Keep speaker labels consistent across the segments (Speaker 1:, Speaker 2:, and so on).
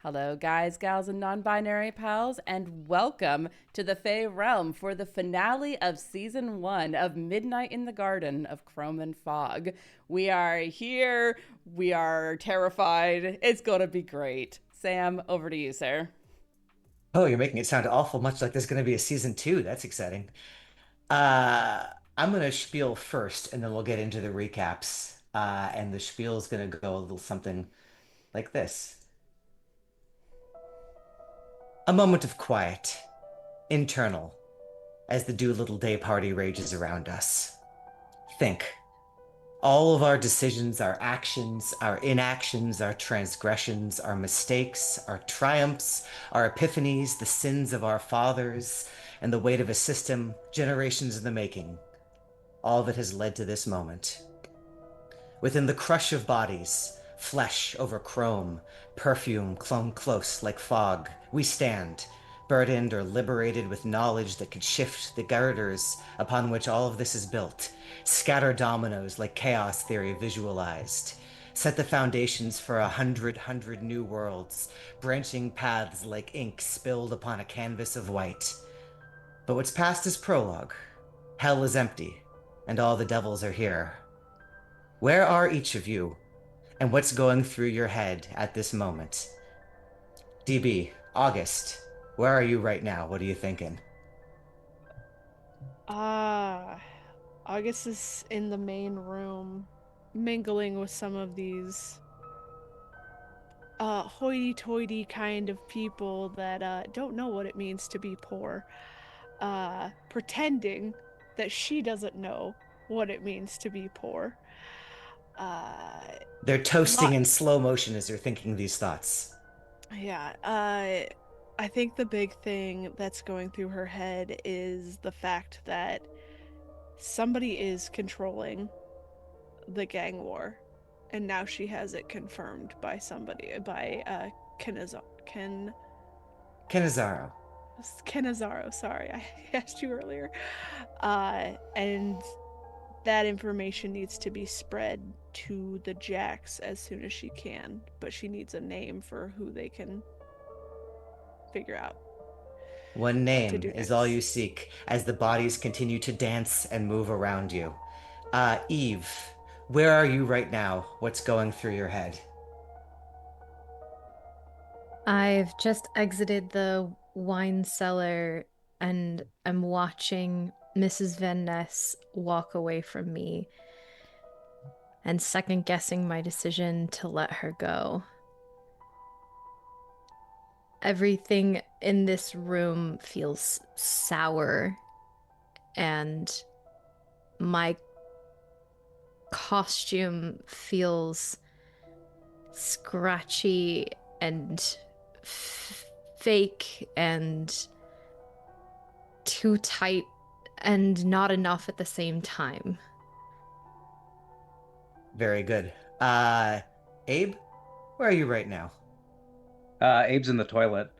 Speaker 1: Hello, guys, gals, and non binary pals, and welcome to the Fey Realm for the finale of season 1 of Midnight in the Garden of Chrome and Fog. We are here, we are terrified. It's gonna be great. Sam, over to you, sir.
Speaker 2: Oh, you're making it sound awful much like there's going to be a season two. That's exciting. Uh, I'm going to spiel first, and then we'll get into the recaps. And the spiel is going to go a little something like this. A moment of quiet, internal, as the Doolittle Day party rages around us. Think. All of our decisions, our actions, our inactions, our transgressions, our mistakes, our triumphs, our epiphanies, the sins of our fathers, and the weight of a system, generations in the making, all that has led to this moment. Within the crush of bodies, flesh over chrome, perfume clung close like fog, we stand, burdened or liberated with knowledge that could shift the girders upon which all of this is built, scatter dominoes like chaos theory visualized, set the foundations for a hundred new worlds, branching paths like ink spilled upon a canvas of white. But what's past is prologue. Hell is empty, and all the devils are here. Where are each of you, and what's going through your head at this moment? DB, August, where are you right now? What are you thinking?
Speaker 3: Ah, August is in the main room, mingling with some of these hoity-toity kind of people that don't know what it means to be poor, pretending that she doesn't know what it means to be poor. Uh,
Speaker 2: They're toasting
Speaker 3: lot,
Speaker 2: in slow motion as they're thinking these thoughts.
Speaker 3: yeah. I think the big thing that's going through her head is the fact that somebody is controlling the gang war, and now she has it confirmed by somebody by
Speaker 2: Kinizaro,
Speaker 3: Kenazaro. Sorry, I asked you earlier. And that information needs to be spread to the Jacks as soon as she can, but she needs a name for who they can figure out
Speaker 2: one
Speaker 3: what to
Speaker 2: name
Speaker 3: do
Speaker 2: is all you
Speaker 3: next.
Speaker 2: seek as the bodies continue to dance and move around you. Eve, where are you right now? What's going through your head?
Speaker 4: I've just exited the wine cellar and I'm watching Mrs. Van Ness walk away from me and second guessing my decision to let her go. Everything in this room feels sour, and my costume feels scratchy and fake and too tight and not enough at the same time.
Speaker 2: Very good. Abe, where are you right now?
Speaker 5: Abe's in the toilet.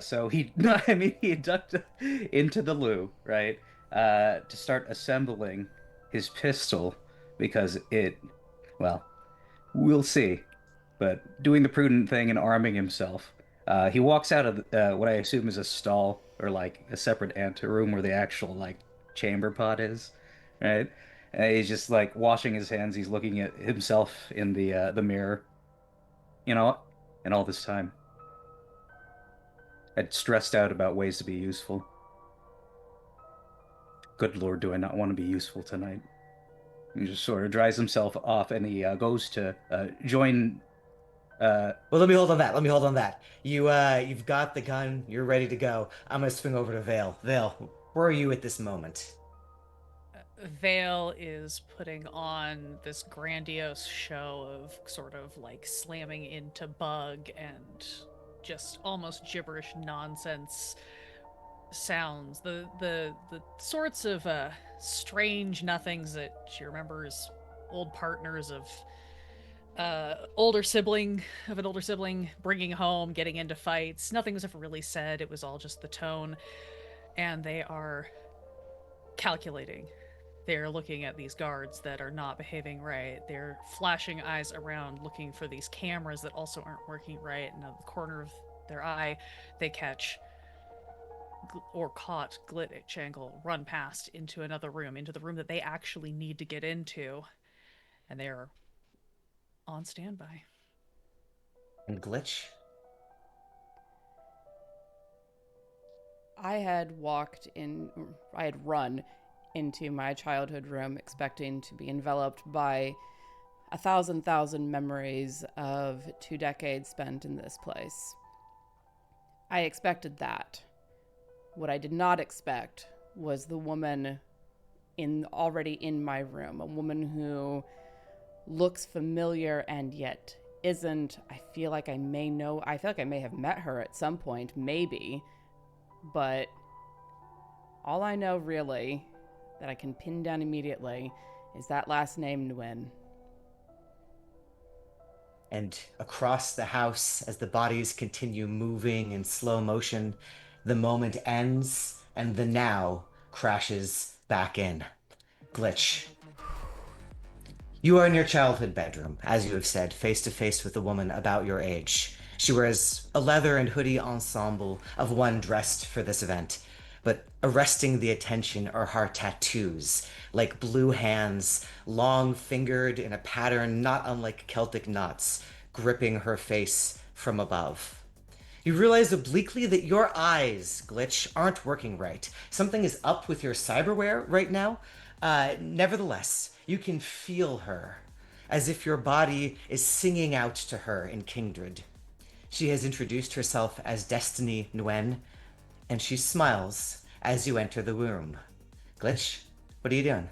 Speaker 5: So he, I mean, he ducked into the loo, right? To start assembling his pistol because well, we'll see. But doing the prudent thing and arming himself, he walks out of what I assume is a stall or like a separate anteroom where the actual like chamber pot is, right? And he's just like washing his hands. He's looking at himself in the mirror, you know, and all this time. I'd stressed out about ways to be useful. Good Lord, do I not want to be useful tonight? He just sort of dries himself off and he goes to join. Uh,
Speaker 2: Well, let me hold on that. Let me hold on that. You've got the gun. You're ready to go. I'm gonna swing over to Vale. Vale, where are you at this moment?
Speaker 1: Vale is putting on this grandiose show of sort of like slamming into Bug and just almost gibberish nonsense sounds. The sorts of strange nothings that she remembers old partners of an older sibling bringing home, getting into fights. Nothing was ever really said. It was all just the tone, and they are calculating They're looking at these guards that are not behaving right. They're flashing eyes around looking for these cameras that also aren't working right. And out of the corner of their eye, they catch or caught GlitchAngle run past into another room, into the room that they actually need to get into. And they're on standby.
Speaker 2: And Glitch?
Speaker 6: I had run into my childhood room expecting to be enveloped by a thousand memories of 2 decades spent in this place. I expected that. What I did not expect was the woman already in my room, a woman who looks familiar and yet isn't. I feel like I may have met her at some point, maybe, but all I know really that I can pin down immediately is that last name, Nguyen.
Speaker 2: And across the house, as the bodies continue moving in slow motion, the moment ends and the now crashes back in. Glitch. You are in your childhood bedroom, as you have said, face to face with a woman about your age. She wears a leather and hoodie ensemble of one dressed for this event, but arresting the attention are her tattoos, like blue hands, long fingered in a pattern not unlike Celtic knots, gripping her face from above. You realize obliquely that your eyes, Glitch, aren't working right. Something is up with your cyberware right now. Nevertheless, you can feel her, as if your body is singing out to her in Kindred. She has introduced herself as Destiny Nguyen, and she smiles as you enter the room. Glitch, what are you doing?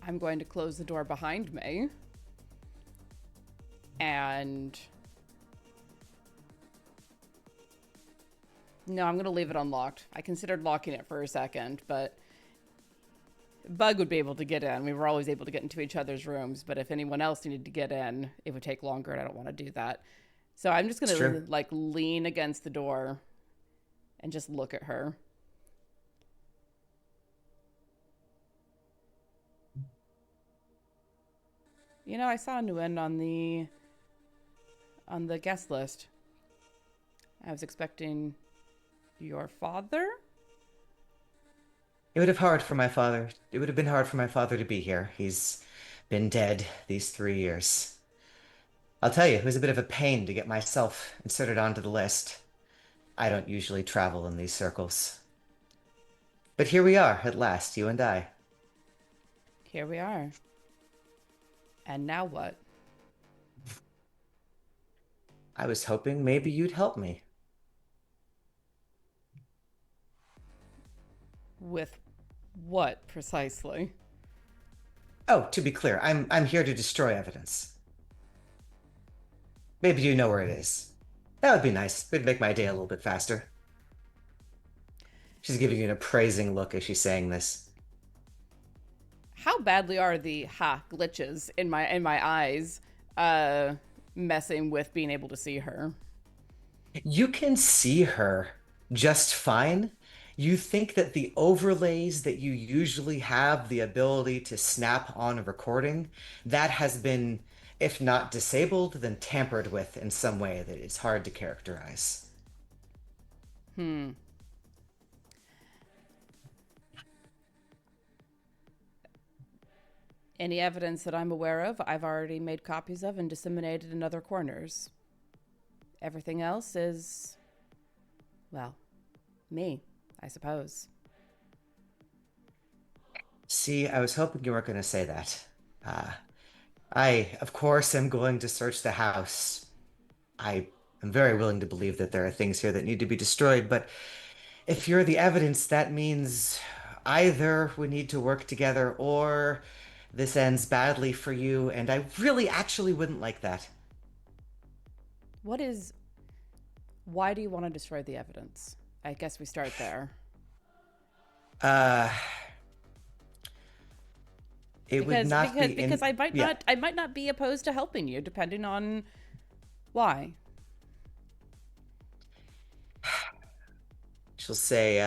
Speaker 6: I'm going to close the door behind me. And no, I'm going to leave it unlocked. I considered locking it for a second, but Bug would be able to get in. We were always able to get into each other's rooms, but if anyone else needed to get in, it would take longer, and I don't want to do that. So I'm just going to like lean against the door and just look at her. You know, I saw Nguyen on the guest list. I was expecting your father?
Speaker 2: It would have been hard for my father to be here. He's been dead these 3 years. I'll tell you, it was a bit of a pain to get myself inserted onto the list. I don't usually travel in these circles. But here we are, at last, you and I.
Speaker 6: Here we are. And now what?
Speaker 2: I was hoping maybe you'd help me.
Speaker 6: With what precisely?
Speaker 2: Oh, to be clear, I'm here to destroy evidence. Maybe you know where it is. That would be nice. It would make my day a little bit faster. She's giving you an appraising look as she's saying this.
Speaker 6: How badly are the glitches in my eyes messing with being able to see her?
Speaker 2: You can see her just fine. You think that the overlays that you usually have the ability to snap on a recording, that has been, if not disabled, then tampered with in some way that it's hard to characterize.
Speaker 6: Any evidence that I'm aware of, I've already made copies of and disseminated in other corners. Everything else is, well, me, I suppose.
Speaker 2: See, I was hoping you weren't going to say that. I, of course, am going to search the house. I am very willing to believe that there are things here that need to be destroyed, but if you're the evidence, that means either we need to work together or this ends badly for you, and I really actually wouldn't like that.
Speaker 6: Why do you want to destroy the evidence? I guess we start there. Because I might not be opposed to helping you, depending on why.
Speaker 2: She'll say,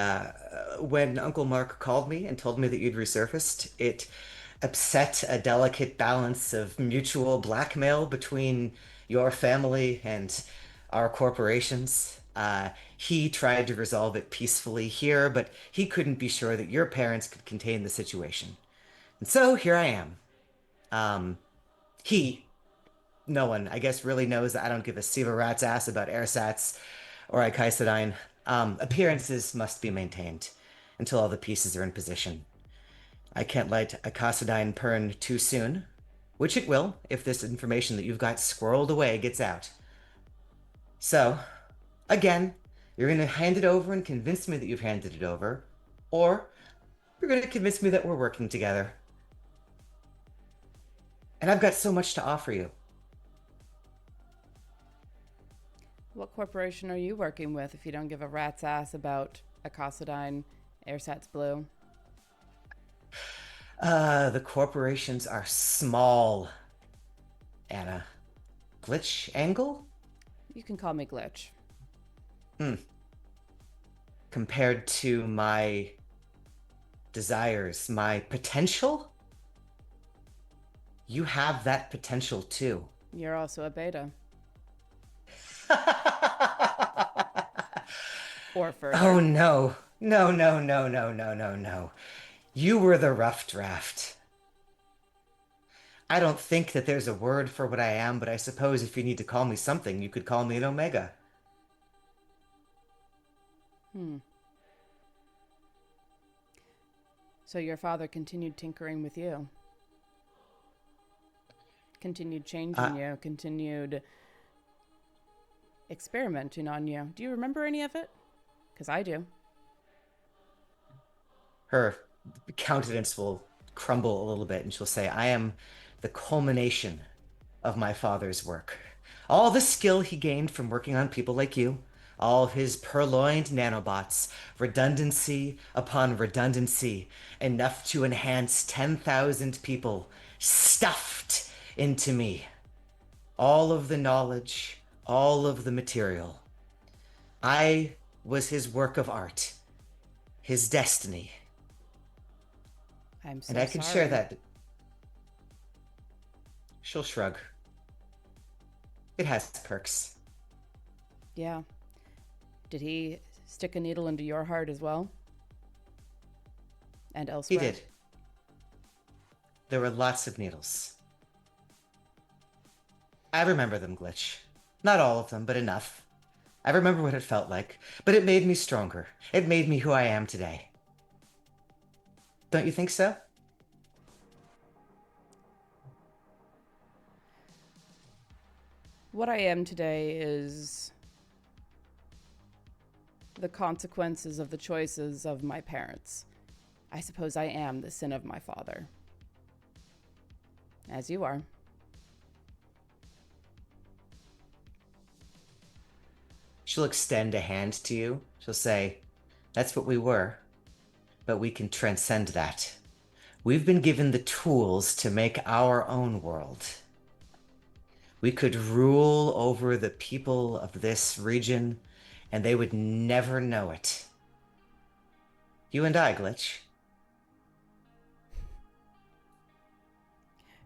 Speaker 2: when Uncle Mark called me and told me that you'd resurfaced, it upset a delicate balance of mutual blackmail between your family and our corporations. He tried to resolve it peacefully here, but he couldn't be sure that your parents could contain the situation. And so here I am. Um, he, no one, I guess, really knows that I don't give a Siva rat's ass about airsats or Icaisadine. Appearances must be maintained until all the pieces are in position. I can't let Icaisadine burn too soon, which it will if this information that you've got squirreled away gets out. So, again, you're going to hand it over and convince me that you've handed it over, or you're going to convince me that we're working together. And I've got so much to offer you.
Speaker 6: What corporation are you working with if you don't give a rat's ass about Acosadine, Airsats Blue?
Speaker 2: The corporations are small, Anna. GlitchAngle?
Speaker 6: You can call me Glitch.
Speaker 2: Compared to my desires, my potential? You have that potential too.
Speaker 6: You're also a beta. Or further.
Speaker 2: Oh no. No, no, no, no, no, no, no. You were the rough draft. I don't think that there's a word for what I am, but I suppose if you need to call me something, you could call me an Omega.
Speaker 6: So your father continued tinkering with you. Continued changing you, continued experimenting on you. Do you remember any of it? Because I do.
Speaker 2: Her countenance will crumble a little bit, and she'll say, I am the culmination of my father's work. All the skill he gained from working on people like you, all of his purloined nanobots, redundancy upon redundancy, enough to enhance 10,000 people, stuffed into me. All of the knowledge, all of the material. I was his work of art, his destiny.
Speaker 6: I'm so
Speaker 2: And I can
Speaker 6: sorry.
Speaker 2: share that. She'll shrug. It has perks.
Speaker 6: Yeah. Did he stick a needle into your heart as well? And
Speaker 2: He
Speaker 6: elsewhere?
Speaker 2: did. There were lots of needles. I remember them, Glitch. Not all of them, but enough. I remember what it felt like, but it made me stronger. It made me who I am today. Don't you think so?
Speaker 6: What I am today is the consequences of the choices of my parents. I suppose I am the sin of my father. As you are.
Speaker 2: She'll extend a hand to you. She'll say, that's what we were, but we can transcend that. We've been given the tools to make our own world. We could rule over the people of this region, and they would never know it. You and I, Glitch.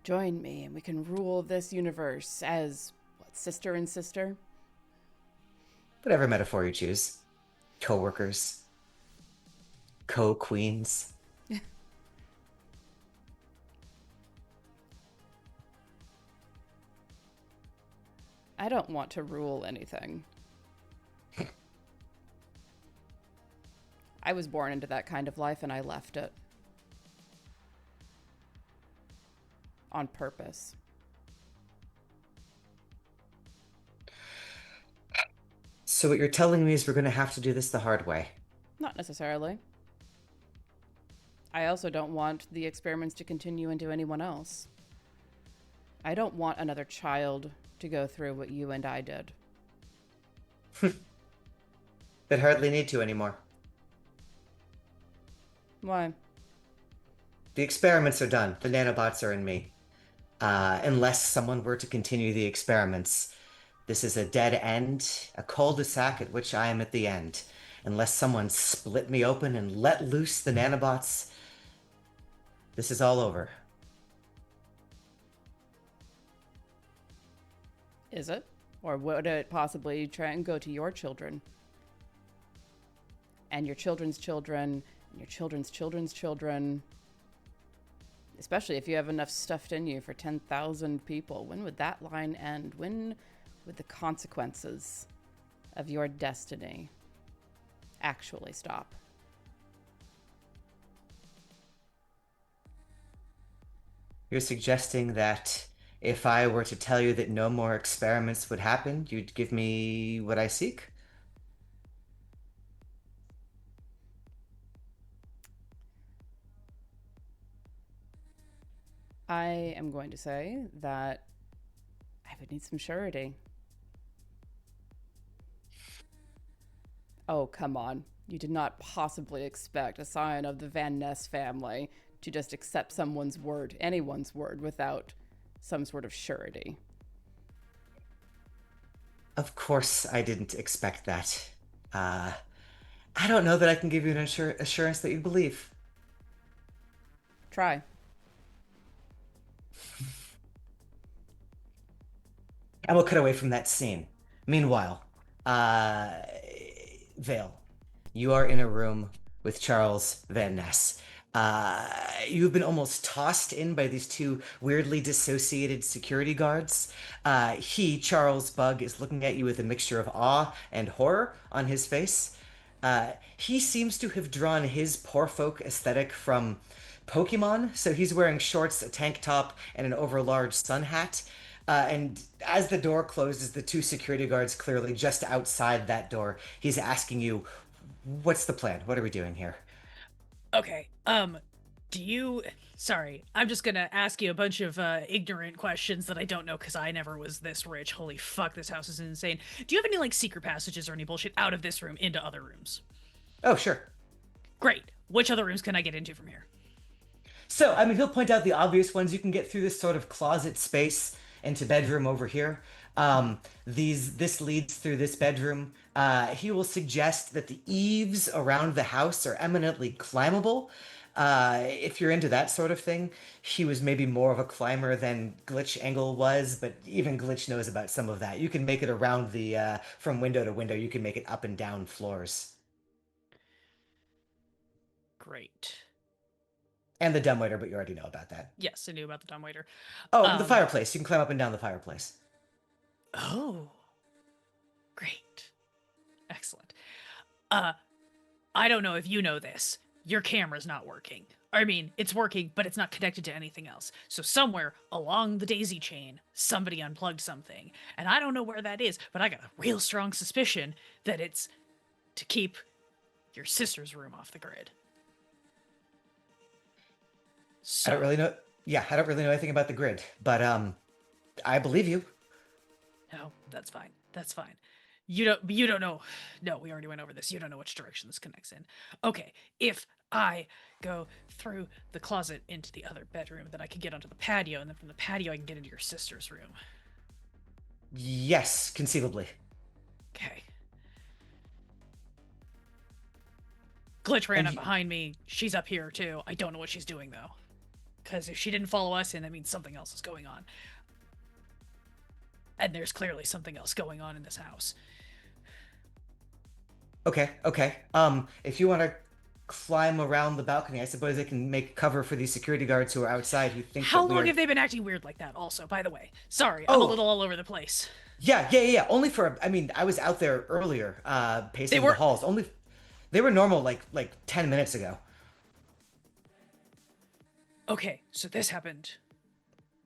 Speaker 6: Join me and we can rule this universe as, what, sister and sister?
Speaker 2: Whatever metaphor you choose. Co-workers. Co-queens.
Speaker 6: I don't want to rule anything. I was born into that kind of life and I left it. On purpose.
Speaker 2: So what you're telling me is we're going to have to do this the hard way.
Speaker 6: Not necessarily. I also don't want the experiments to continue into anyone else. I don't want another child to go through what you and I did.
Speaker 2: But hardly need to anymore.
Speaker 6: Why?
Speaker 2: The experiments are done. The nanobots are in me. Unless someone were to continue the experiments. This is a dead end, a cul-de-sac at which I am at the end. unless someone split me open and let loose the nanobots, this is all over.
Speaker 6: Is it? Or would it possibly try and go to your children? And your children's children, and your children's children's children. Especially if you have enough stuffed in you for 10,000 people. When would that line end? When would the consequences of your destiny actually stop?
Speaker 2: You're suggesting that if I were to tell you that no more experiments would happen, you'd give me what I seek?
Speaker 6: I am going to say that I would need some surety. Oh, come on. You did not possibly expect a scion of the Van Ness family to just accept someone's word, anyone's word, without some sort of surety.
Speaker 2: Of course, I didn't expect that. Uh, I don't know that I can give you an assurance that you believe.
Speaker 6: Try.
Speaker 2: And we'll cut away from that scene. Meanwhile, uh, Vale, you are in a room with Charles Van Ness. You've been almost tossed in by these two weirdly dissociated security guards. Charles Bug, is looking at you with a mixture of awe and horror on his face. He seems to have drawn his poor folk aesthetic from Pokemon, so he's wearing shorts, a tank top, and an overlarge sun hat. And as the door closes, the two security guards clearly just outside that door, he's asking you, what's the plan? What are we doing here?
Speaker 1: Okay. Do you? Sorry, I'm just gonna ask you a bunch of ignorant questions that I don't know because I never was this rich. Holy fuck, this house is insane. Do you have any like secret passages or any bullshit out of this room into other rooms?
Speaker 2: Oh, sure.
Speaker 1: Great. Which other rooms can I get into from here?
Speaker 2: So, I mean, he'll point out the obvious ones. You can get through this sort of closet space into bedroom over here. This leads through this bedroom. He will suggest that the eaves around the house are eminently climbable. If you're into that sort of thing, he was maybe more of a climber than GlitchAngle was, but even Glitch knows about some of that. You can make it around from window to window. You can make it up and down floors.
Speaker 1: Great.
Speaker 2: And the dumbwaiter, but you already know about that.
Speaker 1: Yes, I knew about the dumbwaiter.
Speaker 2: Oh, the fireplace. You can climb up and down the fireplace.
Speaker 1: Oh. Great. Excellent. I don't know if you know this. Your camera's not working. I mean, it's working, but it's not connected to anything else. So somewhere along the daisy chain, somebody unplugged something. And I don't know where that is, but I got a real strong suspicion that it's to keep your sister's room off the grid. So,
Speaker 2: I don't really know. Yeah, I don't really know anything about the grid, but I believe you.
Speaker 1: no, that's fine. That's fine. You don't know. No, we already went over this. You don't know which direction this connects in. Okay, if I go through the closet into the other bedroom, then I can get onto the patio, and then from the patio I can get into your sister's room.
Speaker 2: Yes, conceivably.
Speaker 1: Okay. Glitch ran
Speaker 2: And
Speaker 1: up behind me. She's up here too. I don't know what she's doing though. Because if she didn't follow us in, that means something else is going on. And there's clearly something else going on in this house.
Speaker 2: Okay, okay. If you want to climb around the balcony, I suppose they can make cover for these security guards who are outside who think
Speaker 1: How
Speaker 2: that
Speaker 1: long
Speaker 2: we're...
Speaker 1: have they been acting weird like that also, by the way? Sorry, I'm a
Speaker 2: Oh.
Speaker 1: little all over the place.
Speaker 2: Yeah. Only for, I mean, I was out there earlier, pacing
Speaker 1: They were-
Speaker 2: the halls. They were normal like 10 minutes ago.
Speaker 1: Okay, so this happened.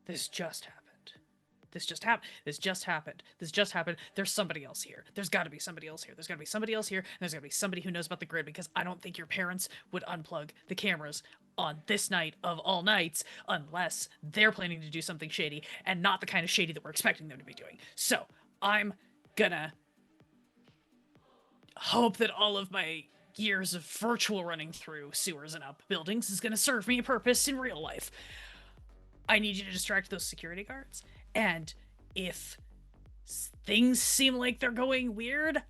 Speaker 1: This just happened. This just happened. This just happened. This just happened. There's somebody else here. There's got to be somebody else here. There's got to be somebody else here. And there's got to be somebody who knows about the grid because I don't think your parents would unplug the cameras on this night of all nights unless they're planning to do something shady and not the kind of shady that we're expecting them to be doing. So I'm gonna hope that all of my years of virtual running through sewers and up buildings is gonna serve me a purpose in real life. I need you to distract those security guards, and if things seem like they're going weird,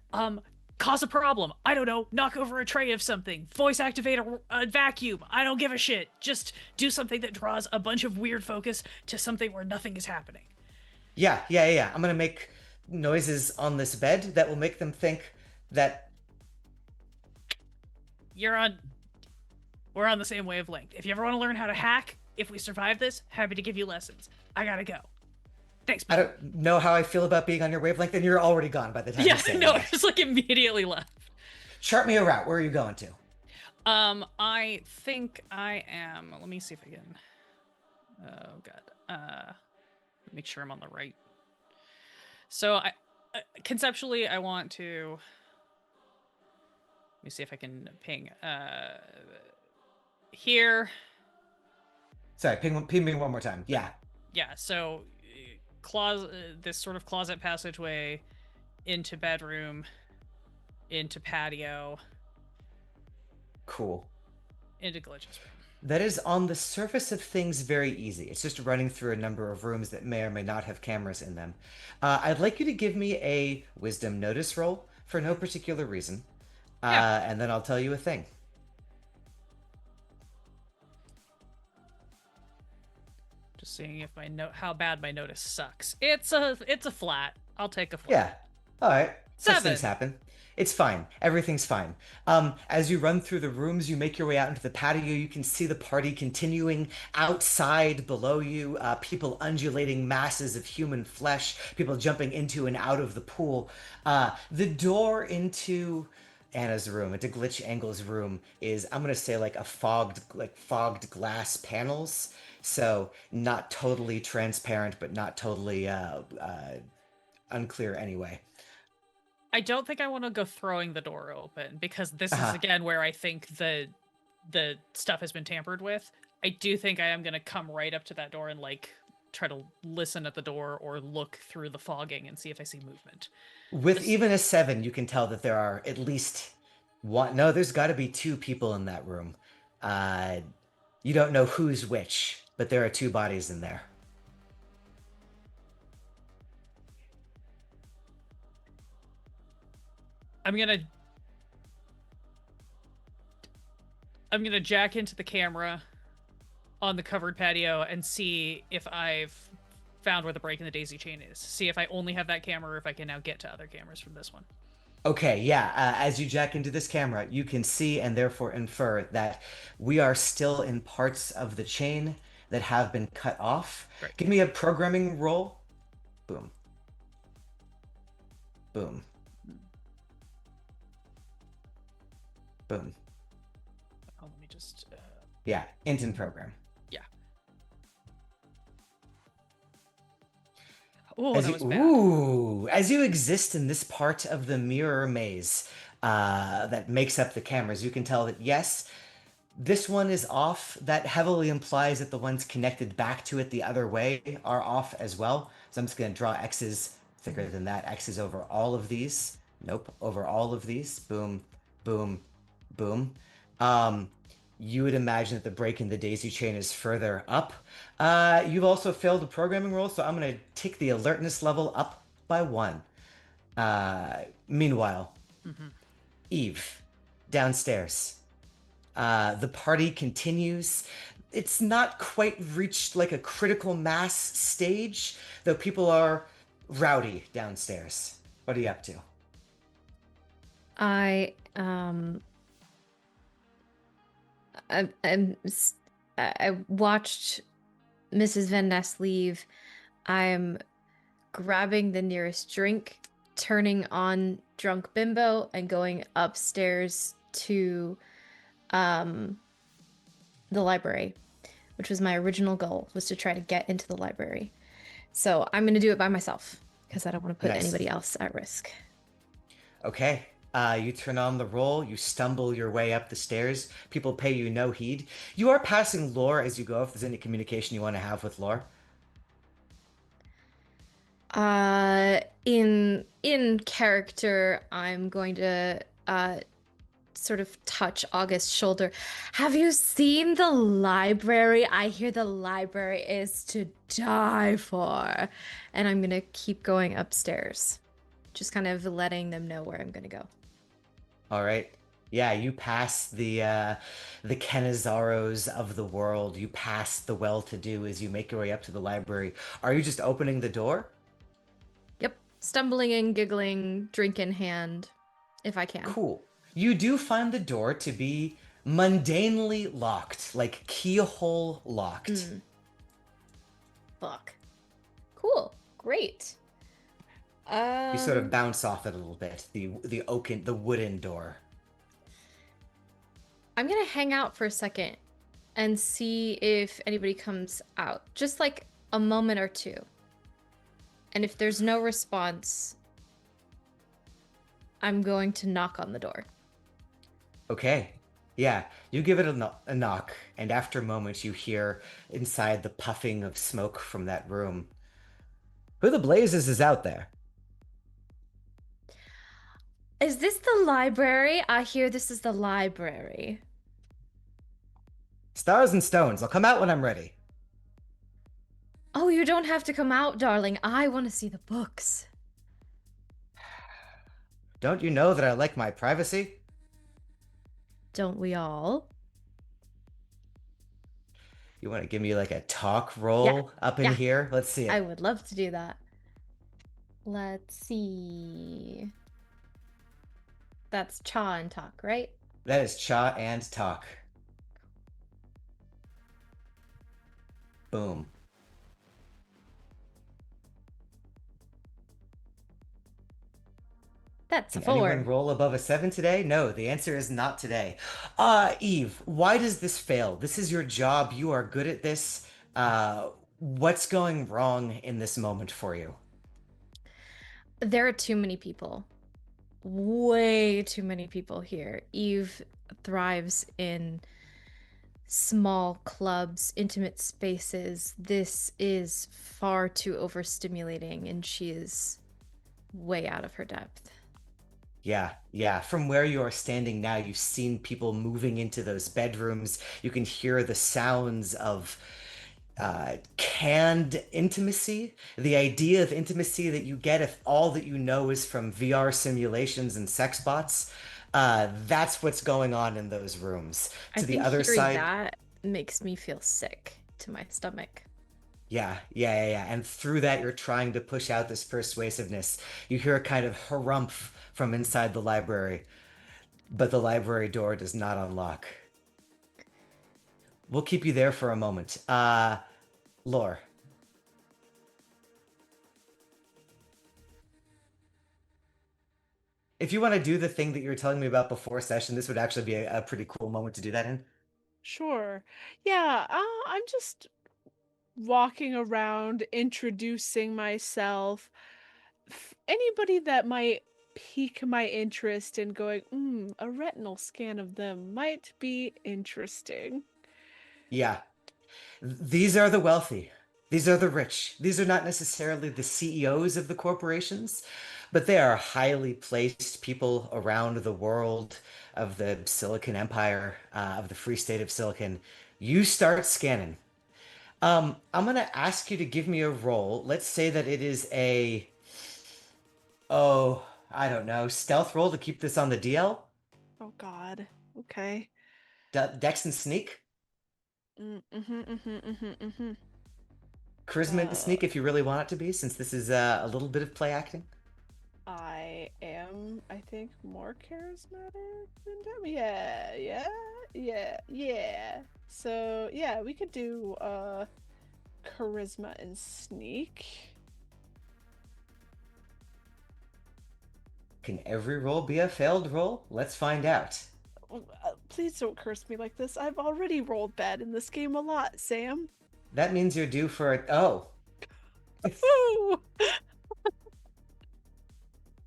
Speaker 1: cause a problem. I don't know, knock over a tray of something, voice activate a vacuum. I don't give a shit. Just do something that draws a bunch of weird focus to something where nothing is happening.
Speaker 2: Yeah. I'm gonna make noises on this bed that will make them think that.
Speaker 1: You're on. We're on the same wavelength. If you ever want to learn how to hack, if we survive this, happy to give you lessons. I gotta go. Thanks,
Speaker 2: I
Speaker 1: man.
Speaker 2: don't know how I feel about being on your wavelength, and you're already gone by the time
Speaker 1: Yeah,
Speaker 2: you say
Speaker 1: no,
Speaker 2: that.
Speaker 1: just like immediately left.
Speaker 2: Chart me a route. Where are you going to?
Speaker 1: I think I am. Let me see if I can. Oh god. Make sure I'm on the right. So I conceptually I want to. Let me see if I can ping. Here.
Speaker 2: Sorry, ping me one more time. Yeah.
Speaker 1: Yeah. So, this sort of closet passageway into bedroom, into patio,
Speaker 2: Cool.
Speaker 1: into Glitch's room.
Speaker 2: That is on the surface of things very easy. It's just running through a number of rooms that may or may not have cameras in them. I'd like you to give me a wisdom notice roll for no particular reason.
Speaker 1: Yeah.
Speaker 2: And then I'll tell you a thing.
Speaker 1: Just seeing if how bad my notice sucks. It's a flat. I'll take a flat.
Speaker 2: Yeah. All right. Such
Speaker 1: 7.
Speaker 2: things happen. It's fine. Everything's fine. As you run through the rooms, you make your way out into the patio. You can see the party continuing outside below you. People undulating masses of human flesh. People jumping into and out of the pool. The door into Anna's room, into GlitchAngle's room, is, I'm gonna say, like fogged glass panels. So not totally transparent, but not totally unclear anyway.
Speaker 1: I don't think I want to go throwing the door open because this is
Speaker 2: Uh-huh.
Speaker 1: again where I think the stuff has been tampered with. I do think I am going to come right up to that door and like try to listen at the door or look through the fogging and see if I see movement.
Speaker 2: With
Speaker 1: This-
Speaker 2: even a 7, you can tell that there are at least one. No, there's got to be 2 people in that room. Uh, you don't know who's which, but there are 2 bodies in there.
Speaker 1: I'm gonna jack into the camera on the covered patio and see if I've found where the break in the daisy chain is. See if I only have that camera or if I can now get to other cameras from this one.
Speaker 2: Okay, yeah. As you jack into this camera, you can see and therefore infer that we are still in parts of the chain that have been cut off.
Speaker 1: Great.
Speaker 2: Give me a programming roll. Boom. Boom. Boom.
Speaker 1: Oh, let me just.
Speaker 2: Yeah, int and program.
Speaker 1: Yeah. Oh,
Speaker 2: As
Speaker 1: that
Speaker 2: you,
Speaker 1: was bad.
Speaker 2: ooh, as you exist in this part of the mirror maze that makes up the cameras, you can tell that yes, this one is off. That heavily implies that the ones connected back to it the other way are off as well. So I'm just going to draw X's thicker than that. X's over all of these. Nope, over all of these. Boom, boom, boom. You would imagine that the break in the daisy chain is further up. You've also failed a programming roll, so I'm going to tick the alertness level up by 1. Meanwhile, Eve, downstairs. The party continues. It's not quite reached like a critical mass stage, though people are rowdy downstairs. What are you up to?
Speaker 4: I um I watched Mrs. Van Ness leave. I'm grabbing the nearest drink, turning on Drunk Bimbo, and going upstairs to the library, which was my original goal, was to try to get into the library. So I'm gonna do it by myself because I don't want to put
Speaker 2: Nice.
Speaker 4: anybody else at risk.
Speaker 2: Okay. You turn on the roll, you stumble your way up the stairs. People pay you no heed. You are passing Lore as you go, if there's any communication you want to have with Lore.
Speaker 4: In character, I'm going to sort of touch August's shoulder. Have you seen the library? I hear the library is to die for. And I'm gonna keep going upstairs, just kind of letting them know where I'm gonna go.
Speaker 2: All right. Yeah, you pass the Kenizaros of the world. You pass the well-to-do as you make your way up to the library. Are you just opening the door?
Speaker 4: Yep. Stumbling and giggling, drink in hand, if I can.
Speaker 2: Cool. You do find the door to be mundanely locked, like keyhole locked.
Speaker 4: Mm. Fuck. Cool. Great.
Speaker 2: You sort of
Speaker 4: Um,
Speaker 2: bounce off it a little bit. The wooden door.
Speaker 4: I'm gonna hang out for a second and see if anybody comes out. Just like a moment or two. And if there's no response, I'm going to knock on the door.
Speaker 2: Okay. Yeah, you give it a knock, and after a moment, you hear inside the puffing of smoke from that room. Who the blazes is out there?
Speaker 4: Is this the library? I hear this is the library.
Speaker 2: Stars and stones. I'll come out when I'm ready.
Speaker 4: Oh, you don't have to come out, darling. I want to see the books.
Speaker 2: Don't you know that I like my privacy?
Speaker 4: Don't we all?
Speaker 2: You want to give me like a talk
Speaker 4: Yeah,
Speaker 2: roll up in
Speaker 4: yeah.
Speaker 2: here? Let's see
Speaker 4: I
Speaker 2: it.
Speaker 4: would love to do that. Let's see. That's Cha and talk, right?
Speaker 2: That is cha and talk. Boom.
Speaker 4: That's a
Speaker 2: Can anyone
Speaker 4: 4.
Speaker 2: roll above a 7 today? No, the answer is not today. Eve, why does this fail? This is your job. You are good at this. What's going wrong in this moment for you?
Speaker 4: There are too many people. Way too many people here. Eve thrives in small clubs, intimate spaces. This is far too overstimulating, and she is way out of her depth.
Speaker 2: Yeah, yeah. From where you are standing now, you've seen people moving into those bedrooms. You can hear the sounds of canned intimacy. The idea of intimacy that you get if all that you know is from VR simulations and sex bots. That's what's going on in those rooms.
Speaker 4: I
Speaker 2: To the
Speaker 4: think
Speaker 2: other
Speaker 4: hearing
Speaker 2: side,
Speaker 4: that makes me feel sick to my stomach.
Speaker 2: yeah. And through that, you're trying to push out this persuasiveness. You hear a kind of harumph from inside the library, but the library door does not unlock. We'll keep you there for a moment. Lore. If you want to do the thing that you were telling me about before session, this would actually be a pretty cool moment to do that in.
Speaker 3: Sure. Yeah, I'm just walking around introducing myself. Anybody that might pique my interest in going, a retinal scan of them might be interesting.
Speaker 2: Yeah. These are the wealthy. These are the rich. These are not necessarily the CEOs of the corporations, but they are highly placed people around the world of the Silicon Empire, of the Free State of Silicon. You start scanning. I'm gonna ask you to give me a roll. Let's say that it is I don't know, stealth roll to keep this on the DL.
Speaker 3: Oh God. Okay.
Speaker 2: Dex and sneak,
Speaker 3: Mm-hmm.
Speaker 2: charisma and
Speaker 3: Uh,
Speaker 2: sneak if you really want it to be, since this is a little bit of play acting.
Speaker 3: I am, I think, more charismatic than them. Yeah. So yeah, we could do charisma and sneak.
Speaker 2: Can every roll be a failed roll? Let's find out.
Speaker 3: Please don't curse me like this. I've already rolled bad in this game a lot, Sam.
Speaker 2: That means you're due for a. Oh,
Speaker 3: Ooh!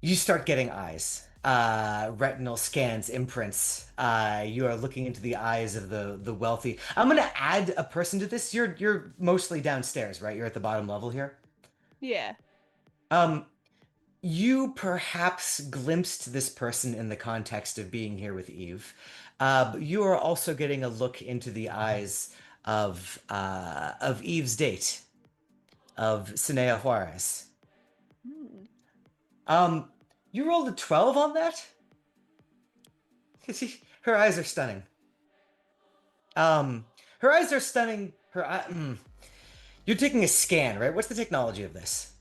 Speaker 2: you start getting eyes. Retinal scans, imprints. You are looking into the eyes of the wealthy. I'm gonna add a person to this. You're mostly downstairs, right? You're at the bottom level here.
Speaker 3: Yeah.
Speaker 2: Um, you perhaps glimpsed this person in the context of being here with Eve, but you are also getting a look into the eyes of Eve's date, of Sinea Juarez.
Speaker 3: Hmm.
Speaker 2: You rolled a 12 on that? Her eyes are stunning. Um, her eyes are stunning. You're taking a scan, right? What's the technology of this?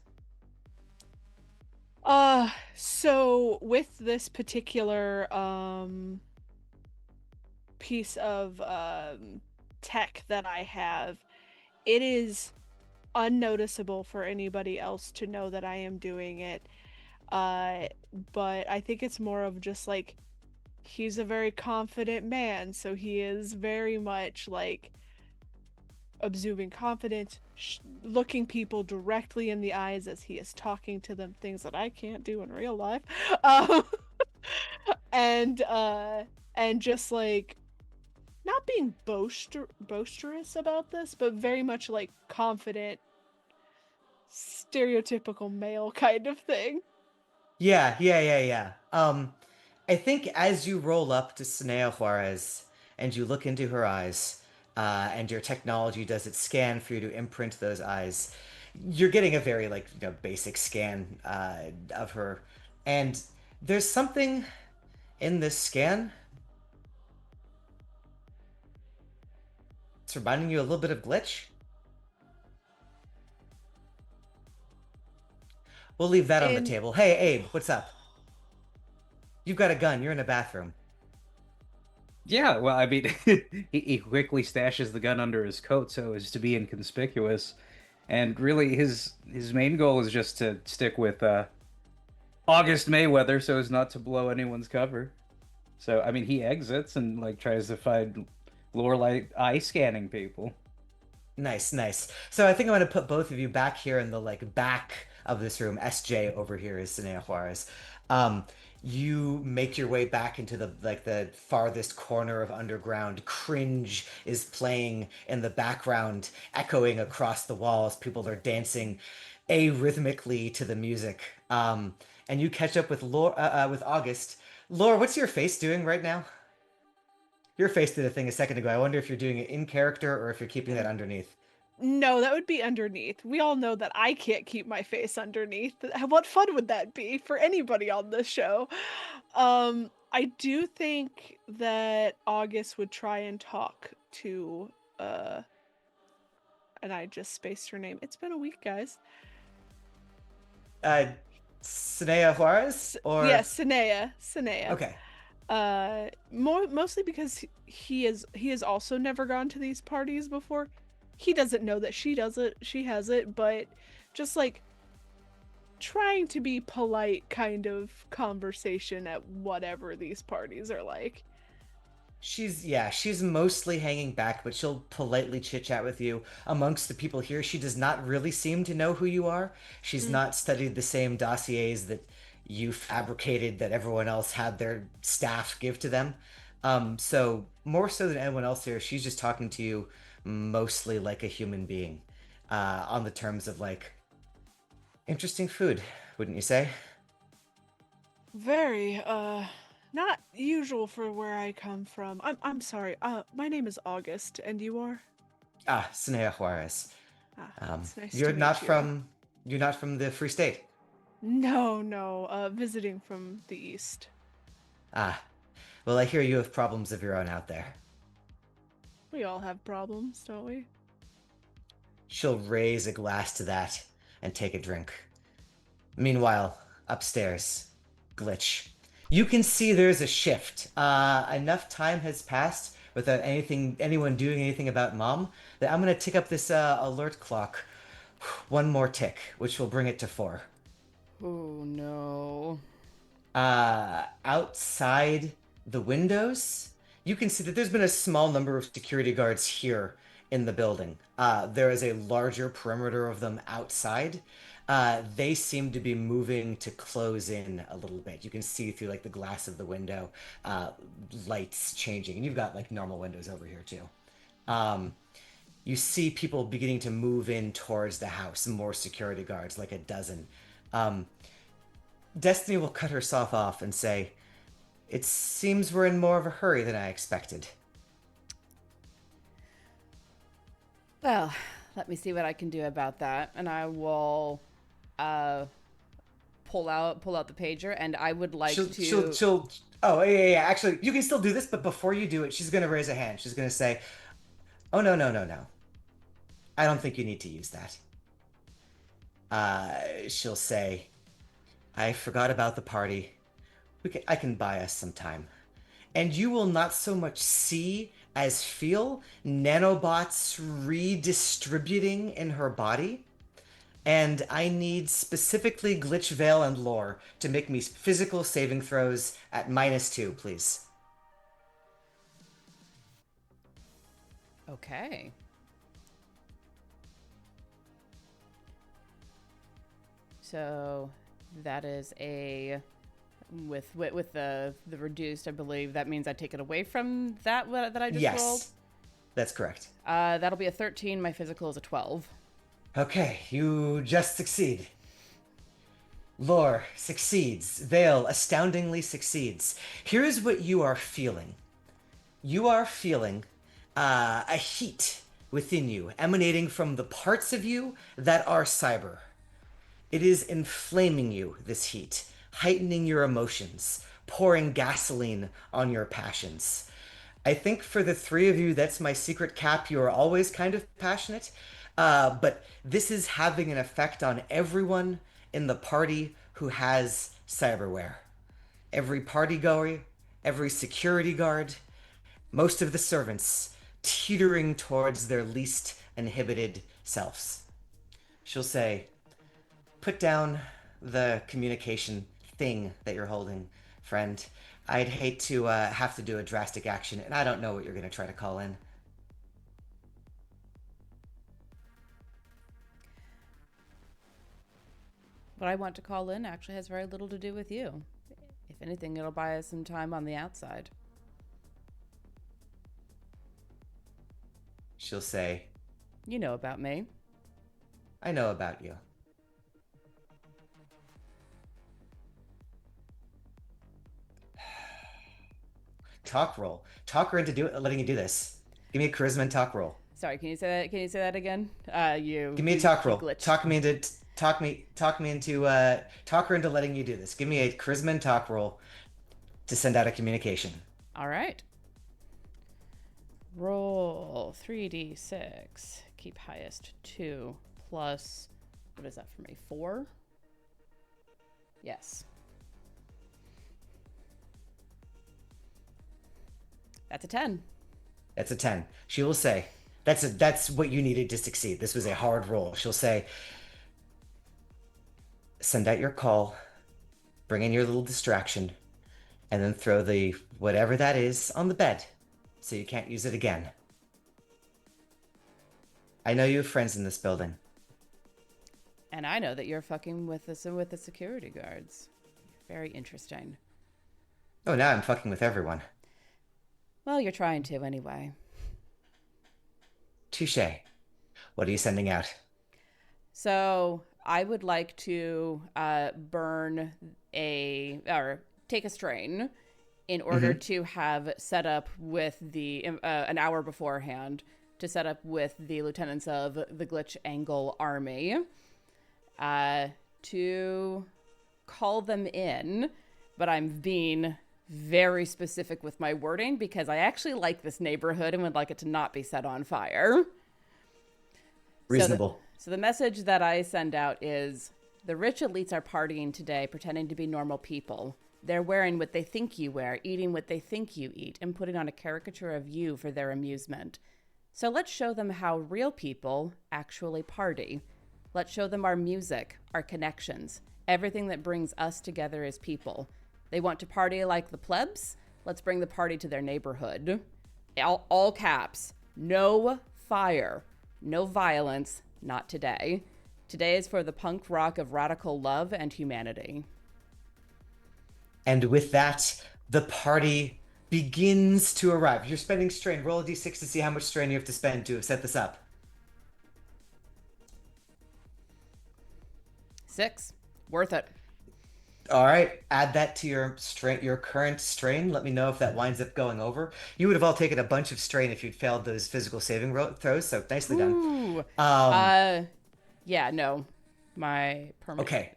Speaker 3: So with this particular piece of tech that I have, it is unnoticeable for anybody else to know that I am doing it. Uh, but I think it's more of just like he's a very confident man, so he is very much like observing confident, looking people directly in the eyes as he is talking to them, things that I can't do in real life. Um, and just like not being boisterous about this, but very much like confident, stereotypical male kind of thing.
Speaker 2: Yeah. I think as you roll up to Sanea Juarez and you look into her eyes, and your technology does its scan for you to imprint those eyes, you're getting a very like basic scan of her, and there's something in this scan. It's reminding you a little bit of Glitch. We'll leave that on the
Speaker 3: And
Speaker 2: table. Hey, Abe, what's up? You've got a gun. You're in a bathroom.
Speaker 5: Yeah, well, I mean, he quickly stashes the gun under his coat so as to be inconspicuous, and really his main goal is just to stick with August Mayweather so as not to blow anyone's cover. So, I mean, he exits and like tries to find Lorelai eye scanning people.
Speaker 2: Nice. So I think I'm gonna put both of you back here in the like back of this room. SJ over here is Sinea Juarez. Um, you make your way back into the like the farthest corner of underground. Cringe is playing in the background, echoing across the walls. People are dancing arrhythmically to the music. And you catch up with with August. Laura, what's your face doing right now? Your face did a thing a second ago. I wonder if you're doing it in character or if you're keeping that underneath.
Speaker 3: no, that would be underneath. We all know that I can't keep my face underneath. What fun would that be for anybody on this show? I do think that August would try and talk to and I just spaced her name. It's been a week, guys.
Speaker 2: Uh, Sanea Juarez or
Speaker 3: Yes, Sinea.
Speaker 2: okay.
Speaker 3: Mostly because he has also never gone to these parties before. He doesn't know that she does it, she has it, but just like trying to be polite kind of conversation at whatever these parties are like.
Speaker 2: She's mostly hanging back, but she'll politely chit chat with you. Amongst the people here, she does not really seem to know who you are. She's
Speaker 3: Mm.
Speaker 2: not studied the same dossiers that you fabricated that everyone else had their staff give to them. So more so than anyone else here, she's just talking to you mostly like a human being, on the terms of like interesting food, wouldn't you say?
Speaker 3: Very not usual for where I come from. I'm sorry. My name is August and you are?
Speaker 2: Ah, Sanea Juarez.
Speaker 3: Ah,
Speaker 2: Um,
Speaker 3: it's nice
Speaker 2: you're
Speaker 3: to
Speaker 2: not
Speaker 3: meet you.
Speaker 2: from you're not from the Free State.
Speaker 3: No, visiting from the east.
Speaker 2: Ah, well, I hear you have problems of your own out there.
Speaker 3: We all have problems, don't we?
Speaker 2: She'll raise a glass to that and take a drink. Meanwhile, upstairs, Glitch. You can see there's a shift. Enough time has passed without anyone doing anything about Mom that I'm gonna tick up this alert clock one more tick, which will bring it to 4.
Speaker 6: Oh no.
Speaker 2: Outside the windows, you can see that there's been a small number of security guards here in the building. There is a larger perimeter of them outside. They seem to be moving to close in a little bit. You can see through like the glass of the window, lights changing, and you've got like normal windows over here too. Um, you see people beginning to move in towards the house, more security guards, like a dozen. Um, Destiny will cut herself off and say, "It seems we're in more of a hurry than I expected."
Speaker 6: Well, let me see what I can do about that. And I will pull out the pager, and I would like
Speaker 2: She'll,
Speaker 6: to.
Speaker 2: she'll. Oh, yeah. Actually, you can still do this, but before you do it, she's gonna raise a hand. She's gonna say, "Oh no, no, no, no. I don't think you need to use that." She'll say, "I forgot about the party. I can buy us some time." And you will not so much see as feel nanobots redistributing in her body. And I need specifically Glitch, Veil, and Lore to make me physical saving throws at -2, please.
Speaker 6: Okay. So that is a with the reduced, I believe that means I take it away from that I just rolled.
Speaker 2: Yes, that's correct.
Speaker 6: That'll be a 13. My physical is a 12.
Speaker 2: Okay, you just succeed. Lore succeeds. Veil astoundingly succeeds. Here's what you are feeling. You are feeling a heat within you, emanating from the parts of you that are cyber. It is inflaming you, this heat, heightening your emotions, pouring gasoline on your passions. I think for the three of you, that's my secret cap. You are always kind of passionate, but this is having an effect on everyone in the party who has cyberware. Every party goer, every security guard, most of the servants teetering towards their least inhibited selves. She'll say, "Put down the communication thing that you're holding, friend. I'd hate to have to do a drastic action, and I don't know what you're going to try to call in."
Speaker 6: What I want to call in actually has very little to do with you. If anything, it'll buy us some time on the outside.
Speaker 2: She'll say,
Speaker 6: You know about me.
Speaker 2: "I know about you." Talk roll. Talk her into letting you do this. Give me a charisma and talk roll.
Speaker 6: Sorry, can you say that? Can you say that again?
Speaker 2: Give me a talk roll.
Speaker 6: Glitched.
Speaker 2: Talk me into talk her into letting you do this. Give me a charisma and talk roll to send out a communication.
Speaker 6: All right. Roll 3d6. Keep highest 2 plus. What is that for me? 4. Yes. That's a 10.
Speaker 2: That's a 10. She will say, that's what you needed to succeed. This was a hard roll. She'll say, "Send out your call, bring in your little distraction, and then throw the whatever that is on the bed so you can't use it again. I know you have friends in this building."
Speaker 6: And I know that you're fucking with the security guards. Very interesting.
Speaker 2: Oh, now I'm fucking with everyone.
Speaker 6: Well, you're trying to anyway.
Speaker 2: Touche. What are you sending out?
Speaker 6: So I would like to burn or take a strain in order to have set up with the an hour beforehand to set up with the lieutenants of the GlitchAngle army to call them in, but I'm being very specific with my wording because I actually like this neighborhood and would like it to not be set on fire.
Speaker 2: Reasonable.
Speaker 6: So the message that I send out is, the rich elites are partying today, pretending to be normal people. They're wearing what they think you wear, eating what they think you eat, and putting on a caricature of you for their amusement. So let's show them how real people actually party. Let's show them our music, our connections, everything that brings us together as people. They want to party like the plebs? Let's bring the party to their neighborhood. All caps. No fire. No violence. Not today. Today is for the punk rock of radical love and humanity.
Speaker 2: And with that, the party begins to arrive. If you're spending strain, roll a d6 to see how much strain you have to spend to set this up.
Speaker 6: 6. Worth it.
Speaker 2: All right, add that to your strain, your current strain. Let me know if that winds up going over. You would have all taken a bunch of strain if you'd failed those physical saving throws. So nicely done.
Speaker 6: Ooh. Yeah, no. My permanent.
Speaker 2: Okay.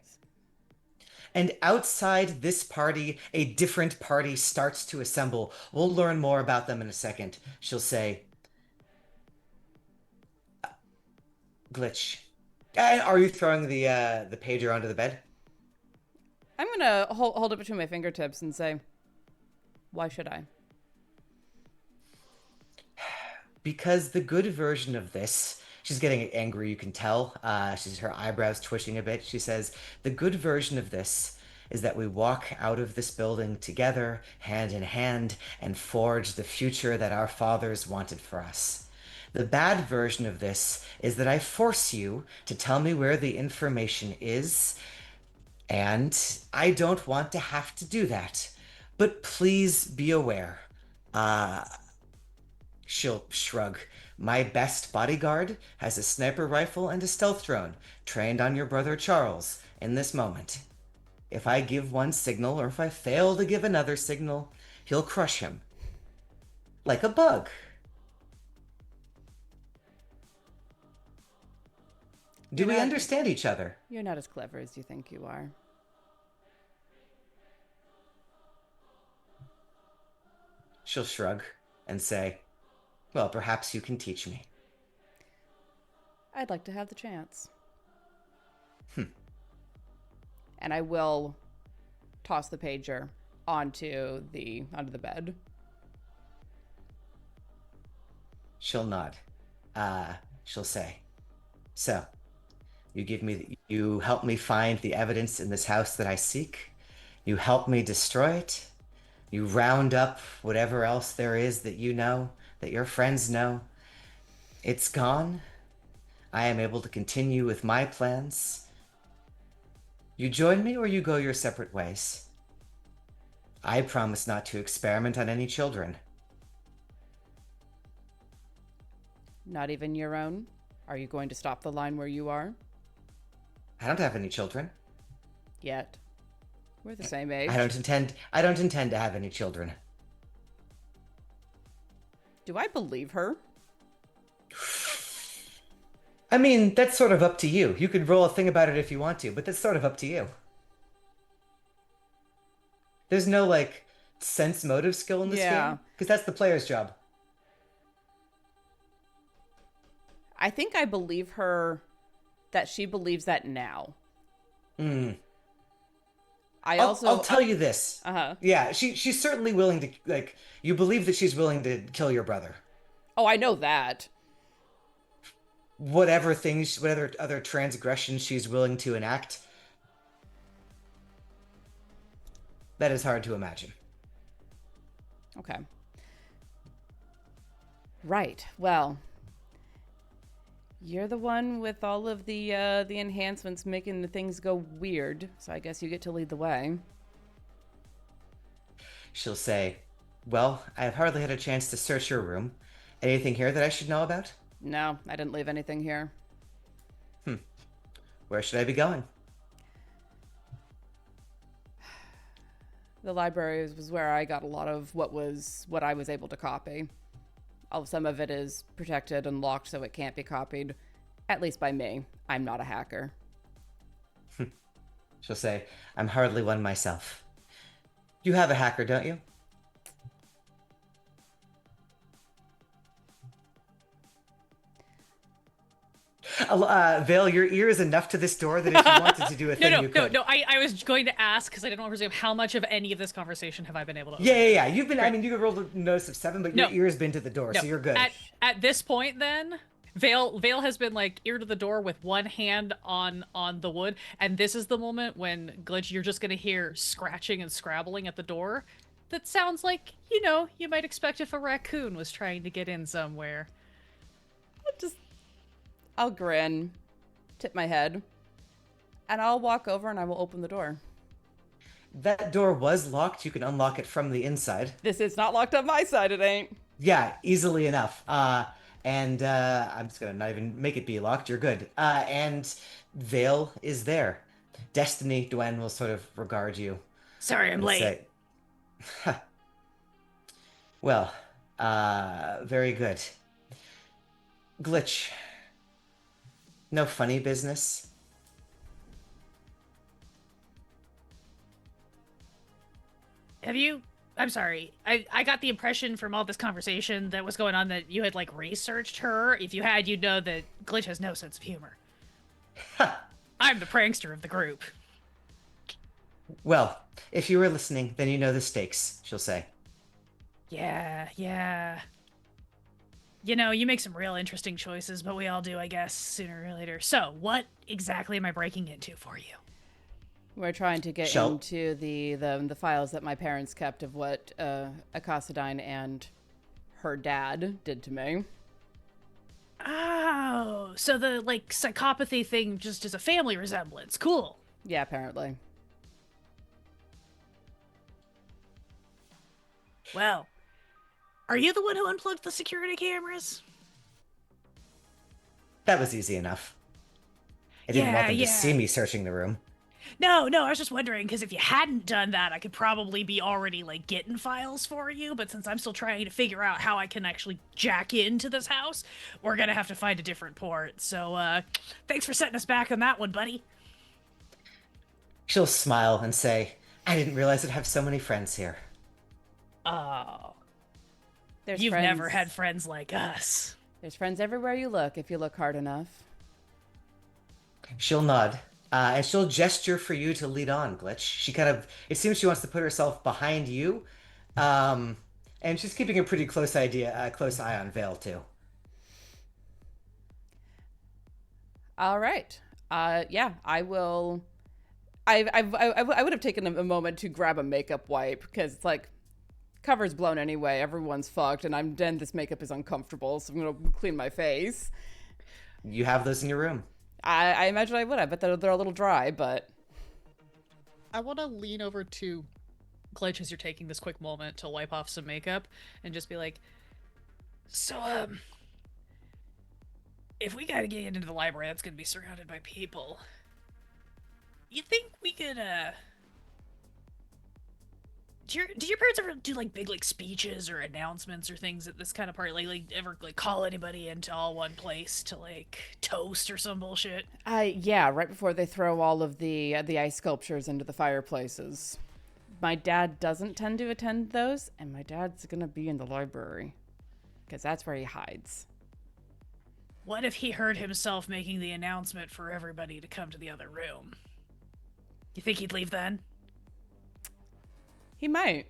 Speaker 2: And outside this party, a different party starts to assemble. We'll learn more about them in a second. She'll say, Glitch, are you throwing the pager onto the bed?
Speaker 6: I'm gonna hold it between my fingertips and say, why should I?
Speaker 2: Because the good version of this, she's getting angry, you can tell. She's her eyebrows twitching a bit. She says, the good version of this is that we walk out of this building together, hand in hand, and forge the future that our fathers wanted for us. The bad version of this is that I force you to tell me where the information is, and I don't want to have to do that. But please be aware. Uh, She'll shrug. My best bodyguard has a sniper rifle and a stealth drone, trained on your brother Charles, in this moment. If I give one signal, or if I fail to give another signal, he'll crush him. Like a bug. Do we understand each other?
Speaker 6: You're not as clever as you think you are.
Speaker 2: She'll shrug and say, well, perhaps you can teach me.
Speaker 6: I'd like to have the chance. And I will toss the pager onto the bed.
Speaker 2: She'll nod. She'll say, so, you help me find the evidence in this house that I seek. You help me destroy it. You round up whatever else there is that you know, that your friends know. It's gone. I am able to continue with my plans. You join me or you go your separate ways. I promise not to experiment on any children.
Speaker 6: Not even your own? Are you going to stop the line where you are?
Speaker 2: I don't have any children.
Speaker 6: Yet. We're the same age.
Speaker 2: I don't intend to have any children.
Speaker 6: Do I believe her?
Speaker 2: I mean, that's sort of up to you. You could roll a thing about it if you want to, but that's sort of up to you. There's no, like, sense motive skill in this game, because that's the player's job.
Speaker 6: I think I believe her that she believes that now.
Speaker 2: I'll tell you this.
Speaker 6: Uh-huh.
Speaker 2: Yeah, she's certainly willing to, like, you believe that she's willing to kill your brother.
Speaker 6: Oh, I know that.
Speaker 2: Whatever other transgressions she's willing to enact, that is hard to imagine.
Speaker 6: Okay. Right. Well, you're the one with all of the enhancements making the things go weird, so I guess you get to lead the way.
Speaker 2: She'll say, well, I've hardly had a chance to search your room. Anything here that I should know about?
Speaker 6: No, I didn't leave anything here.
Speaker 2: Where should I be going?
Speaker 6: The library was where I got a lot of what I was able to copy. Some of it is protected and locked, so it can't be copied. At least by me. I'm not a hacker.
Speaker 2: She'll say, I'm hardly one myself. You have a hacker, don't you? Vale, your ear is enough to this door that if you wanted to do a thing, you could.
Speaker 1: No. I was going to ask because I didn't want to presume how much of any of this conversation have I been able to.
Speaker 2: Yeah. You've been. Right. I mean, you could roll a notice of 7, but your ear has been to the door, so you're good.
Speaker 1: At this point, then Vale has been like ear to the door with one hand on the wood, and this is the moment when Glitch, you're just gonna hear scratching and scrabbling at the door. That sounds like you might expect if a raccoon was trying to get in somewhere.
Speaker 6: I'll grin, tip my head, and I'll walk over and I will open the door.
Speaker 2: That door was locked. You can unlock it from the inside.
Speaker 6: This is not locked on my side, it ain't.
Speaker 2: Yeah, easily enough. And I'm just gonna not even make it be locked. You're good. And Vale is there. Destiny, Dwen will sort of regard you.
Speaker 1: Sorry, I'm late.
Speaker 2: Say, huh. Well, very good. Glitch. No funny business.
Speaker 1: Have you? I'm sorry. I got the impression from all this conversation that was going on that you had like researched her. If you had, you'd know that Glitch has no sense of humor. I'm the prankster of the group.
Speaker 2: Well, if you were listening, then you know the stakes, she'll say.
Speaker 1: Yeah, yeah. You know, you make some real interesting choices, but we all do, I guess, sooner or later. So, what exactly am I breaking into for you?
Speaker 6: We're trying to get
Speaker 2: She'll
Speaker 6: into the files that my parents kept of what Akasadine and her dad did to me.
Speaker 1: Oh, so the like psychopathy thing just is a family resemblance. Cool.
Speaker 6: Yeah, apparently.
Speaker 1: Well, are you the one who unplugged the security cameras?
Speaker 2: That was easy enough. I didn't want
Speaker 1: Yeah,
Speaker 2: them to see
Speaker 1: yeah.
Speaker 2: me searching the room.
Speaker 1: No, no, I was just wondering because if you hadn't done that, I could probably be already like getting files for you. But since I'm still trying to figure out how I can actually jack into this house, we're gonna have to find a different port. So, thanks for setting us back on that one, buddy.
Speaker 2: She'll smile and say, I didn't realize I'd have so many friends here.
Speaker 1: Oh,
Speaker 6: There's
Speaker 1: you've
Speaker 6: friends.
Speaker 1: never had friends like us.
Speaker 6: There's friends everywhere you look if you look hard enough.
Speaker 2: She'll nod, and she'll gesture for you to lead on, Glitch. She kind of, it seems she wants to put herself behind you, um, and she's keeping a pretty close eye on Vale too.
Speaker 6: All right. Yeah, I will. I would have taken a moment to grab a makeup wipe because it's like cover's blown anyway. Everyone's fucked, and then this makeup is uncomfortable, so I'm gonna clean my face.
Speaker 2: You have those in your room.
Speaker 6: I imagine I would. I bet they're a little dry, but
Speaker 1: I want to lean over to Glitch as you're taking this quick moment to wipe off some makeup and just be like, so, if we gotta get into the library that's gonna be surrounded by people, you think we could, do your parents ever do like big like speeches or announcements or things at this kind of party? Like ever like call anybody into all one place to like toast or some bullshit?
Speaker 6: yeah, right before they throw all of the ice sculptures into the fireplaces. My dad doesn't tend to attend those, and my dad's gonna be in the library because that's where he hides.
Speaker 1: What if he heard himself making the announcement for everybody to come to the other room? You think he'd leave then?
Speaker 6: He might.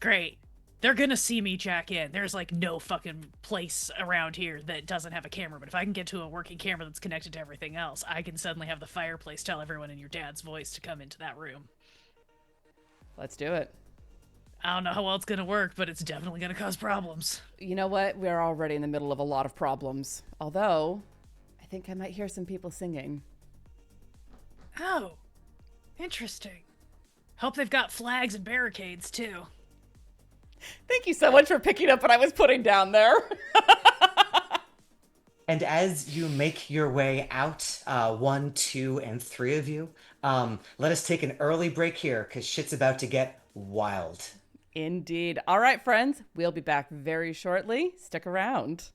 Speaker 1: Great. They're gonna see me jack in. There's like no fucking place around here that doesn't have a camera, but if I can get to a working camera that's connected to everything else, I can suddenly have the fireplace tell everyone in your dad's voice to come into that room.
Speaker 6: Let's do it.
Speaker 1: I don't know how well it's gonna work, but it's definitely gonna cause problems.
Speaker 6: You know what? We're already in the middle of a lot of problems. Although, I think I might hear some people singing.
Speaker 1: Oh, interesting. Hope they've got flags and barricades too.
Speaker 6: Thank you so much for picking up what I was putting down there.
Speaker 2: And as you make your way out, one, two, and three of you, let us take an early break here because shit's about to get wild.
Speaker 6: Indeed. All right, friends. We'll be back very shortly. Stick around.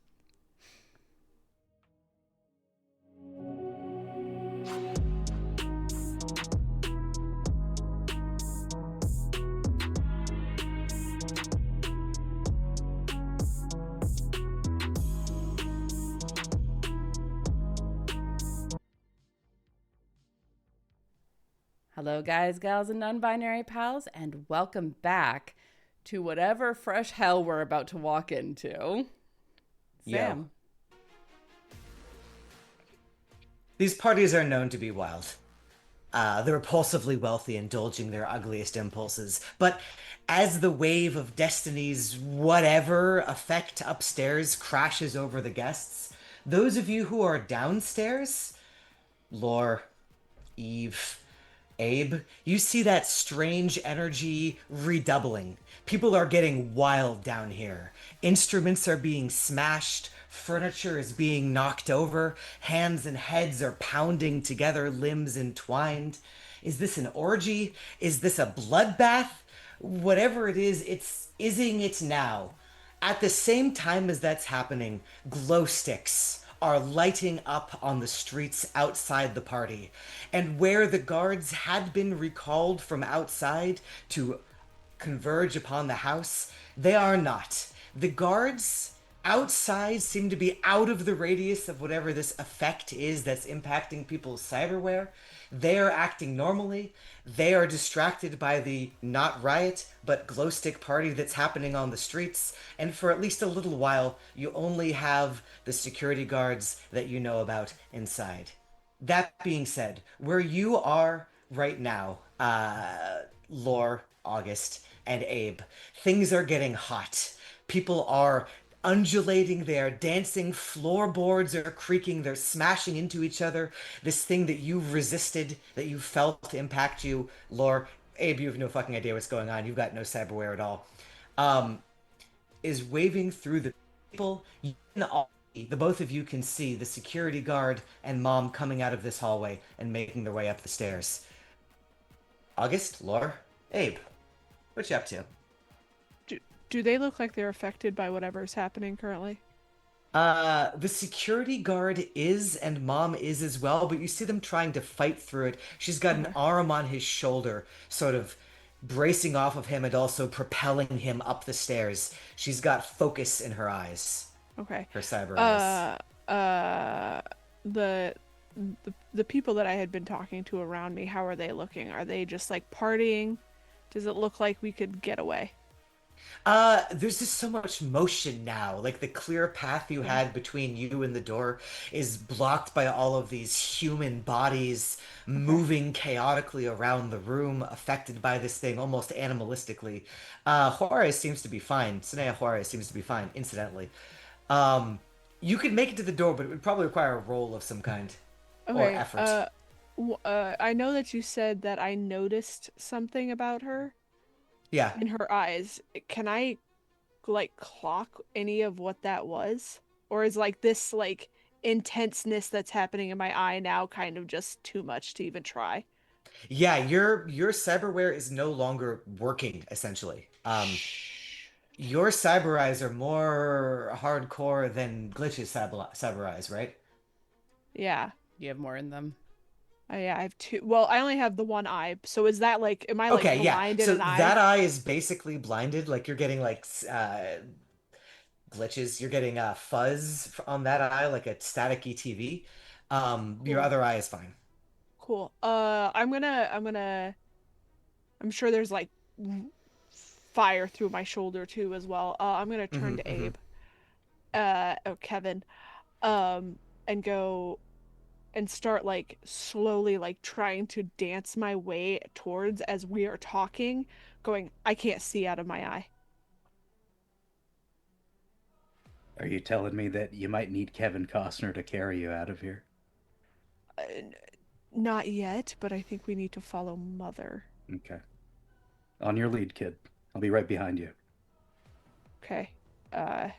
Speaker 6: Hello, guys, gals, and non binary pals, and welcome back to whatever fresh hell we're about to walk into. Sam.
Speaker 2: These parties are known to be wild. The repulsively wealthy indulging their ugliest impulses. But as the wave of destiny's whatever effect upstairs crashes over the guests, those of you who are downstairs, Lore, Eve, Abe, you see that strange energy redoubling. People are getting wild down here. Instruments are being smashed, furniture is being knocked over, hands and heads are pounding together, limbs entwined. Is this an orgy? Is this a bloodbath? Whatever it is, it's ising it now. At the same time as that's happening, glow sticks are lighting up on the streets outside the party. And where the guards had been recalled from outside to converge upon the house, they are not. The guards outside seem to be out of the radius of whatever this effect is that's impacting people's cyberware. They are acting normally. They are distracted by the not riot, but glow stick party that's happening on the streets. And for at least a little while, you only have the security guards that you know about inside. That being said, where you are right now, Lore, August, and Abe, things are getting hot. People are undulating, they are dancing, floorboards are creaking, they're smashing into each other. This thing that you've resisted, that you felt impact you, Lore, Abe, you have no fucking idea what's going on. You've got no cyberware at all. Um, is waving through the people. The both of you can see the security guard and mom coming out of this hallway and making their way up the stairs. August, Lore, Abe, what you up to?
Speaker 3: Do they look like they're affected by whatever's happening currently?
Speaker 2: The security guard is, and mom is as well, but you see them trying to fight through it. She's got an
Speaker 3: Okay.
Speaker 2: arm on his shoulder, sort of bracing off of him and also propelling him up the stairs. She's got focus in her eyes,
Speaker 3: Okay.
Speaker 2: her cyber eyes.
Speaker 3: Uh, uh, the, the people that I had been talking to around me, how are they looking? Are they just like partying? Does it look like we could get away?
Speaker 2: There's just so much motion now. Like the clear path you
Speaker 3: Okay.
Speaker 2: had between you and the door is blocked by all of these human bodies
Speaker 3: Okay.
Speaker 2: moving chaotically around the room, affected by this thing almost animalistically. Juarez seems to be fine. Sanea Juarez seems to be fine, incidentally. Um, you could make it to the door, but it would probably require a roll of some kind or
Speaker 3: Okay.
Speaker 2: effort.
Speaker 3: I know that you said that I noticed something about her
Speaker 2: Yeah.
Speaker 3: in her eyes. Can I like clock any of what that was? Or is like this like intenseness that's happening in my eye now kind of just too much to even try?
Speaker 2: Yeah, your cyberware is no longer working, essentially.
Speaker 3: Shh.
Speaker 2: Your cyber eyes are more hardcore than Glitch's cyber eyes, right?
Speaker 3: Yeah.
Speaker 6: You have more in them.
Speaker 3: Yeah, I have two. Well, I only have the one eye. So is that like, am I like
Speaker 2: Okay, yeah.
Speaker 3: blind in
Speaker 2: So
Speaker 3: an eye?
Speaker 2: that eye is basically blinded. Like you're getting like glitches. You're getting fuzz on that eye, like a staticky TV. Your
Speaker 3: Cool.
Speaker 2: other eye is fine.
Speaker 3: Cool. I'm sure there's like fire through my shoulder too as well. I'm gonna turn to
Speaker 2: Hmm.
Speaker 3: Abe. Oh, Kevin. Um, and go and start like slowly like trying to dance my way towards as we are talking, going, I can't see out of my eye.
Speaker 5: Are you telling me that you might need Kevin Costner to carry you out of here?
Speaker 3: N- Not yet, but I think we need to follow Mother.
Speaker 5: Okay. On your lead, kid. I'll be right behind you.
Speaker 3: Okay. Uh,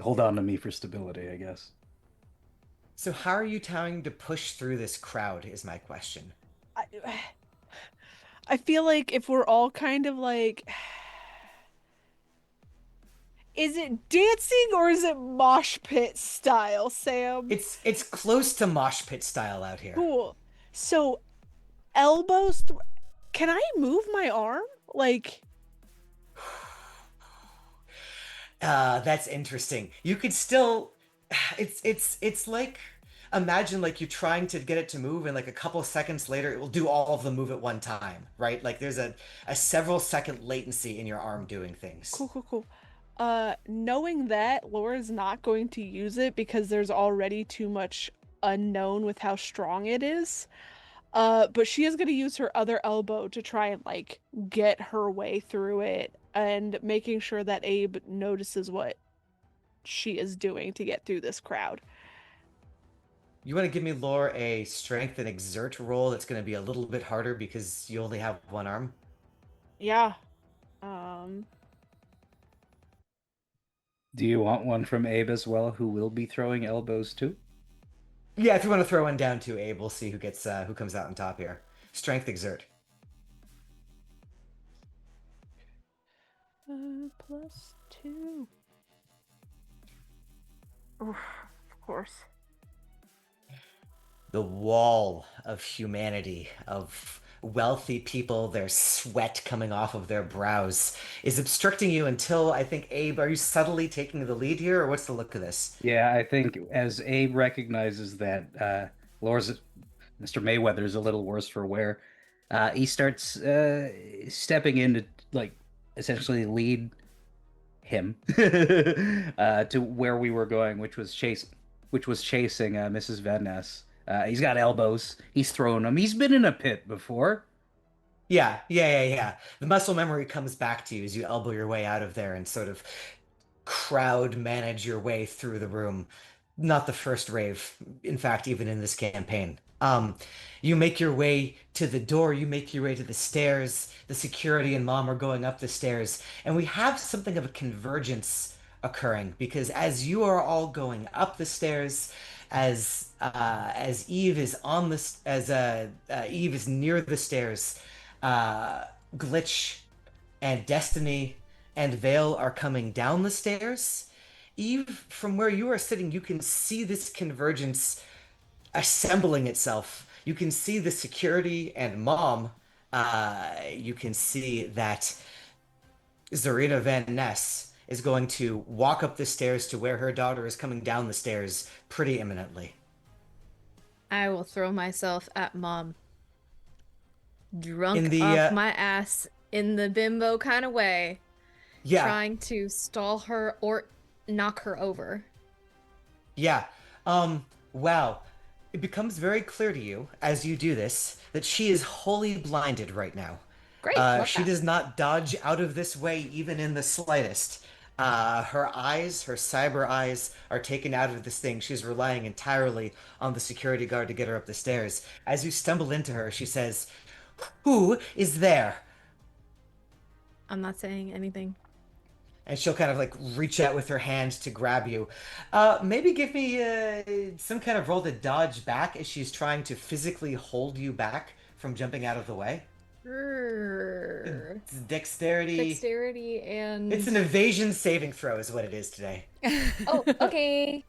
Speaker 5: Hold on to me for stability, I guess.
Speaker 2: So how are you trying to push through this crowd is my question.
Speaker 3: I, I feel like if we're all kind of like, is it dancing or is it mosh pit style, Sam?
Speaker 2: It's close to mosh pit style out here.
Speaker 3: Cool. So can I move my arm? Like,
Speaker 2: That's interesting. You could still it's like imagine like you're trying to get it to move and like a couple seconds later it will do all of the move at one time, right? Like there's a several second latency in your arm doing things.
Speaker 3: cool, cool, cool. Knowing that Laura's not going to use it because there's already too much unknown with how strong it is. But she is going to use her other elbow to try and like get her way through it and making sure that Abe notices what she is doing to get through this crowd.
Speaker 2: You want to give me Lore a strength and exert roll that's going to be a little bit harder because you only have one arm?
Speaker 3: Yeah. Um,
Speaker 5: Do you want one from Abe as well, who will be throwing elbows too?
Speaker 2: Yeah, if you want to throw one down to Abe, we'll see who comes out on top here. Strength exert.
Speaker 3: +2. Oof, of course.
Speaker 2: The wall of humanity, of wealthy people, their sweat coming off of their brows, is obstructing you until I think, Abe, are you subtly taking the lead here, or what's the look of this?
Speaker 5: Yeah, I think as Abe recognizes that Laura's Mr. Mayweather is a little worse for wear, he starts stepping in to like essentially lead him to where we were going, which was chasing Mrs. Van Ness. He's got elbows. He's thrown them. He's been in a pit before.
Speaker 2: Yeah. The muscle memory comes back to you as you elbow your way out of there and sort of crowd manage your way through the room. Not the first rave, in fact, even in this campaign. You make your way to the door, you make your way to the stairs. The security and mom are going up the stairs, and we have something of a convergence occurring because as you are all going up the stairs, as Eve is on the as Eve is near the stairs, uh, Glitch and Destiny and Vale are coming down the stairs. Eve, from where you are sitting, you can see this convergence assembling itself. You can see the security and mom. You can see that Zarina Van Ness is going to walk up the stairs to where her daughter is coming down the stairs pretty imminently.
Speaker 4: I will throw myself at mom,
Speaker 2: In
Speaker 4: drunk
Speaker 2: the
Speaker 4: off my ass in the bimbo kind of way,
Speaker 2: yeah,
Speaker 4: trying to stall her or knock her over.
Speaker 2: Yeah. Wow. It becomes very clear to you as you do this that she is wholly blinded right now.
Speaker 4: Great, love
Speaker 2: She
Speaker 4: that.
Speaker 2: does not dodge out of this way even in the slightest. Her eyes, her cyber eyes, are taken out of this thing. She's relying entirely on the security guard to get her up the stairs. As you stumble into her, she says, "Who is there?"
Speaker 4: I'm not saying anything.
Speaker 2: And she'll kind of like reach out with her hand to grab you. Maybe give me some kind of roll to dodge back as she's trying to physically hold you back from jumping out of the way.
Speaker 4: Grrr.
Speaker 2: It's dexterity.
Speaker 4: Dexterity
Speaker 2: It's
Speaker 4: and
Speaker 2: an evasion saving throw, is what it is today.
Speaker 4: oh, okay.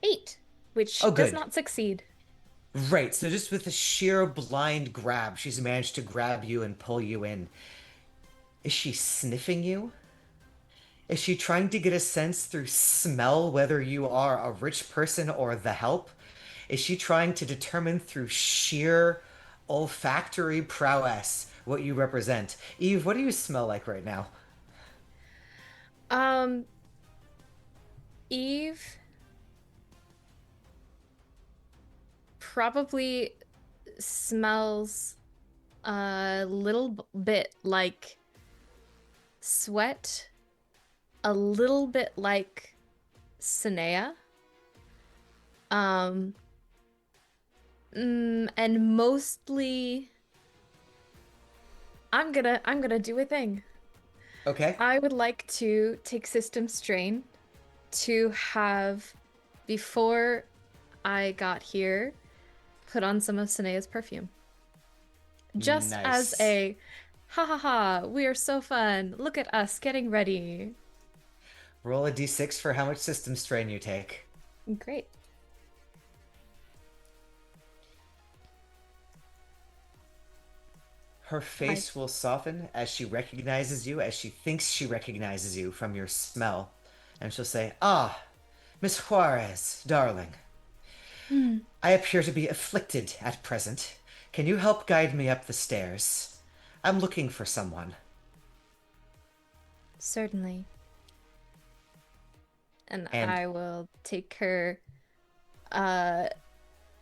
Speaker 4: 8, which
Speaker 2: Oh,
Speaker 4: does
Speaker 2: good.
Speaker 4: not succeed.
Speaker 2: Right. So just with a sheer blind grab, she's managed to grab you and pull you in. Is she sniffing you? Is she trying to get a sense through smell whether you are a rich person or the help? Is she trying to determine through sheer olfactory prowess what you represent? Eve, what do you smell like right now?
Speaker 4: Um, Eve probably smells a little bit like sweat, a little bit like Sinea. Um, and mostly I'm gonna do a thing.
Speaker 2: Okay.
Speaker 4: I would like to take System Strain to have, before I got here, put on some of Sinea's perfume. Just as
Speaker 2: Nice.
Speaker 4: a ha ha ha, we are so fun. Look at us getting ready.
Speaker 2: Roll a d6 for how much system strain you take.
Speaker 4: Great.
Speaker 2: Her face will soften as she recognizes you, as she thinks she recognizes you from your smell. And she'll say, "Ah, Miss Juarez, darling.
Speaker 4: Hmm.
Speaker 2: I appear to be afflicted at present. Can you help guide me up the stairs? I'm looking for someone."
Speaker 4: Certainly. And
Speaker 2: And
Speaker 4: I will take her. Uh,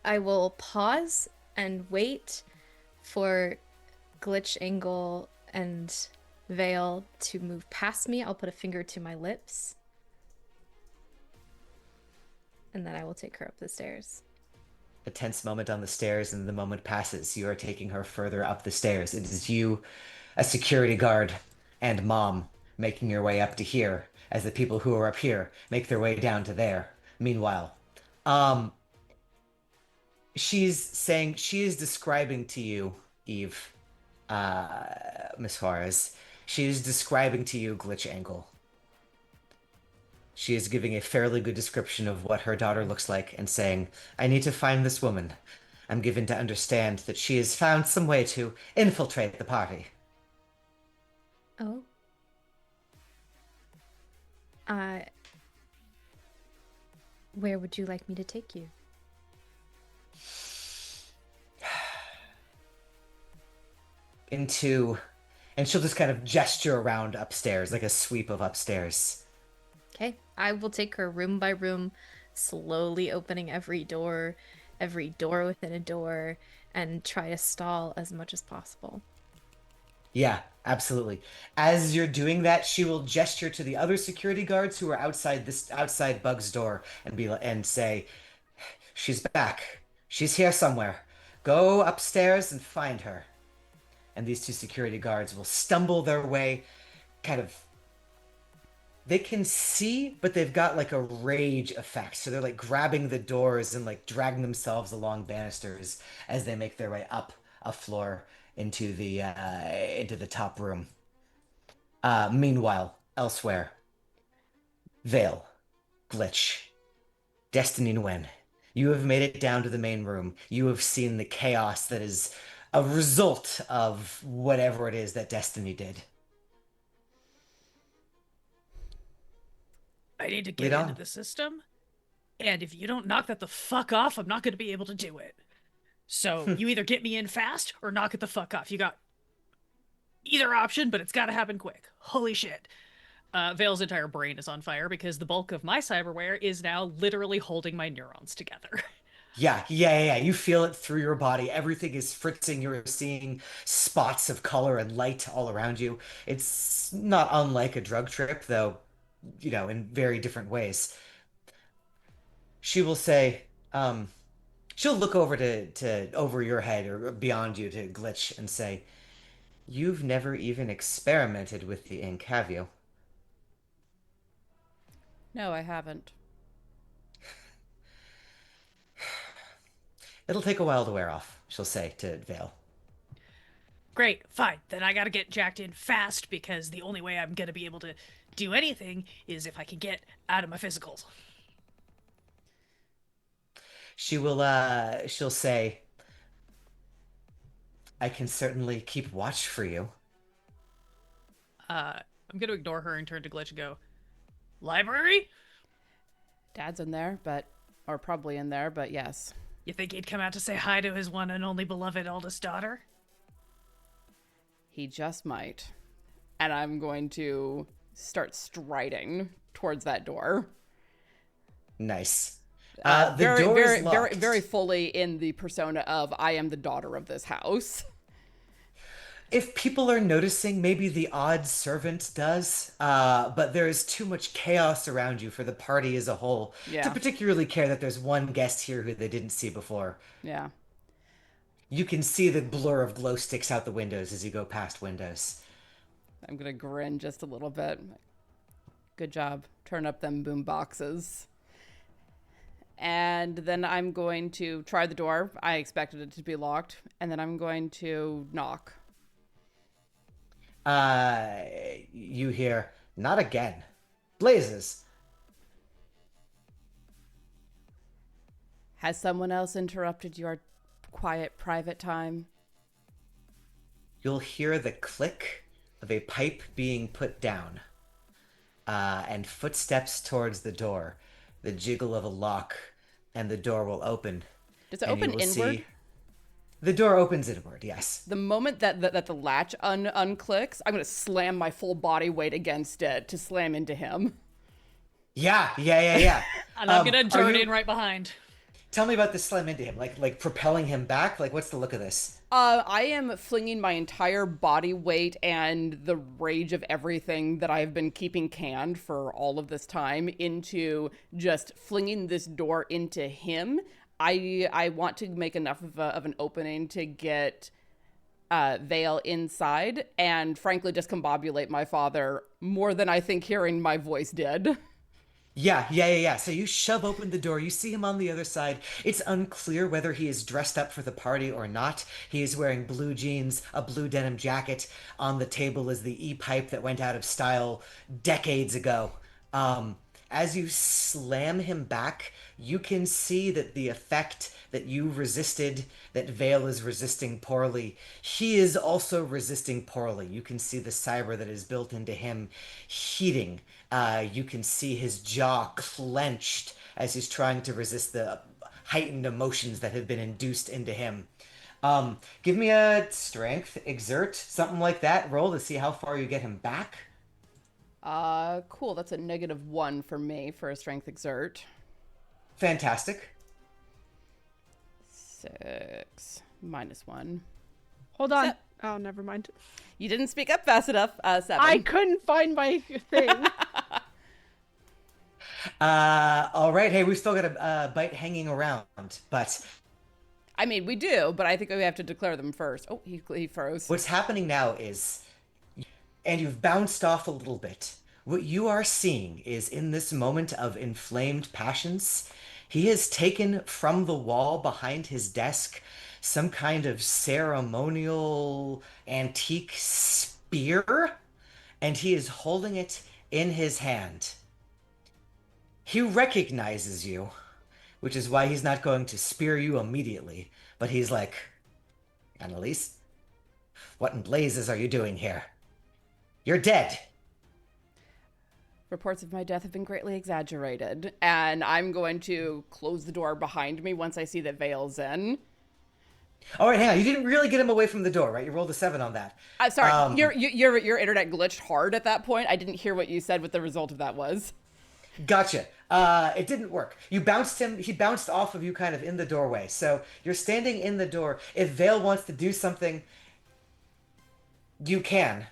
Speaker 4: I will pause and wait for GlitchAngle and Veil to move past me. I'll put a finger to my lips. And then I will take her up the stairs.
Speaker 2: a tense moment on the stairs, and the moment passes. You are taking her further up the stairs. It is you, a security guard, and mom making your way up to here as the people who are up here make their way down to there. Meanwhile, um, she is describing to you, Eve, Miss Juarez. She is describing to you GlitchAngle. She is giving a fairly good description of what her daughter looks like and saying, I need to find this woman. I'm given to understand that she has found some way to infiltrate the party.
Speaker 4: Oh. Uh, where would you like me to take you?
Speaker 2: Into, and she'll just kind of gesture around upstairs, like a sweep of upstairs.
Speaker 4: Okay, I will take her room by room, slowly opening every door within a door, and try to stall as much as possible.
Speaker 2: Yeah, absolutely. As you're doing that, she will gesture to the other security guards who are outside Bug's door and say, "She's back. She's here somewhere. Go upstairs and find her." And these two security guards will stumble their way, kind of. They can see, but they've got like a rage effect. So they're like grabbing the doors and like dragging themselves along banisters as they make their way up a floor into the top room. Meanwhile, elsewhere, Vale, Glitch, Destiny Nguyen, you have made it down to the main room. You have seen the chaos that is a result of whatever it is that Destiny did.
Speaker 1: I need to
Speaker 2: Lead
Speaker 1: get into
Speaker 2: on.
Speaker 1: the system, and if you don't knock that the fuck off, I'm not going to be able to do it. So you either get me in fast or knock it the fuck off. You got either option, but it's got to happen quick. Holy shit. Vale's entire brain is on fire because the bulk of my cyberware is now literally holding my neurons together.
Speaker 2: Yeah. You feel it through your body. Everything is fritzing. You're seeing spots of color and light all around you. It's not unlike a drug trip, though, in very different ways. She will say, she'll look over to over your head or beyond you to Glitch and say, "You've never even experimented with the ink, have you?"
Speaker 6: No, I haven't.
Speaker 2: "It'll take a while to wear off," she'll say to Vale.
Speaker 1: Great, fine. Then I gotta get jacked in fast because the only way I'm gonna be able to do anything is if I can get out of my physicals.
Speaker 2: She'll say, "I can certainly keep watch for you."
Speaker 1: I'm gonna ignore her and turn to Glitch and go, Library?
Speaker 6: Dad's in there, or probably in there, but yes.
Speaker 1: You think he'd come out to say hi to his one and only beloved oldest daughter?
Speaker 6: He just might. And I'm going to start striding towards that door.
Speaker 2: Nice. The
Speaker 6: Very,
Speaker 2: door
Speaker 6: very,
Speaker 2: is
Speaker 6: very,
Speaker 2: locked.
Speaker 6: very fully in the persona of I am the daughter of this house.
Speaker 2: If people are noticing, maybe the odd servant does, but there is too much chaos around you for the party as a whole to
Speaker 6: Yeah.
Speaker 2: particularly care that there's one guest here who they didn't see before.
Speaker 6: Yeah.
Speaker 2: You can see the blur of glow sticks out the windows as you go past windows.
Speaker 6: I'm going to grin just a little bit. Good job. Turn up them boom boxes. And then I'm going to try the door. I expected it to be locked. And then I'm going to knock.
Speaker 2: You hear, "Not again." Blazes.
Speaker 6: Has someone else interrupted your quiet private time?
Speaker 2: You'll hear the click of a pipe being put down, and footsteps towards the door, the jiggle of a lock, and the door will open.
Speaker 6: Does it
Speaker 2: And you
Speaker 6: open
Speaker 2: will
Speaker 6: inward?
Speaker 2: see the door opens inward, yes.
Speaker 6: The moment that the latch unclicks, I'm going to slam my full body weight against it to slam into him.
Speaker 2: Yeah.
Speaker 1: And I'm gonna
Speaker 2: Are
Speaker 1: turn
Speaker 2: you-
Speaker 1: in right behind.
Speaker 2: Tell me about the slam into him, like propelling him back. Like, what's the look of this?
Speaker 6: I am flinging my entire body weight and the rage of everything that I've been keeping canned for all of this time into just flinging this door into him. I want to make enough of an opening to get Vale inside and frankly just combobulate my father more than I think hearing my voice did.
Speaker 2: Yeah. So you shove open the door. You see him on the other side. It's unclear whether he is dressed up for the party or not. He is wearing blue jeans, a blue denim jacket. On the table is the e-pipe that went out of style decades ago. Um, as you slam him back, you can see that the effect that you resisted, that Vale is resisting poorly, he is also resisting poorly. You can see the cyber that is built into him heating. You can see his jaw clenched as he's trying to resist the heightened emotions that have been induced into him. Give me a strength, exert, something like that. Roll to see how far you get him back.
Speaker 6: Cool. That's a -1 for me for a strength exert.
Speaker 2: Fantastic.
Speaker 6: 6 -1.
Speaker 3: Hold on.
Speaker 6: Se-
Speaker 3: Oh, never mind.
Speaker 6: You didn't speak up fast enough. 7.
Speaker 3: I couldn't find my thing.
Speaker 2: All right. Hey, we've still got a bite hanging around, but
Speaker 6: I mean, we do, but I think we have to declare them first. Oh, he froze.
Speaker 2: what's happening now is, and you've bounced off a little bit. What you are seeing is in this moment of inflamed passions, he has taken from the wall behind his desk some kind of ceremonial antique spear, and he is holding it in his hand. He recognizes you, which is why he's not going to spear you immediately, but he's like, Annalise, what in blazes are you doing here? You're dead.
Speaker 6: Reports of my death have been greatly exaggerated, and I'm going to close the door behind me once I see that Vale's in.
Speaker 2: All right, hang on. You didn't really get him away from the door, right? You rolled a 7 on that.
Speaker 6: Sorry, your internet glitched hard at that point. I didn't hear what you said. What the result of that was?
Speaker 2: Gotcha. It didn't work. You bounced him. He bounced off of you kind of in the doorway. So you're standing in the door. If Vale wants to do something, you can.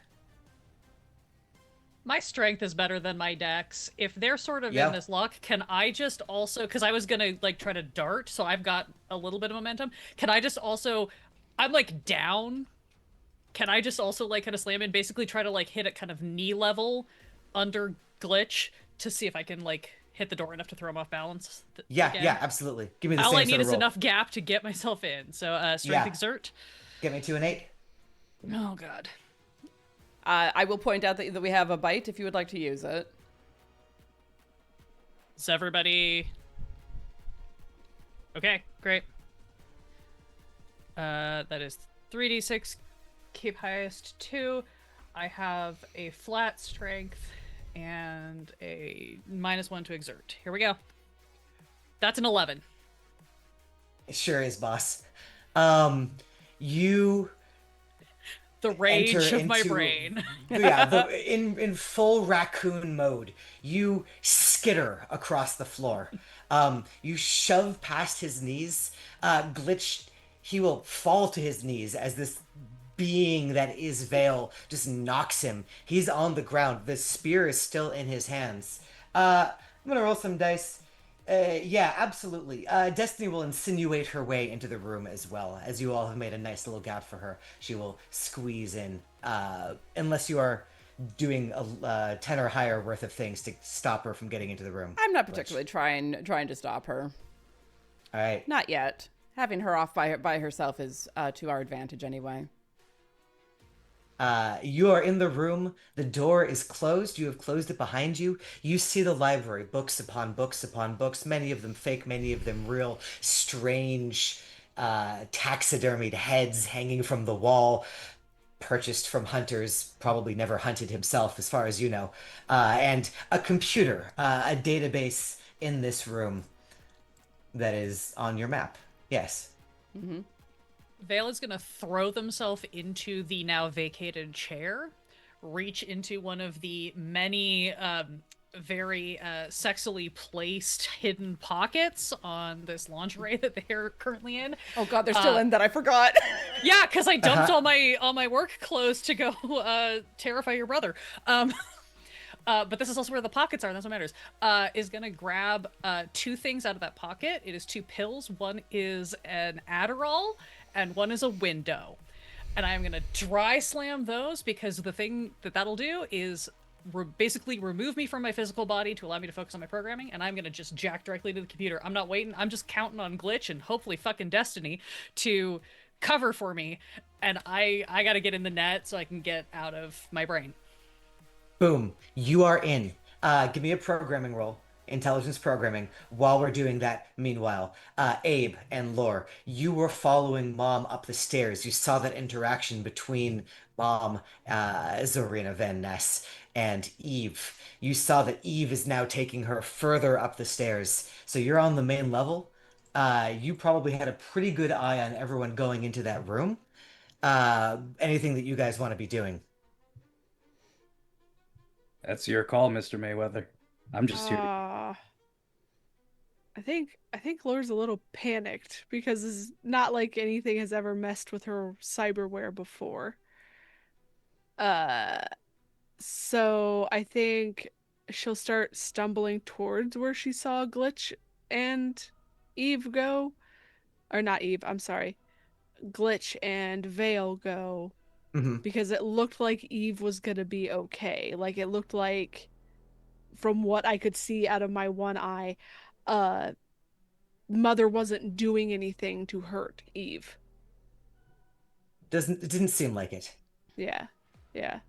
Speaker 1: My strength is better than my dex. If they're sort of
Speaker 2: Yeah.
Speaker 1: in this lock, can I just also, because I was gonna like try to dart, so I've got a little bit of momentum. Can I just also, I'm like down. Can I just also like kind of slam and basically try to like hit at kind of knee level under glitch to see if I can like hit the door enough to throw him off balance?
Speaker 2: Yeah, absolutely. Give me the
Speaker 1: All
Speaker 2: same
Speaker 1: I need
Speaker 2: sort of
Speaker 1: is
Speaker 2: roll.
Speaker 1: enough gap to get myself in. So strength
Speaker 2: Yeah.
Speaker 1: exert.
Speaker 2: Get me 2 and 8.
Speaker 1: Oh god.
Speaker 6: I will point out that we have a bite if you would like to use it.
Speaker 1: Is everybody okay? Great. That is 3d6. Keep highest 2. I have a flat strength and a -1 to exert. Here we go. That's an 11.
Speaker 2: It sure is, boss. You
Speaker 1: The rage
Speaker 2: enter
Speaker 1: of my
Speaker 2: into
Speaker 1: brain.
Speaker 2: in full raccoon mode. You skitter across the floor. You shove past his knees. Glitch, he will fall to his knees as this being that is Vale just knocks him. He's on the ground. The spear is still in his hands. I'm gonna roll some dice. Yeah, absolutely. Destiny will insinuate her way into the room as well, as you all have made a nice little gap for her. She will squeeze in, unless you are doing a 10 or higher worth of things to stop her from getting into the room.
Speaker 6: I'm not particularly trying to stop her.
Speaker 2: All right.
Speaker 6: Not yet. Having her off by herself is to our advantage anyway.
Speaker 2: You are in the room. The door is closed. You have closed it behind you. You see the library, books upon books upon books, many of them fake, many of them real, strange, taxidermied heads hanging from the wall, purchased from hunters, probably never hunted himself, as far as you know, and a computer, a database in this room that is on your map. Yes.
Speaker 6: Mm-hmm.
Speaker 1: Vale is going to throw themselves into the now vacated chair, reach into one of the many very sexily placed hidden pockets on this lingerie that they're currently in.
Speaker 6: Oh god, they're still in that. I forgot.
Speaker 1: Yeah, because I dumped all my work clothes to go terrify your brother. But this is also where the pockets are, and that's what matters. Is gonna grab 2 things out of that pocket. It is 2 pills. One is an Adderall, and one is a window. And I'm gonna dry slam those because the thing that'll do is basically remove me from my physical body to allow me to focus on my programming, and I'm gonna just jack directly to the computer. I'm not waiting. I'm just counting on Glitch and hopefully fucking Destiny to cover for me, and I gotta get in the net so I can get out of my brain.
Speaker 2: Boom. You are in. Give me a programming roll. Intelligence programming. While we're doing that, meanwhile, Abe and Lore, you were following Mom up the stairs. You saw that interaction between Mom, Zorina Van Ness, and Eve. You saw that Eve is now taking her further up the stairs. So you're on the main level. You probably had a pretty good eye on everyone going into that room. Anything that you guys want to be doing?
Speaker 5: That's your call, Mr. Mayweather. I'm just here.
Speaker 3: Uh, I think Laura's a little panicked because it's not like anything has ever messed with her cyberware before. Uh, so I think she'll start stumbling towards where she saw Glitch and Eve go. Or not Eve, I'm sorry. Glitch and Vale go
Speaker 2: Mhm.
Speaker 3: because it looked like Eve was gonna be okay. Like it looked like from what I could see out of my one eye, uh Mother wasn't doing anything to hurt Eve.
Speaker 2: It didn't seem like it.
Speaker 3: Yeah. Yeah.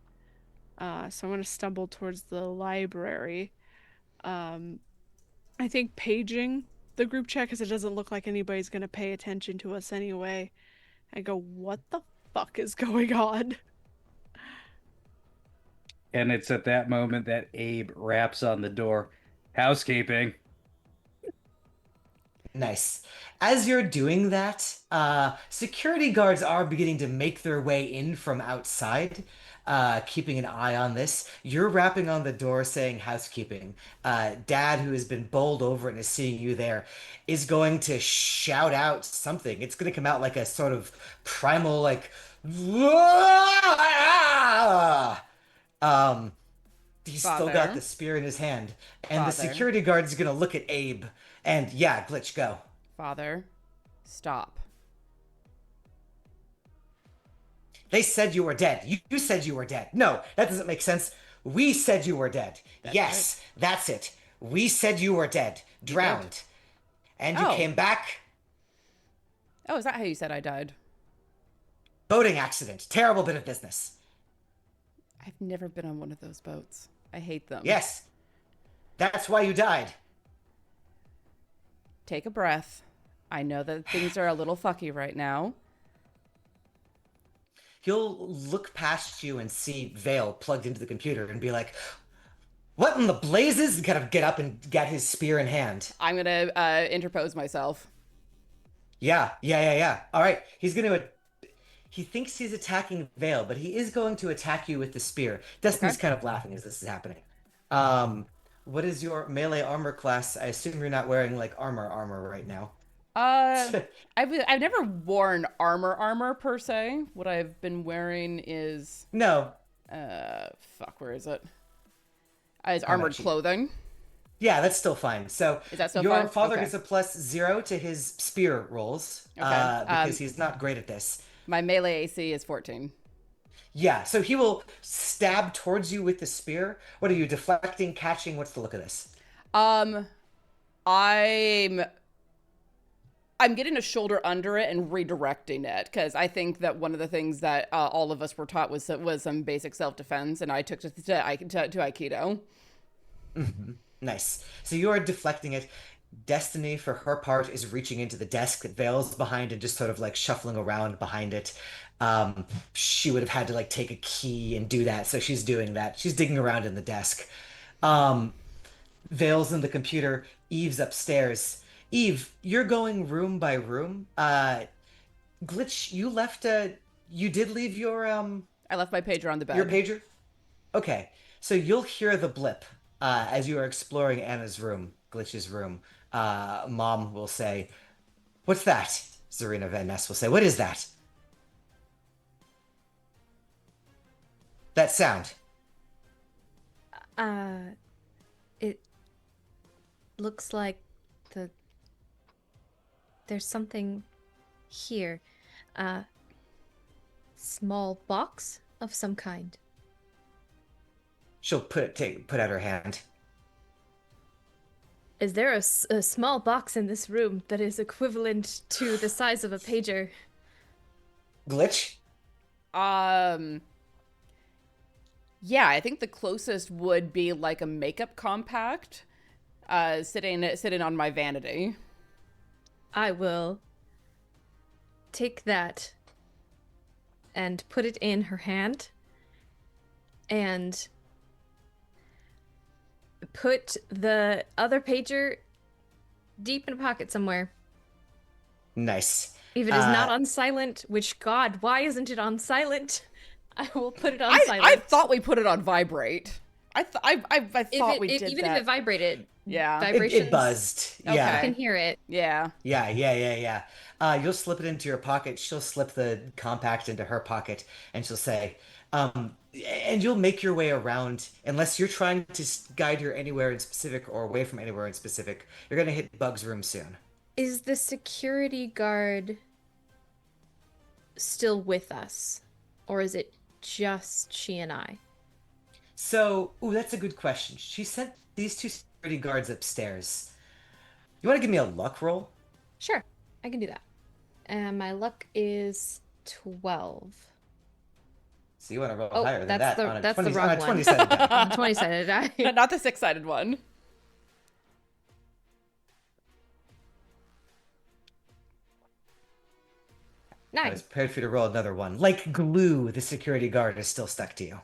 Speaker 3: So I'm gonna stumble towards the library. Um I think paging the group chat because it doesn't look like anybody's gonna pay attention to us anyway. I go, what the fuck is going on?
Speaker 5: And it's at that moment that Abe raps on the door. Housekeeping.
Speaker 2: Nice. As you're doing that, security guards are beginning to make their way in from outside, keeping an eye on this. You're rapping on the door saying housekeeping. Dad, who has been bowled over and is seeing you there, is going to shout out something. It's going to come out like a sort of primal, like, um, he's still got
Speaker 6: Father,
Speaker 2: the spear in his hand, and the
Speaker 6: father,
Speaker 2: security guard is gonna look at Abe, and yeah, Glitch, go.
Speaker 6: father, stop.
Speaker 2: They said you were dead. You said you were dead. No, that doesn't make sense. We said you were dead.
Speaker 6: That's right.
Speaker 2: Yes, that's it. We said you were dead,
Speaker 6: You did.
Speaker 2: drowned, and you
Speaker 6: Oh.
Speaker 2: came back.
Speaker 6: Oh, is that how you said I died?
Speaker 2: Boating accident. Terrible bit of business.
Speaker 6: I've never been on one of those boats. I hate them.
Speaker 2: Yes, that's why you died.
Speaker 6: Take a breath. I know that things are a little fucky right now.
Speaker 2: He'll look past you and see Vale plugged into the computer and be like, "What in the blazes?" And kind of get up and get his spear in hand.
Speaker 6: I'm gonna interpose myself.
Speaker 2: Yeah. All right. He thinks he's attacking Vale, but he is going to attack you with the spear.
Speaker 6: Okay.
Speaker 2: Destiny's kind of laughing as this is happening. Um, what is your melee armor class? I assume you're not wearing like armor right now.
Speaker 6: Uh, I've never worn armor per se. What I've been wearing is
Speaker 2: No,
Speaker 6: where is it? Is
Speaker 2: combat
Speaker 6: armored
Speaker 2: sheet.
Speaker 6: clothing.
Speaker 2: Yeah, that's still fine. So
Speaker 6: Is that still
Speaker 2: your
Speaker 6: fine?
Speaker 2: father
Speaker 6: Okay.
Speaker 2: gets a +0 to his spear rolls,
Speaker 6: Okay.
Speaker 2: because he's not great at this.
Speaker 6: My melee AC is 14.
Speaker 2: Yeah, so he will stab towards you with the spear. What are you deflecting, catching? What's the look of this?
Speaker 6: Um, I'm I'm getting a shoulder under it and redirecting it because I think that one of the things that all of us were taught was some basic self defense, and I took to Aikido.
Speaker 2: Nice. So you are deflecting it. Destiny, for her part, is reaching into the desk that Vale's behind and just sort of like shuffling around behind it. She would have had to like take a key and do that, so she's doing that. She's digging around in the desk. Um, Vale's in the computer. Eve's upstairs. Eve, you're going room by room. Glitch, you did leave
Speaker 6: I left my pager on the
Speaker 2: your
Speaker 6: bed.
Speaker 2: pager? Okay, so you'll hear the blip as you are exploring Anna's room, Glitch's room. Mom will say, "What's that?" Zarina Van Ness will say, "What is that?" That sound.
Speaker 4: It looks like the there's something here. A small box of some kind.
Speaker 2: She'll put out her hand.
Speaker 4: Is there a small box in this room that is equivalent to the size of a pager?
Speaker 2: Glitch?
Speaker 6: Um, yeah, I think the closest would be like a makeup compact, sitting on my vanity.
Speaker 4: I will take that and put it in her hand and put the other pager deep in a pocket somewhere.
Speaker 2: Nice.
Speaker 4: If it is not on silent, which God, why isn't it on silent? I will put it on
Speaker 6: I
Speaker 4: silent.
Speaker 6: thought we put it on vibrate. I thought we did
Speaker 4: even
Speaker 6: that.
Speaker 4: if it vibrated,
Speaker 6: Yeah.
Speaker 4: vibrations.
Speaker 2: It buzzed.
Speaker 6: Okay.
Speaker 2: Yeah.
Speaker 4: I can hear it.
Speaker 6: Yeah.
Speaker 2: Yeah. You'll slip it into your pocket. She'll slip the compact into her pocket, and she'll say, and you'll make your way around, unless you're trying to guide her anywhere in specific or away from anywhere in specific. You're gonna hit Bug's room soon.
Speaker 4: Is the security guard still with us? Or is it just she and I?
Speaker 2: So, ooh, that's a good question. She sent these two security guards upstairs. You want to give me a luck roll?
Speaker 4: Sure, I can do that. And my luck is 12.
Speaker 2: So you want to roll
Speaker 4: Oh,
Speaker 2: higher than
Speaker 4: that's
Speaker 2: that on a
Speaker 4: the
Speaker 2: 20,
Speaker 4: wrong
Speaker 2: on a
Speaker 4: one.
Speaker 2: 20-sided die.
Speaker 4: 20-sided die.
Speaker 6: Not the 6-sided one.
Speaker 2: I was
Speaker 4: 9.
Speaker 2: prepared for you to roll another one. Like glue, the security guard is still stuck to you.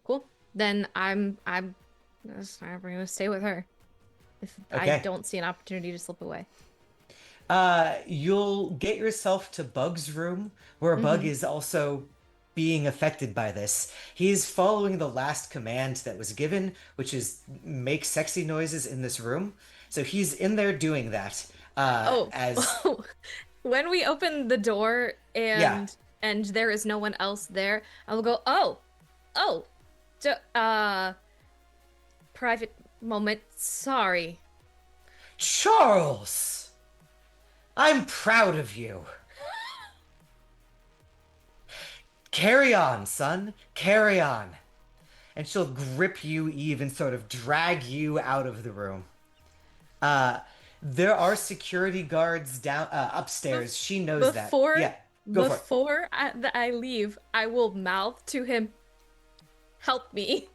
Speaker 4: Cool. Then I'm gonna stay with her. If I
Speaker 2: Okay.
Speaker 4: don't see an opportunity to slip away.
Speaker 2: You'll get yourself to Bug's room, where Bug is also being affected by this. He's following the last command that was given, which is make sexy noises in this room. So he's in there doing that. As
Speaker 4: When we open the door
Speaker 2: Yeah.
Speaker 4: and there is no one else there, I will go, oh, private moment, sorry.
Speaker 2: Charles, I'm proud of you. Carry on, son. Carry on. And she'll grip you, Eve, and sort of drag you out of the room. There are security guards down upstairs. She knows that. Yeah, go for it.
Speaker 4: Before I leave, I will mouth to him, help me.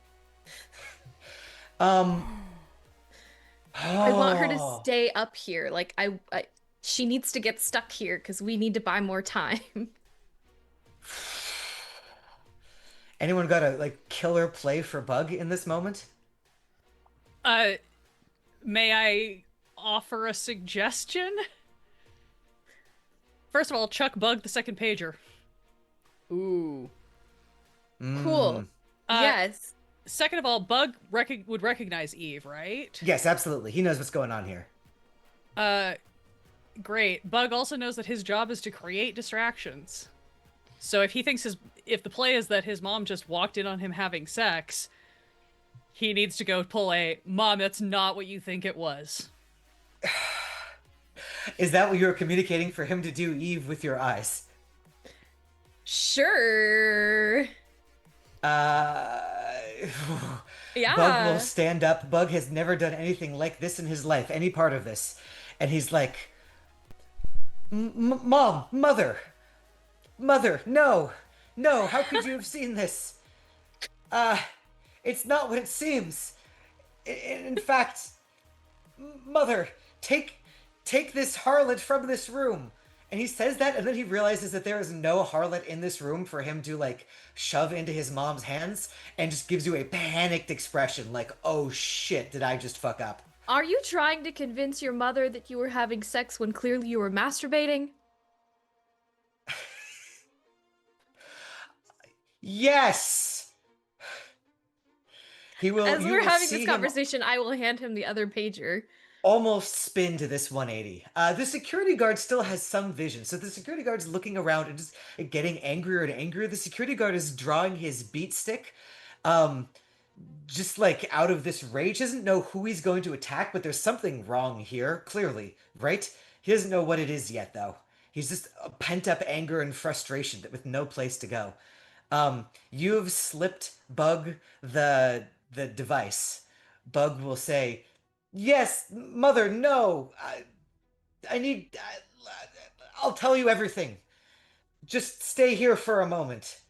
Speaker 4: I want her to stay up here. Like she needs to get stuck here because we need to buy more time.
Speaker 2: Anyone got a killer play for Bug in this moment?
Speaker 1: May I offer a suggestion? First of all, chuck Bug the second pager.
Speaker 6: Ooh.
Speaker 4: Cool. Yes.
Speaker 1: Second of all, Bug would recognize Eve, right?
Speaker 2: Yes, absolutely. He knows what's going on here.
Speaker 1: Great. Bug also knows that his job is to create distractions. So if he thinks if the play is that his mom just walked in on him having sex, he needs to go pull a, Mom, that's not what you think it was.
Speaker 2: Is that what you were communicating for him to do, Eve, with your eyes?
Speaker 4: Sure. Yeah.
Speaker 2: Bug will stand up. Bug has never done anything like this in his life, any part of this. And he's like, Mom, Mother, no, how could you have seen this? It's not what it seems. In fact, Mother, take this harlot from this room. And he says that, and then he realizes that there is no harlot in this room for him to, shove into his mom's hands, and just gives you a panicked expression, like, oh shit, did I just fuck up?
Speaker 4: Are you trying to convince your mother that you were having sex when clearly you were masturbating?
Speaker 2: Yes! He will.
Speaker 4: As
Speaker 2: you
Speaker 4: we're
Speaker 2: will
Speaker 4: having
Speaker 2: see
Speaker 4: this
Speaker 2: him
Speaker 4: conversation, I will hand him the other pager.
Speaker 2: almost spin to this 180. The security guard still has some vision. So the security guard's looking around and just getting angrier and angrier. The security guard is drawing his beat stick. Just out of this rage. He doesn't know who he's going to attack, but there's something wrong here, clearly, right? He doesn't know what it is yet, though. He's just a pent-up anger and frustration with no place to go. You have slipped Bug the the device, Bug will say, "Yes, Mother, no. I need. I'll tell you everything. Just stay here for a moment."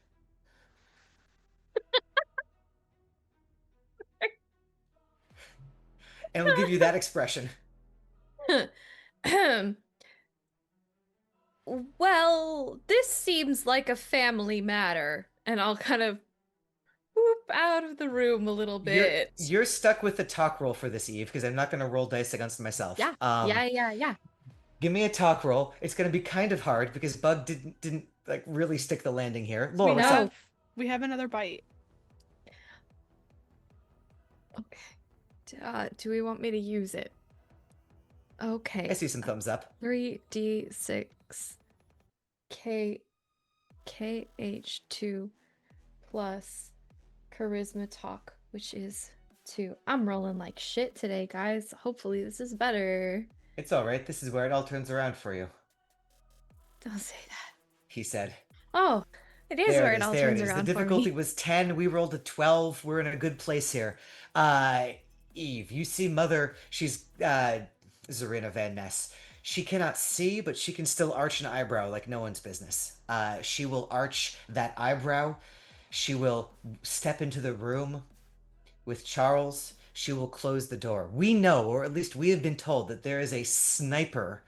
Speaker 2: And we'll give you that expression.
Speaker 4: Well, this seems like a family matter, and I'll kind of whoop out of the room a little
Speaker 2: You're
Speaker 4: bit.
Speaker 2: you're stuck with the talk roll for this Eve because I'm not going to roll dice against myself.
Speaker 4: Yeah, yeah.
Speaker 2: Give me a talk roll. It's going to be kind of hard because Bug didn't like really stick the landing here.
Speaker 3: We
Speaker 2: Laura, what's
Speaker 4: No.
Speaker 2: up?
Speaker 3: have another bite.
Speaker 4: Okay. Do we want me to use it? Okay.
Speaker 2: I see some thumbs up.
Speaker 4: 3d6 KH2 plus charisma talk, which is 2. I'm rolling like shit today, guys. Hopefully this is better.
Speaker 2: It's all right. This is where it all turns around for you,
Speaker 4: Don't say that.
Speaker 2: he said.
Speaker 4: Oh, it is
Speaker 2: There
Speaker 4: where
Speaker 2: it
Speaker 4: it
Speaker 2: is.
Speaker 4: all
Speaker 2: There it
Speaker 4: turns
Speaker 2: is. The
Speaker 4: around for
Speaker 2: difficulty
Speaker 4: me.
Speaker 2: was 10. We rolled a 12. We're in a good place here. Uh, Eve, you see Mother. She's Zarina Van Ness. She cannot see, but she can still arch an eyebrow like no one's business. She will arch that eyebrow. She will step into the room with Charles. She will close the door. We know, or at least we have been told, that there is a sniper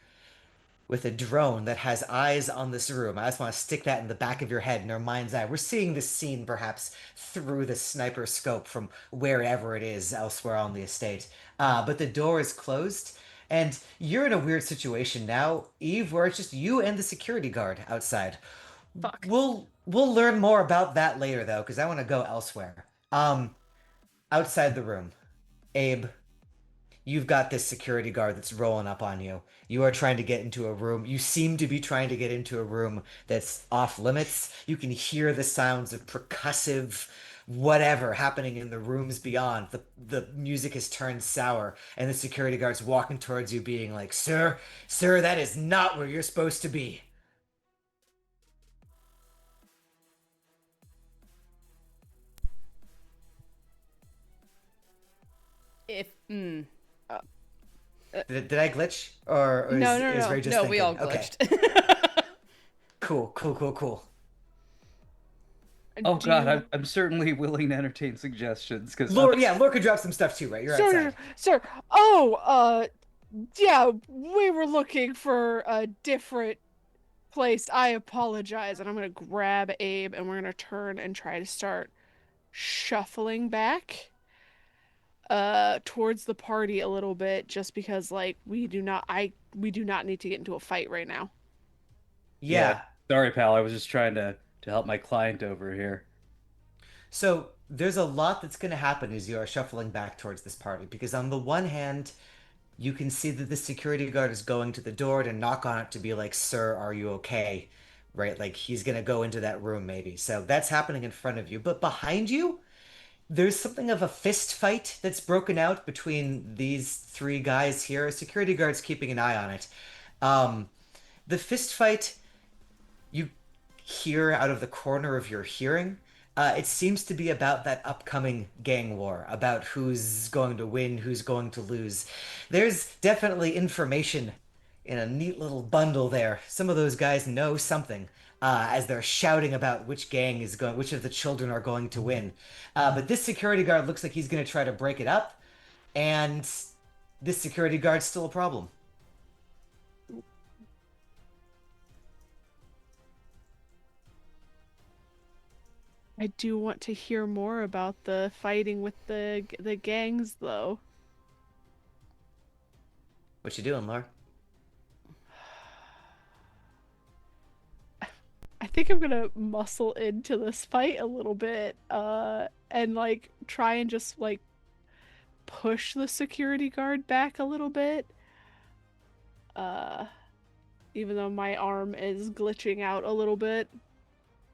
Speaker 2: with a drone that has eyes on this room. I just want to stick that in the back of your head, in our mind's eye. We're seeing this scene perhaps through the sniper scope from wherever it is elsewhere on the estate. But the door is closed, and you're in a weird situation now, Eve, where it's just you and the security guard outside.
Speaker 4: Fuck.
Speaker 2: We'll learn more about that later though, because I want to go elsewhere. Outside the room, Abe, you've got this security guard that's rolling up on you. You are trying to get into a room. You seem to be trying to get into a room that's off limits. You can hear the sounds of percussive whatever happening in the rooms beyond. The music has turned sour, and the security guard's walking towards you being like, Sir, that is not where you're supposed to be."
Speaker 6: If
Speaker 2: Did I glitch? Or
Speaker 3: No,
Speaker 2: is
Speaker 3: no.
Speaker 2: Ray just
Speaker 6: no,
Speaker 2: thinking?
Speaker 6: we all
Speaker 2: Okay.
Speaker 6: glitched.
Speaker 2: Cool.
Speaker 5: Oh
Speaker 3: Do
Speaker 5: God,
Speaker 3: you-
Speaker 5: I'm certainly willing to entertain suggestions because
Speaker 2: Laura could drop some stuff too, right? You're
Speaker 3: Sir,
Speaker 2: outside.
Speaker 3: sir. Oh, yeah, we were looking for a different place. I apologize. And I'm gonna grab Abe and we're gonna turn and try to start shuffling back towards the party a little bit just because like we do not need to get into a fight right now.
Speaker 5: yeah.
Speaker 2: Yeah.
Speaker 5: Sorry, pal. I was just trying to help my client over here.
Speaker 2: So there's a lot that's going to happen as you are shuffling back towards this party because on the one hand, you can see that the security guard is going to the door to knock on it to be like, "Sir, are you okay?" Right? Like he's going to go into that room maybe. So that's happening in front of you. But behind you, there's something of a fist fight that's broken out between these three guys here. A security guard's keeping an eye on it. Um, the fist fight you hear out of the corner of your hearing, it seems to be about that upcoming gang war, about who's going to win, who's going to lose. There's definitely information in a neat little bundle there. Some of those guys know something. As they're shouting about which gang is going, which of the children are going to win. But this security guard looks like he's going to try to break it up, and this security guard's still a problem.
Speaker 3: I do want to hear more about the fighting with the gangs though.
Speaker 2: What you doing, Laura?
Speaker 3: I think I'm gonna muscle into this fight a little bit, and like try and just like push the security guard back a little bit. Uh, Even though my arm is glitching out a little bit.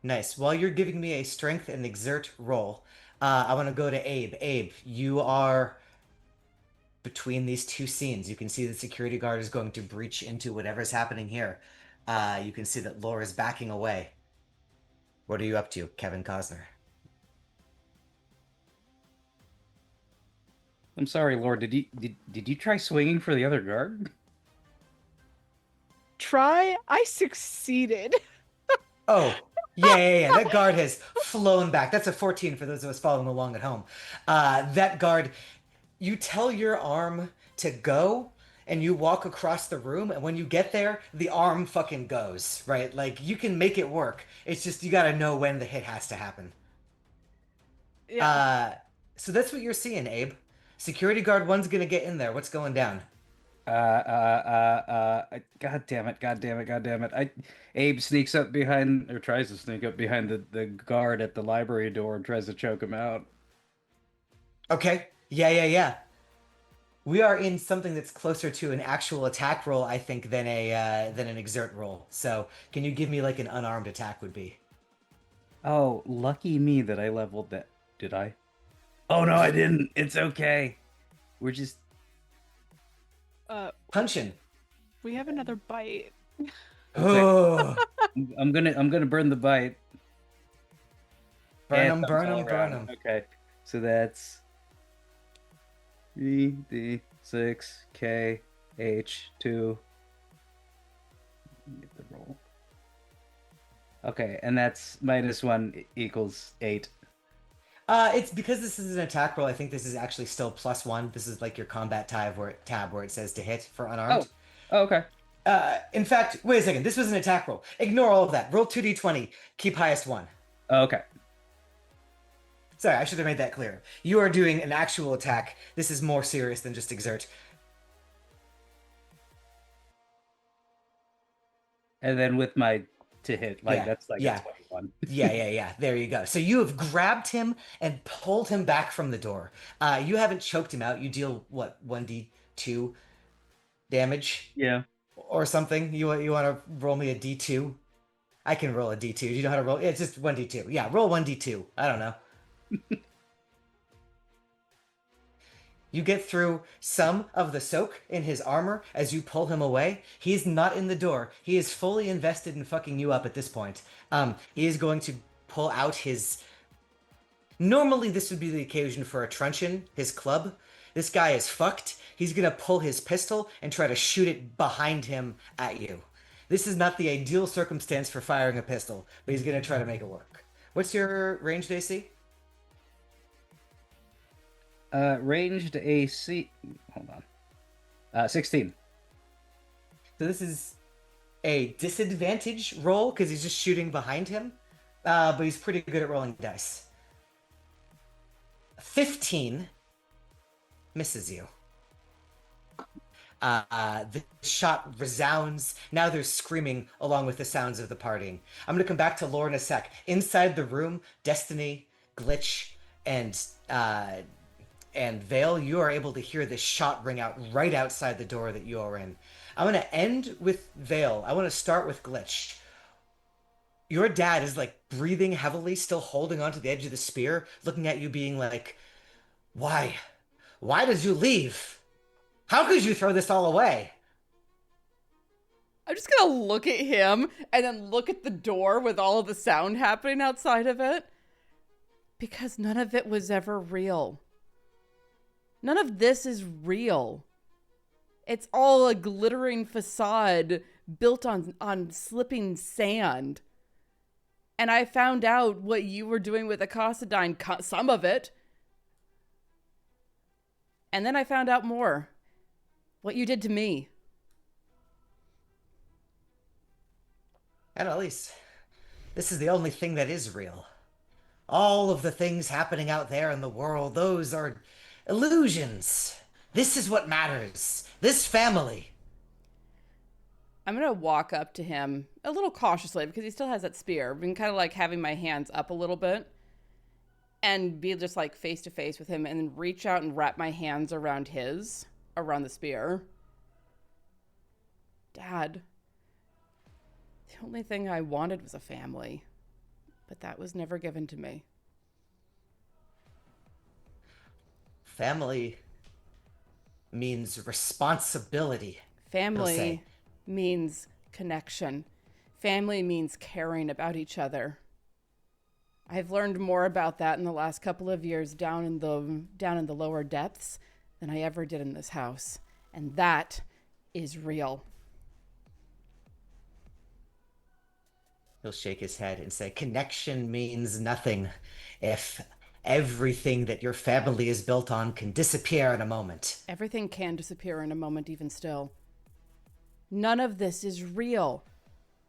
Speaker 2: Nice. While you're giving me a strength and exert roll, I want to go to Abe. Abe, you are between these two scenes. You can see the security guard is going to breach into whatever's happening here. You can see that Laura's backing away. What are you up to, Kevin Costner?
Speaker 5: I'm sorry, Lord. Did you try swinging for the other guard?
Speaker 3: Try? I succeeded.
Speaker 2: Oh, yeah. That guard has flown back. That's a 14 for those of us following along at home. That guard, you tell your arm to go, and you walk across the room, and when you get there, the arm fucking goes, right? Like, you can make it work. It's just you gotta know when the hit has to happen.
Speaker 3: Yeah.
Speaker 2: Uh, so that's what you're seeing, Abe. Security guard one's gonna get in there. What's going down?
Speaker 5: God damn it, God damn it, God damn it. Abe sneaks up behind, or tries to sneak up behind the guard at the library door and tries to choke him out.
Speaker 2: Okay. Yeah. We are in something that's closer to an actual attack roll, I think, than an exert roll. So, can you give me like an unarmed attack would be?
Speaker 5: Oh, lucky me that I leveled that. Did I? Oh no, I didn't. It's okay. We're just
Speaker 3: Uh,
Speaker 2: Punching.
Speaker 3: we have another bite.
Speaker 5: okay.
Speaker 2: Oh,
Speaker 5: I'm gonna burn the bite.
Speaker 2: burn
Speaker 5: And
Speaker 2: them,
Speaker 5: thumbs
Speaker 2: burn
Speaker 5: all
Speaker 2: them, burn
Speaker 5: around.
Speaker 2: them.
Speaker 5: Okay, so that's 3d6k h2. Get the roll. Okay, and that's -1 equals 8.
Speaker 2: It's because this is an attack roll. I think this is actually still +1. This is like your combat tab where it says to hit for unarmed.
Speaker 5: Oh, okay.
Speaker 2: In fact, wait a second. This was an attack roll. Ignore all of that. Roll 2d20. Keep highest one.
Speaker 5: Okay.
Speaker 2: Sorry, I should have made that clear. You are doing an actual attack. This is more serious than just exert.
Speaker 5: And then with my to hit, like
Speaker 2: Yeah,
Speaker 5: that's like
Speaker 2: yeah.
Speaker 5: a 21.
Speaker 2: Yeah. There you go. So you have grabbed him and pulled him back from the door. You haven't choked him out. You deal what 1d2 damage
Speaker 5: Yeah.
Speaker 2: or something. You want to roll me a d2? I can roll a d2. Do you know how to roll? It's just 1d2. Yeah, roll 1d2. I don't know. You get through some of the soak in his armor as you pull him away. He's not in the door. He is fully invested in fucking you up at this point. He is going to pull out his. Normally, this would be the occasion for a truncheon, his club. This guy is fucked. He's gonna pull his pistol and try to shoot it behind him at you. This is not the ideal circumstance for firing a pistol, but he's gonna try to make it work. What's your ranged AC?
Speaker 5: Ranged AC. Hold on. 16.
Speaker 2: So this is a disadvantage roll because he's just shooting behind him, but he's pretty good at rolling dice. 15 misses you. The shot resounds. Now there's screaming along with the sounds of the partying. I'm gonna come back to Lore in a sec. Inside the room, Destiny, Glitch, and Vale, you are able to hear this shot ring out right outside the door that you are in. I'm gonna end with Vale. I want to start with Glitch. Your dad is like breathing heavily, still holding onto the edge of the spear, looking at you, being like, "Why? Why did you leave? How could you throw this all away?"
Speaker 6: I'm just gonna look at him and then look at the door with all of the sound happening outside of it. Because none of it was ever real. None of this is real. It's all a glittering facade built on slipping sand. And I found out what you were doing with Acosidine, some of it. And then I found out more. What you did to me.
Speaker 2: And at least, this is the only thing that is real. All of the things happening out there in the world, those are illusions. This is what matters. This family.
Speaker 6: I'm going to walk up to him a little cautiously because he still has that spear. I've been kind of like having my hands up a little bit and be just like face to face with him and then reach out and wrap my hands around the spear. Dad, the only thing I wanted was a family, but that was never given to me.
Speaker 2: Family means responsibility.
Speaker 6: Family means connection. Family means caring about each other. I've learned more about that in the last couple of years down in the lower depths than I ever did in this house. And that is real.
Speaker 2: He'll shake his head and say, connection means nothing if everything that your family is built on can disappear in a moment.
Speaker 6: Everything can disappear in a moment, even still. None of this is real.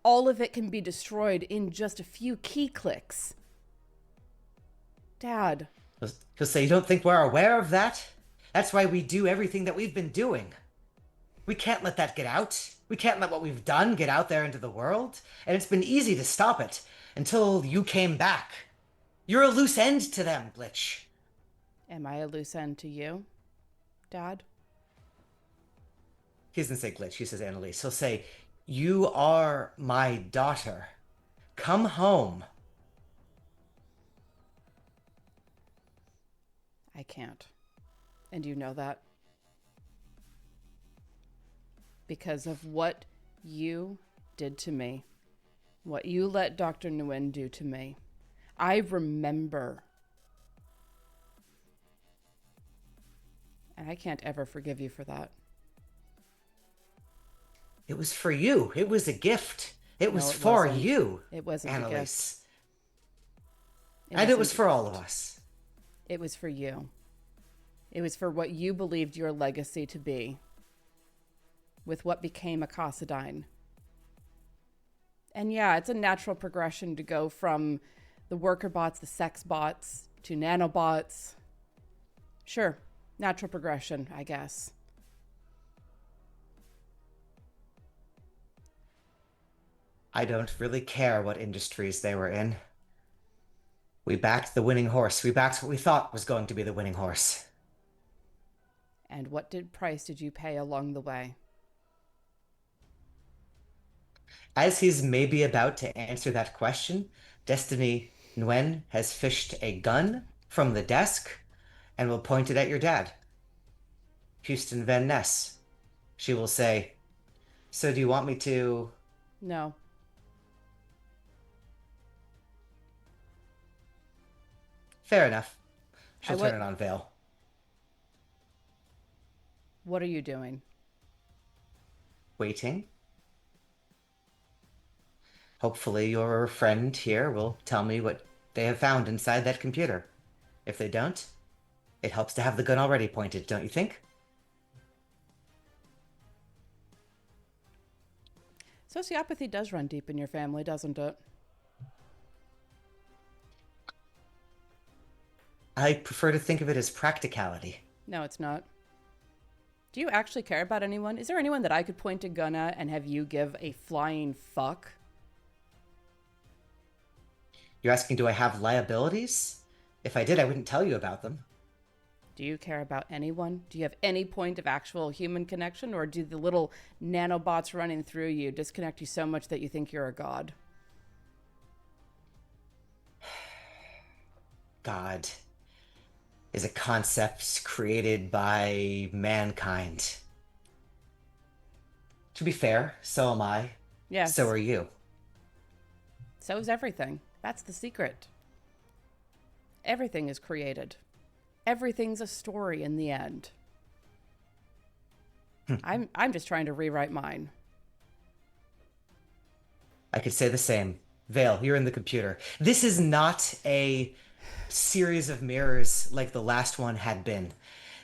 Speaker 6: All of it can be destroyed in just a few key clicks. Dad.
Speaker 2: He'll say, you don't think we're aware of that? That's why we do everything that we've been doing. We can't let that get out. We can't let what we've done get out there into the world. And it's been easy to stop it until you came back. You're a loose end to them, Glitch.
Speaker 6: Am I a loose end to you, Dad?
Speaker 2: He doesn't say Glitch, he says Annalise. He'll say, you are my daughter. Come home.
Speaker 6: I can't. And you know that. Because of what you did to me. What you let Dr. Nguyen do to me. I remember. And I can't ever forgive you for that.
Speaker 2: It was for you. It was a gift. It was
Speaker 6: it
Speaker 2: for
Speaker 6: wasn't.
Speaker 2: you.
Speaker 6: It wasn't a gift.
Speaker 2: Annalise. And it
Speaker 6: wasn't
Speaker 2: was
Speaker 6: a
Speaker 2: for all of
Speaker 6: gift.
Speaker 2: us.
Speaker 6: It was for you. It was for what you believed your legacy to be. With what became a Cassadine. And yeah, it's a natural progression to go from the worker bots, the sex bots, to nanobots. Sure, natural progression, I guess.
Speaker 2: I don't really care what industries they were in. We backed the winning horse. We backed what we thought was going to be the winning horse.
Speaker 6: And what price did you pay along the way?
Speaker 2: As he's maybe about to answer that question, Destiny Nguyen has fished a gun from the desk and will point it at your dad, Houston Van Ness. She will say, so do you want me to...
Speaker 6: No.
Speaker 2: Fair enough. She'll
Speaker 6: I
Speaker 2: turn
Speaker 6: would-
Speaker 2: it on Vale.
Speaker 6: What are you doing?
Speaker 2: Waiting. Hopefully your friend here will tell me what they have found inside that computer. If they don't, it helps to have the gun already pointed, don't you think?
Speaker 6: Sociopathy does run deep in your family, doesn't it?
Speaker 2: I prefer to think of it as practicality.
Speaker 6: No, it's not. Do you actually care about anyone? Is there anyone that I could point a gun at and have you give a flying fuck?
Speaker 2: You're asking, do I have liabilities? If I did, I wouldn't tell you about them.
Speaker 6: Do you care about anyone? Do you have any point of actual human connection? Or do the little nanobots running through you disconnect you so much that you think you're a god?
Speaker 2: God is a concept created by mankind. To be fair, so am I.
Speaker 6: Yes.
Speaker 2: So are you.
Speaker 6: So is everything. That's the secret. Everything is created. Everything's a story in the end. I'm just trying to rewrite mine.
Speaker 2: I could say the same. Vale, you're in the computer. This is not a series of mirrors like the last one had been.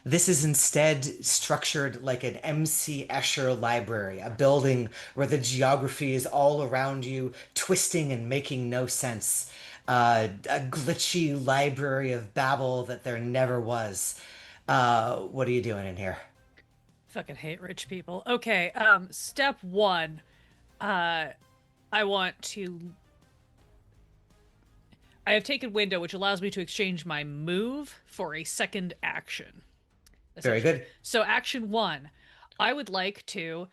Speaker 2: This is instead structured like an M.C. Escher library, a building where the geography is all around you, twisting and making no sense. A glitchy library of Babel that there never was. What are you doing in here?
Speaker 1: Fucking hate rich people. Okay, step one. I have taken window, which allows me to exchange my move for a second action.
Speaker 2: Very good.
Speaker 1: So action one, I would like to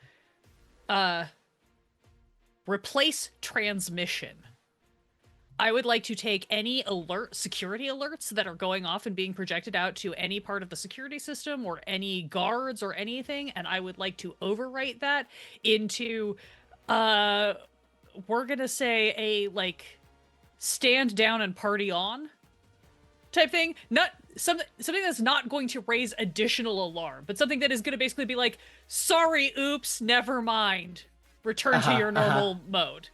Speaker 1: replace transmission. I would like to take any security alerts that are going off and being projected out to any part of the security system or any guards or anything, and I would like to overwrite that into, we're gonna say a, like, stand down and party on type thing. Not something that's not going to raise additional alarm, but something that is going to basically be like, sorry, oops, never mind. Return to your normal mode.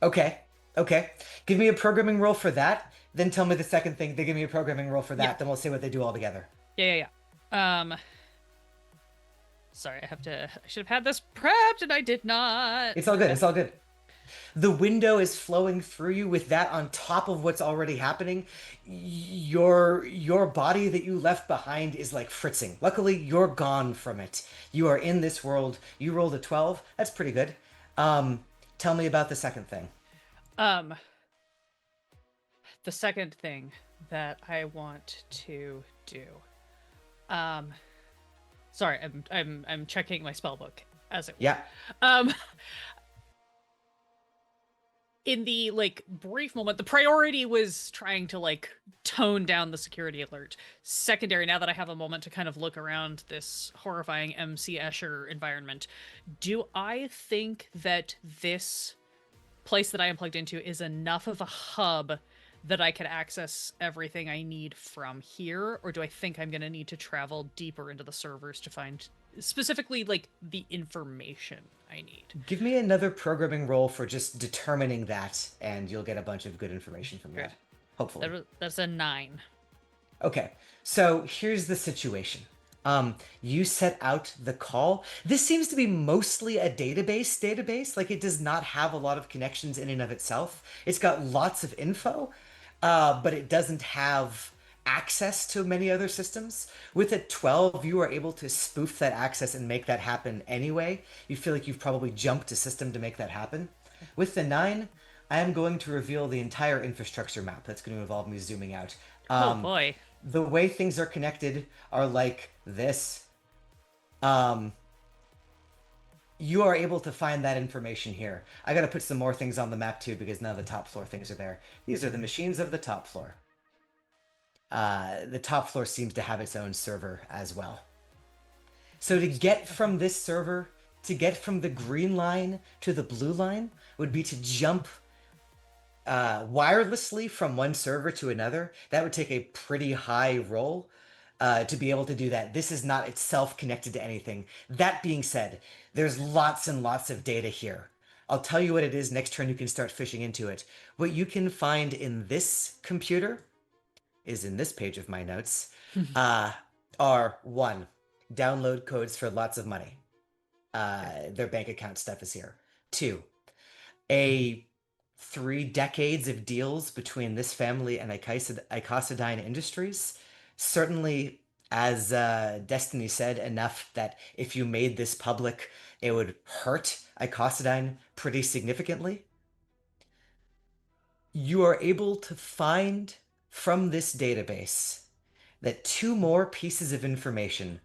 Speaker 2: Okay. Okay. Give me a programming roll for that. Then tell me the second thing. They give me a programming roll for that.
Speaker 1: Yeah.
Speaker 2: Then we'll see what they do all together.
Speaker 1: Yeah. Sorry, I should have had this prepped and I did not.
Speaker 2: It's all good. It's all good. The window is flowing through you with that on top of what's already happening. Your body that you left behind is like fritzing. Luckily, you're gone from it. You are in this world. You rolled a 12. That's pretty good. Tell me about the second thing.
Speaker 1: The second thing that I want to do. Sorry, I'm checking my spell book as it were.
Speaker 2: Yeah.
Speaker 1: In the like brief moment, the priority was trying to like tone down the security alert. Secondary, now that I have a moment to kind of look around this horrifying MC Escher environment, do I think that this place that I am plugged into is enough of a hub that I can access everything I need from here, or do I think I'm going to need to travel deeper into the servers to find specifically like the information I need?
Speaker 2: Give me another programming roll for just determining that, and you'll get a bunch of good information from that. Hopefully.
Speaker 1: That's a 9.
Speaker 2: Okay, so here's the situation. You set out the call. This seems to be mostly a database. Like, it does not have a lot of connections in and of itself. It's got lots of info, but it doesn't have access to many other systems. With a 12, you are able to spoof that access and make that happen anyway. You feel like you've probably jumped a system to make that happen. With the 9, I am going to reveal the entire infrastructure map. That's going to involve me zooming out.
Speaker 1: Oh boy.
Speaker 2: The way things are connected are like this. You are able to find that information here. I gotta put some more things on the map too, because none of the top floor things are there. These are the machines of the top floor. The top floor seems to have its own server as well. So to get from this server, to get from the green line to the blue line, would be to jump wirelessly from one server to another. That would take a pretty high roll to be able to do that. This is not itself connected to anything. That being said, there's lots and lots of data here. I'll tell you what it is next turn. You can start fishing into it. What you can find in this computer is in this page of my notes are 1, download codes for lots of money. Their bank account stuff is here. 2, 3 decades of deals between this family and Icosidine Industries. Certainly, as Destiny said, enough that if you made this public, it would hurt Icosidine pretty significantly. You are able to find from this database that 2 more pieces of information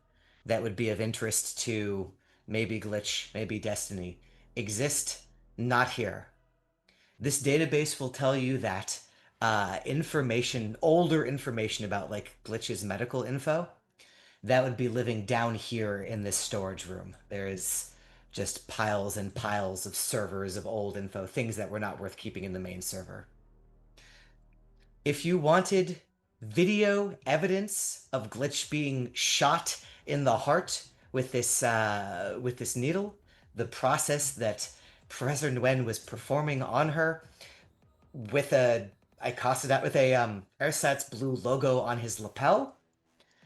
Speaker 2: that would be of interest to maybe Glitch, maybe Destiny, exist not here. This database will tell you that older information about like Glitch's medical info, that would be living down here in this storage room. There is just piles and piles of servers of old info, things that were not worth keeping in the main server. If you wanted video evidence of Glitch being shot in the heart with this needle, the process Professor Nguyen was performing on her with a Ersatz blue logo on his lapel.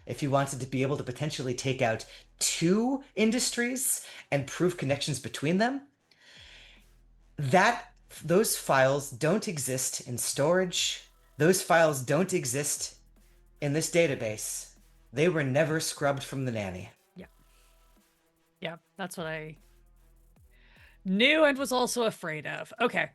Speaker 2: If you wanted to be able to potentially take out 2 industries and prove connections between them, those files don't exist in storage. Those files don't exist in this database. They were never scrubbed from the nanny.
Speaker 1: Yeah, that's what I knew and was also afraid of. Okay.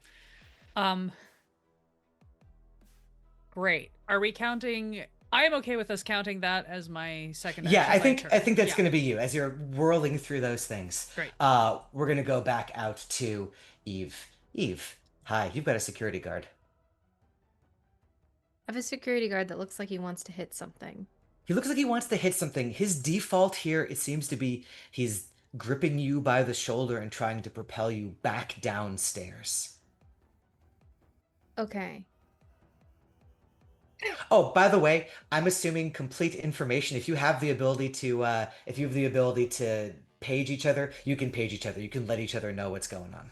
Speaker 1: Great. Are we counting? I am okay with us counting that as my second.
Speaker 2: Yeah, I think
Speaker 1: turn.
Speaker 2: that's going to be you as you're whirling through those things.
Speaker 1: Great.
Speaker 2: We're going to go back out to Eve. Eve, hi. You've got a security guard.
Speaker 4: I have a security guard that looks like he wants to hit something.
Speaker 2: He looks like he wants to hit something. His default here, it seems to be, he's gripping you by the shoulder and trying to propel you back downstairs.
Speaker 4: Okay.
Speaker 2: Oh, by the way, I'm assuming complete information. If you have the ability to page each other, you can page each other. You can let each other know what's going on.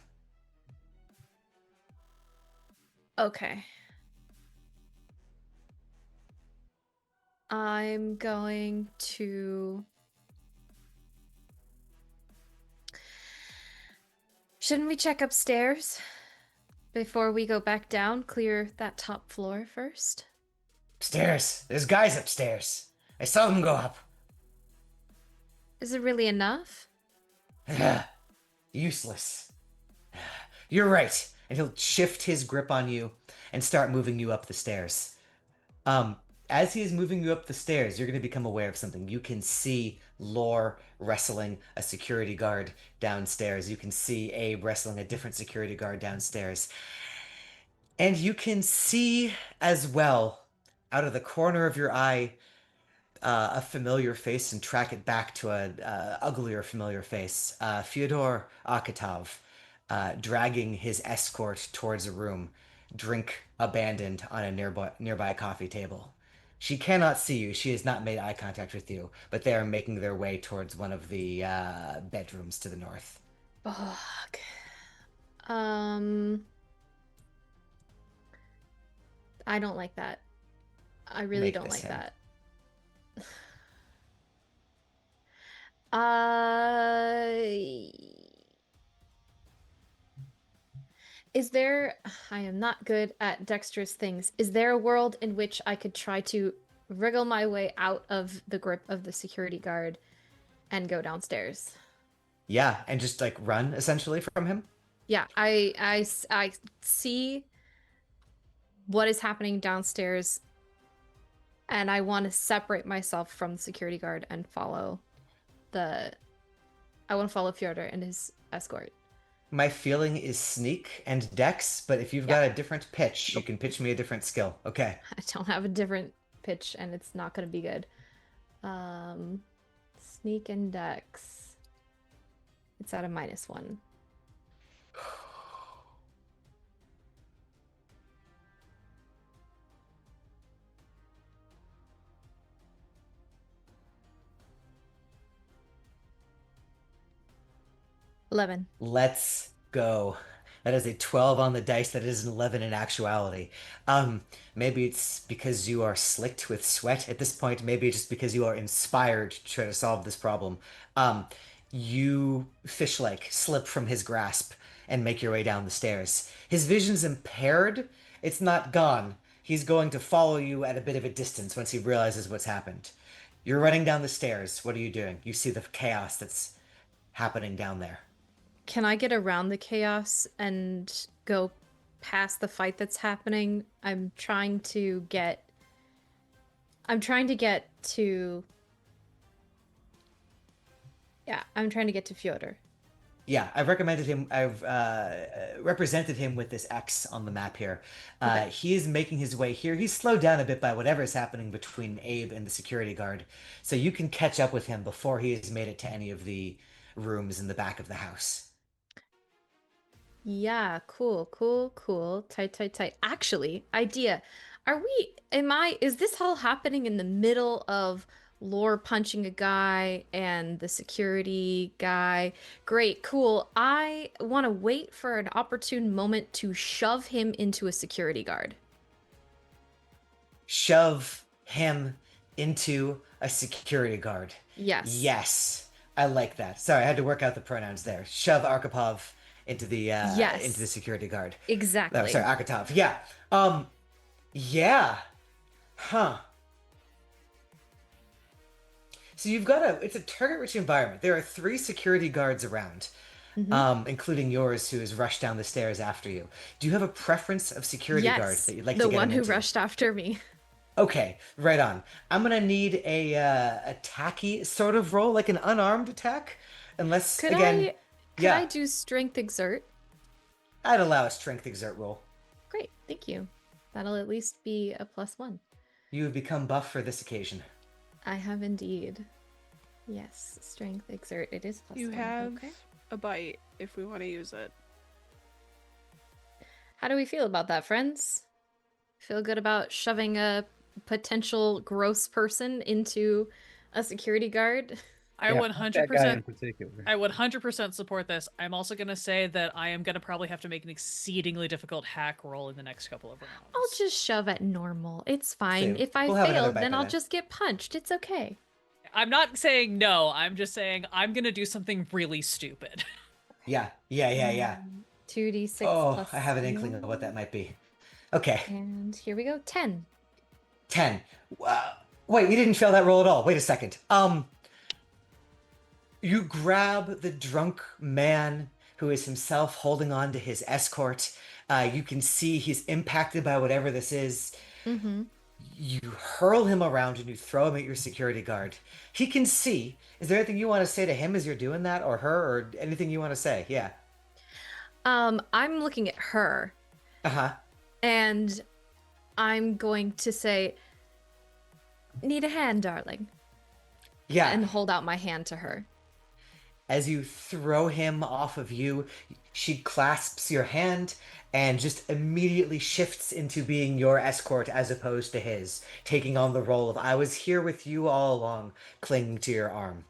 Speaker 4: Okay. I'm going to. Shouldn't we check upstairs before we go back down? Clear that top floor first?
Speaker 2: Upstairs. There's guys upstairs. I saw them go up.
Speaker 4: Is it really enough?
Speaker 2: Useless. You're right. And he'll shift his grip on you and start moving you up the stairs. Um, as he is moving you up the stairs, you're going to become aware of something. You can see Lore wrestling a security guard downstairs. You can see Abe wrestling a different security guard downstairs. And you can see as well, out of the corner of your eye, a familiar face and track it back to a uglier familiar face. Fyodor Akatov, dragging his escort towards a room, drink abandoned on a nearby coffee table. She cannot see you. She has not made eye contact with you, but they are making their way towards one of the bedrooms to the north.
Speaker 4: Fuck. Um, I don't like that. I really
Speaker 2: Make
Speaker 4: don't
Speaker 2: this
Speaker 4: like
Speaker 2: him.
Speaker 4: that. Uh, is there, I am not good at dexterous things. Is there a world in which I could try to wriggle my way out of the grip of the security guard and go downstairs?
Speaker 2: Yeah, and just like run essentially from him.
Speaker 4: Yeah, I see what is happening downstairs, and I want to separate myself from the security guard and follow the. I want to follow Fyodor and his escort.
Speaker 2: My feeling is sneak and dex, but if you've
Speaker 4: Yeah.
Speaker 2: got a different pitch, you can pitch me a different skill. Okay.
Speaker 4: I don't have a different pitch, and it's not going to be good. Sneak and dex. It's at a -1. $11.
Speaker 2: Let's go. That is a 12 on the dice. That is an 11 in actuality. Maybe it's because you are slicked with sweat at this point. Maybe it's just because you are inspired to try to solve this problem. Um, you fish-like slip from his grasp and make your way down the stairs. His vision's impaired. It's not gone. He's going to follow you at a bit of a distance once he realizes what's happened. You're running down the stairs. What are you doing? You see the chaos that's happening down there.
Speaker 4: Can I get around the chaos and go past the fight that's happening? I'm trying to get to. Yeah, I'm trying to get to Fyodor.
Speaker 2: Yeah, I've recommended him. I've represented him with this X on the map here.
Speaker 4: Okay.
Speaker 2: He is making his way here. He's slowed down a bit by whatever is happening between Abe and the security guard, so you can catch up with him before he has made it to any of the rooms in the back of the house.
Speaker 4: Yeah, cool. Tight. Actually, idea. Is this all happening in the middle of Lore punching a guy and the security guy? Great, cool. I want to wait for an opportune moment to shove him into a security guard.
Speaker 2: Shove him into a security guard.
Speaker 4: Yes.
Speaker 2: Yes, I like that. Sorry, I had to work out the pronouns there. Shove Arkhipov into the
Speaker 4: Yes.
Speaker 2: security guard.
Speaker 4: Exactly.
Speaker 2: Oh, sorry, Akatov. Yeah. Yeah. Huh. So it's a target-rich environment. There are 3 security guards around, including yours, who has rushed down the stairs after you. Do you have a preference of security guard
Speaker 4: Yes.
Speaker 2: that you'd like
Speaker 4: The
Speaker 2: to get
Speaker 4: one
Speaker 2: him
Speaker 4: who
Speaker 2: into?
Speaker 4: rushed after me.
Speaker 2: Okay, right on. I'm gonna need a tacky sort of roll, like an unarmed attack, unless
Speaker 4: Could
Speaker 2: again,
Speaker 4: I
Speaker 2: yeah,
Speaker 4: do strength exert?
Speaker 2: I'd allow a strength exert roll.
Speaker 4: Great, thank you. That'll at least be a +1.
Speaker 2: You have become buff for this occasion.
Speaker 4: I have indeed. Yes, strength exert. It is +1.
Speaker 3: You have
Speaker 4: Okay.
Speaker 3: a bite if we want to use it.
Speaker 4: How do we feel about that, friends? Feel good about shoving a potential gross person into a security guard.
Speaker 1: I
Speaker 5: Yeah, fuck that guy in
Speaker 1: 100%.
Speaker 5: particular.
Speaker 1: I would 100% support this. I'm also going to say that I am going to probably have to make an exceedingly difficult hack roll in the next couple of rounds.
Speaker 4: I'll just shove at normal. It's fine.
Speaker 2: So
Speaker 4: If I
Speaker 2: we'll have another
Speaker 4: fail,
Speaker 2: bite
Speaker 4: then
Speaker 2: by
Speaker 4: I'll
Speaker 2: then.
Speaker 4: just get punched. It's okay.
Speaker 1: I'm not saying no. I'm just saying I'm going to do something really stupid.
Speaker 2: Yeah.
Speaker 4: 2d6
Speaker 2: Oh,
Speaker 4: plus
Speaker 2: I have an inkling of what that might be. Okay,
Speaker 4: And here we go. 10.
Speaker 2: 10. Wait, you didn't fail that roll at all. Wait a second. You grab the drunk man who is himself holding on to his escort. You can see he's impacted by whatever this is.
Speaker 4: Mm-hmm.
Speaker 2: You hurl him around and you throw him at your security guard. He can see. Is there anything you want to say to him as you're doing that, or her, or anything you want to say? Yeah.
Speaker 4: I'm looking at her,
Speaker 2: Uh-huh.
Speaker 4: and I'm going to say, "Need a hand, darling,"
Speaker 2: Yeah.
Speaker 4: and hold out my hand to her.
Speaker 2: As you throw him off of you, she clasps your hand and just immediately shifts into being your escort as opposed to his, taking on the role of I was here with you all along, clinging to your arm.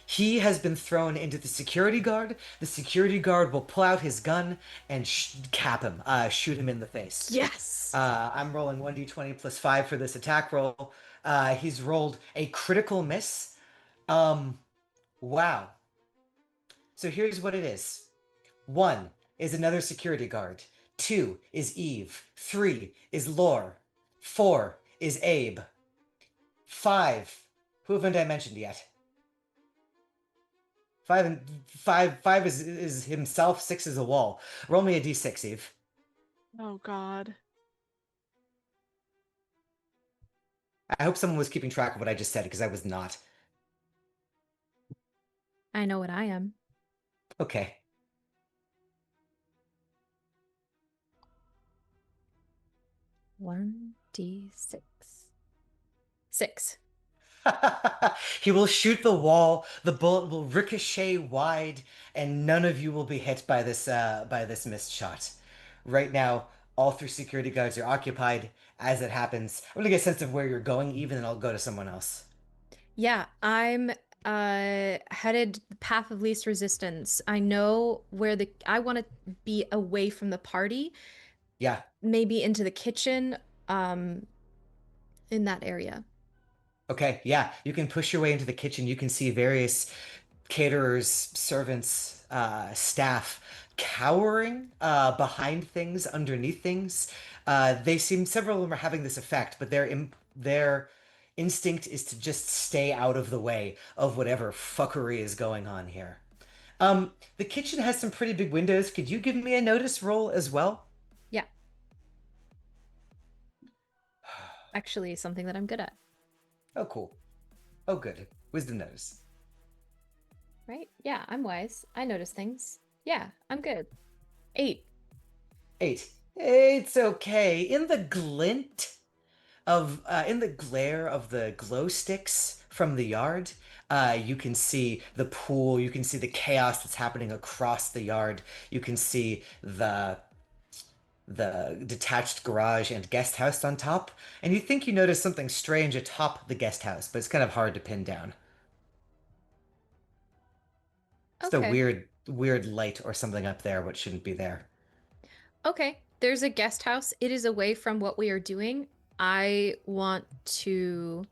Speaker 2: He has been thrown into the security guard. The security guard will pull out his gun and cap him, shoot him in the face.
Speaker 4: Yes.
Speaker 2: I'm rolling 1d20 plus 5 for this attack roll. He's rolled a critical miss. Wow. So here's what it is. 1 is another security guard. 2 is Eve. 3 is Lore. 4 is Abe. 5. Who haven't I mentioned yet? 5 is himself. 6 is a wall. Roll me a d6, Eve.
Speaker 3: Oh God.
Speaker 2: I hope someone was keeping track of what I just said because I was not.
Speaker 4: I know what I am.
Speaker 2: Okay.
Speaker 4: One d6. 6.
Speaker 2: He will shoot the wall. The bullet will ricochet wide, and none of you will be hit by this missed shot. Right now, all 3 security guards are occupied. As it happens, I'm gonna get a sense of where you're going, even, and I'll go to someone else.
Speaker 4: Yeah, I'm headed the path of least resistance. I know where I want to be away from the party,
Speaker 2: Yeah.
Speaker 4: maybe into the kitchen, in that area.
Speaker 2: Okay. Yeah. You can push your way into the kitchen. You can see various caterers, servants, staff cowering behind things, underneath things. They seem several of them are having this effect, but their instinct is to just stay out of the way of whatever fuckery is going on here. The kitchen has some pretty big windows. Could you give me a notice roll as well?
Speaker 4: Yeah. Actually, something that I'm good at.
Speaker 2: Oh, cool. Oh, good. Wisdom notice.
Speaker 4: Right? Yeah, I'm wise. I notice things. Yeah, I'm good. 8.
Speaker 2: 8. It's okay. In the glint in the glare of the glow sticks from the yard, you can see the pool. You can see the chaos that's happening across the yard. You can see the detached garage and guest house on top, and you think you notice something strange atop the guest house, but it's kind of hard to pin down. Just a
Speaker 4: Okay.
Speaker 2: weird light or something up there, what shouldn't be there.
Speaker 4: Okay. There's a guest house. It is away from what we are doing. I want to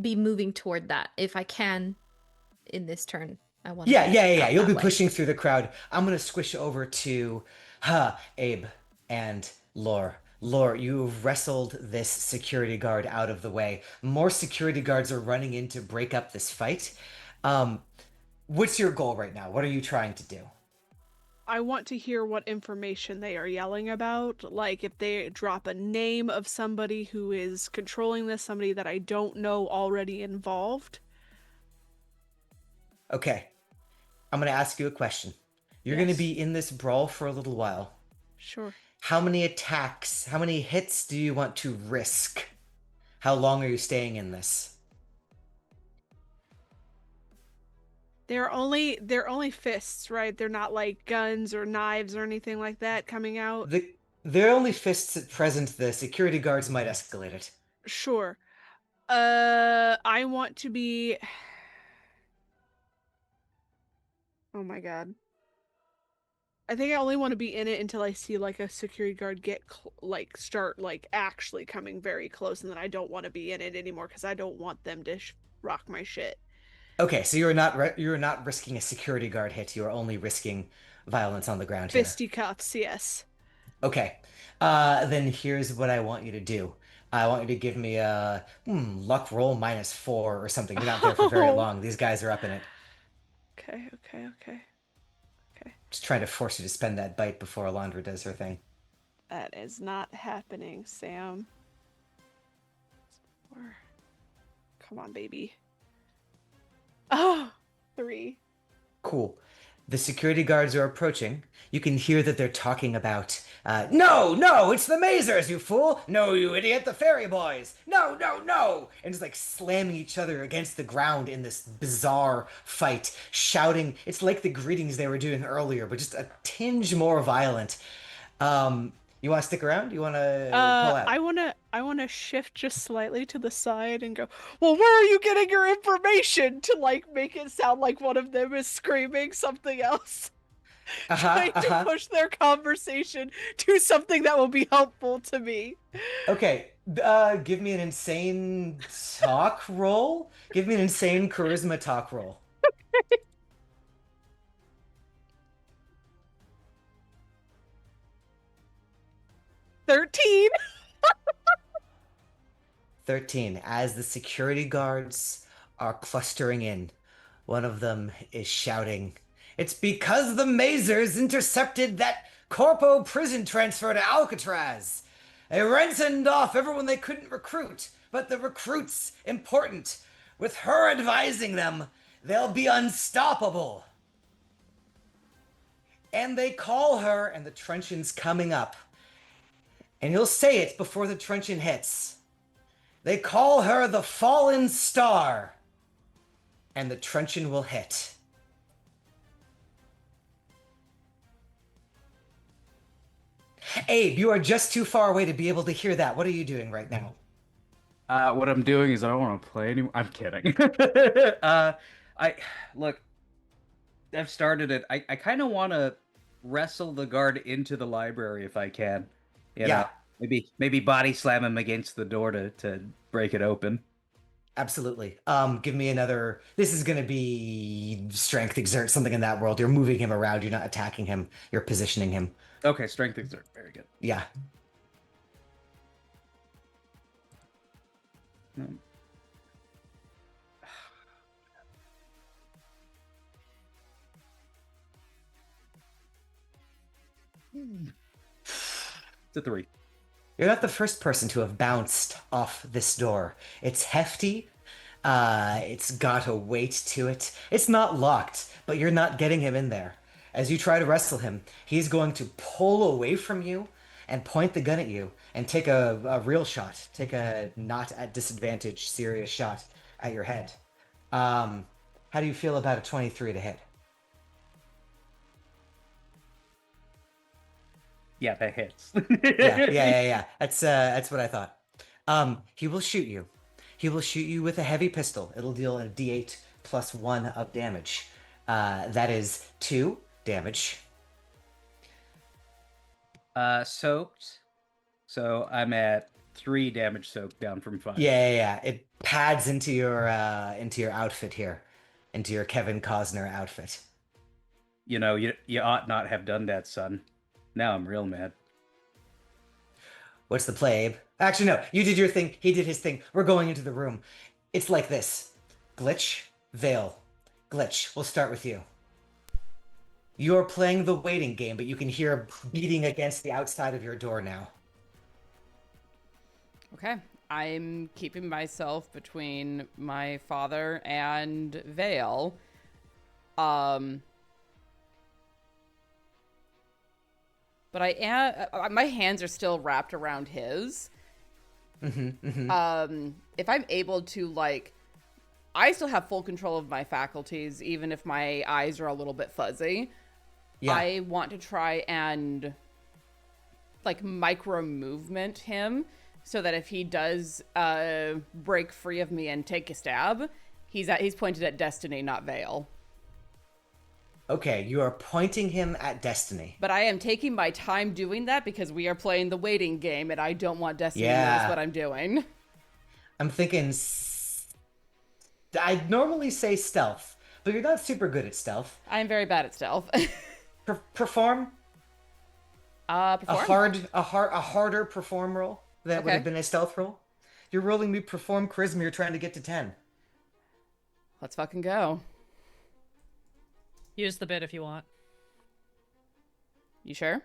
Speaker 4: be moving toward that if I can in this turn. I want to
Speaker 2: Yeah.
Speaker 4: out
Speaker 2: You'll
Speaker 4: that
Speaker 2: be
Speaker 4: way.
Speaker 2: pushing through the crowd. I'm gonna squish over to Abe and Lore. Lore, you've wrestled this security guard out of the way. More security guards are running in to break up this fight. What's your goal right now? What are you trying to do?
Speaker 3: I want to hear what information they are yelling about. Like if they drop a name of somebody who is controlling this, somebody that I don't know already involved.
Speaker 2: Okay. I'm gonna ask you a question. You're gonna
Speaker 3: Yes.
Speaker 2: be in this brawl for a little while.
Speaker 3: Sure.
Speaker 2: How many attacks, how many hits do you want to risk? How long are you staying in this?
Speaker 3: They're only fists, right? They're not like guns or knives or anything like that coming out.
Speaker 2: The They're only fists at present. The security guards might escalate it.
Speaker 3: Sure. I want to be. Oh my god. I think I only want to be in it until I see like a security guard get start like actually coming very close, and then I don't want to be in it anymore because I don't want them to rock my shit.
Speaker 2: Okay, so you're not risking a security guard hit. You are only risking violence on the ground here.
Speaker 3: Fisticuffs, yes.
Speaker 2: Okay. Then here's what I want you to do. I want you to give me a luck roll -4 or something. You're not there for very
Speaker 3: Oh.
Speaker 2: long. These guys are up in it.
Speaker 3: Okay, okay, okay, okay.
Speaker 2: Just trying to force you to spend that bite before Alondra does her thing.
Speaker 3: That is not happening, Sam. Come on, baby. Oh, 3.
Speaker 2: Cool. The security guards are approaching. You can hear that they're talking about, no, no, it's the Mazers, you fool! No, you idiot, the fairy boys! No, no, no! And just like slamming each other against the ground in this bizarre fight, shouting. It's like the greetings they were doing earlier, but just a tinge more violent. You want to stick around? You want to pull out?
Speaker 3: I wanna shift just slightly to the side and go, well, where are you getting your information to like make it sound like one of them is screaming something else?
Speaker 2: Uh-huh,
Speaker 3: Trying to
Speaker 2: uh-huh.
Speaker 3: push their conversation to something that will be helpful to me.
Speaker 2: Okay, give me an insane talk roll. Give me an insane charisma talk roll.
Speaker 3: 13.
Speaker 2: 13. As the security guards are clustering in, one of them is shouting, "It's because the Mazers intercepted that Corpo prison transfer to Alcatraz. They ransomed off everyone they couldn't recruit, but the recruit's important. With her advising them, they'll be unstoppable." And they call her, and the truncheon's coming up. And he'll say it before the truncheon hits. They call her the Fallen Star. And the truncheon will hit. Abe, you are just too far away to be able to hear that. What are you doing right now?
Speaker 5: What I'm doing is I don't want to play anymore. I'm kidding. I look. I've started it. I kind of want to wrestle the guard into the library if I can. You know,
Speaker 2: Yeah,
Speaker 5: maybe body slam him against the door to break it open.
Speaker 2: absolutely. Give me another. This is gonna be strength exert, something in that world. You're moving him around, you're not attacking him, you're positioning him.
Speaker 5: Okay, strength exert. Very good.
Speaker 2: Yeah.
Speaker 5: Um, It's a 3.
Speaker 2: You're not the first person to have bounced off this door. It's hefty. It's got a weight to it. It's not locked, but you're not getting him in there. As you try to wrestle him, he's going to pull away from you and point the gun at you and take a real shot. Take a not at disadvantage, serious shot at your head. Um, how do you feel about a 23 to hit?
Speaker 5: Yeah, that hits.
Speaker 2: Yeah. That's what I thought. He will shoot you. He will shoot you with a heavy pistol. It'll deal a D8 plus 1 of damage. That is 2 damage.
Speaker 5: Soaked. So I'm at 3 damage soaked down from 5.
Speaker 2: Yeah. It pads into your outfit here, into your Kevin Costner outfit.
Speaker 5: You know, you ought not have done that, son. Now I'm real mad.
Speaker 2: What's the play, Abe? Actually, no. You did your thing. He did his thing. We're going into the room. It's like this: Glitch, Vale, Glitch. We'll start with you. You're playing the waiting game, but you can hear beating against the outside of your door now.
Speaker 6: Okay. I'm keeping myself between my father and Vale. But I am. My hands are still wrapped around his. If I'm able to like, I still have full control of my faculties, even if my eyes are a little bit fuzzy.
Speaker 2: Yeah.
Speaker 6: I want to try and like micro movement him so that if he does break free of me and take a stab, he's pointed at Destiny, not Vale.
Speaker 2: Okay, you are pointing him at Destiny.
Speaker 6: But I am taking my time doing that because we are playing the waiting game and I don't want Destiny to notice
Speaker 2: Yeah.
Speaker 6: what I'm doing.
Speaker 2: I'm thinking. I'd normally say stealth, but you're not super good at stealth.
Speaker 6: I'm very bad at stealth.
Speaker 2: Perform
Speaker 6: Perform?
Speaker 2: a harder perform roll that would have
Speaker 6: Okay.
Speaker 2: been a stealth roll. You're rolling me perform charisma. You're trying to get to 10.
Speaker 6: Let's fucking go.
Speaker 1: Use the bit if you want.
Speaker 6: You sure?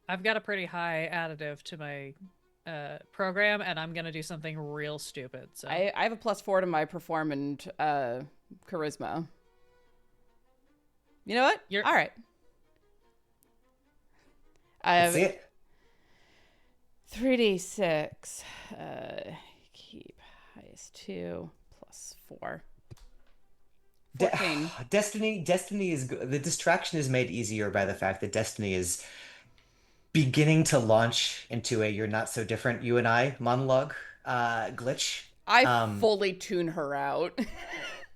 Speaker 1: I've got a pretty high additive to my program, and I'm gonna do something real stupid. So
Speaker 6: I have a +4 to my perform and charisma. You know what?
Speaker 1: You're-
Speaker 6: All right. I
Speaker 2: Let's
Speaker 6: have
Speaker 2: see it.
Speaker 6: 3d6. Keep highest 2 +4. 14.
Speaker 2: Destiny is good. The distraction is made easier by the fact that Destiny is beginning to launch into a "you're not so different, you and I" monologue glitch.
Speaker 6: I fully tune her out.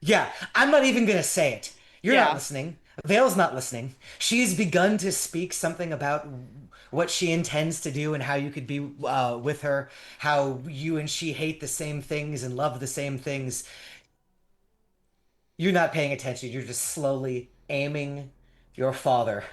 Speaker 2: Yeah, I'm not even gonna say it. You're
Speaker 6: Yeah.
Speaker 2: not listening. Vale's not listening. She's begun to speak something about what she intends to do and how you could be with her, how you and she hate the same things and love the same things. You're not paying attention. You're just slowly aiming your father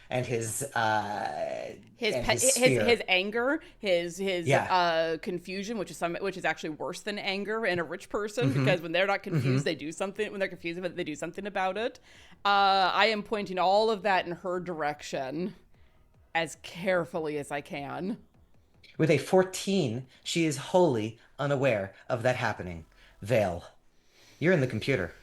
Speaker 2: and his sphere.
Speaker 6: his anger, his
Speaker 2: Yeah.
Speaker 6: confusion, which is actually worse than anger in a rich person, because when they're not confused, they do something. When they're confused, they do something about it. I am pointing all of that in her direction as carefully as I can.
Speaker 2: With a 14, she is wholly unaware of that happening. Vale, you're in the computer.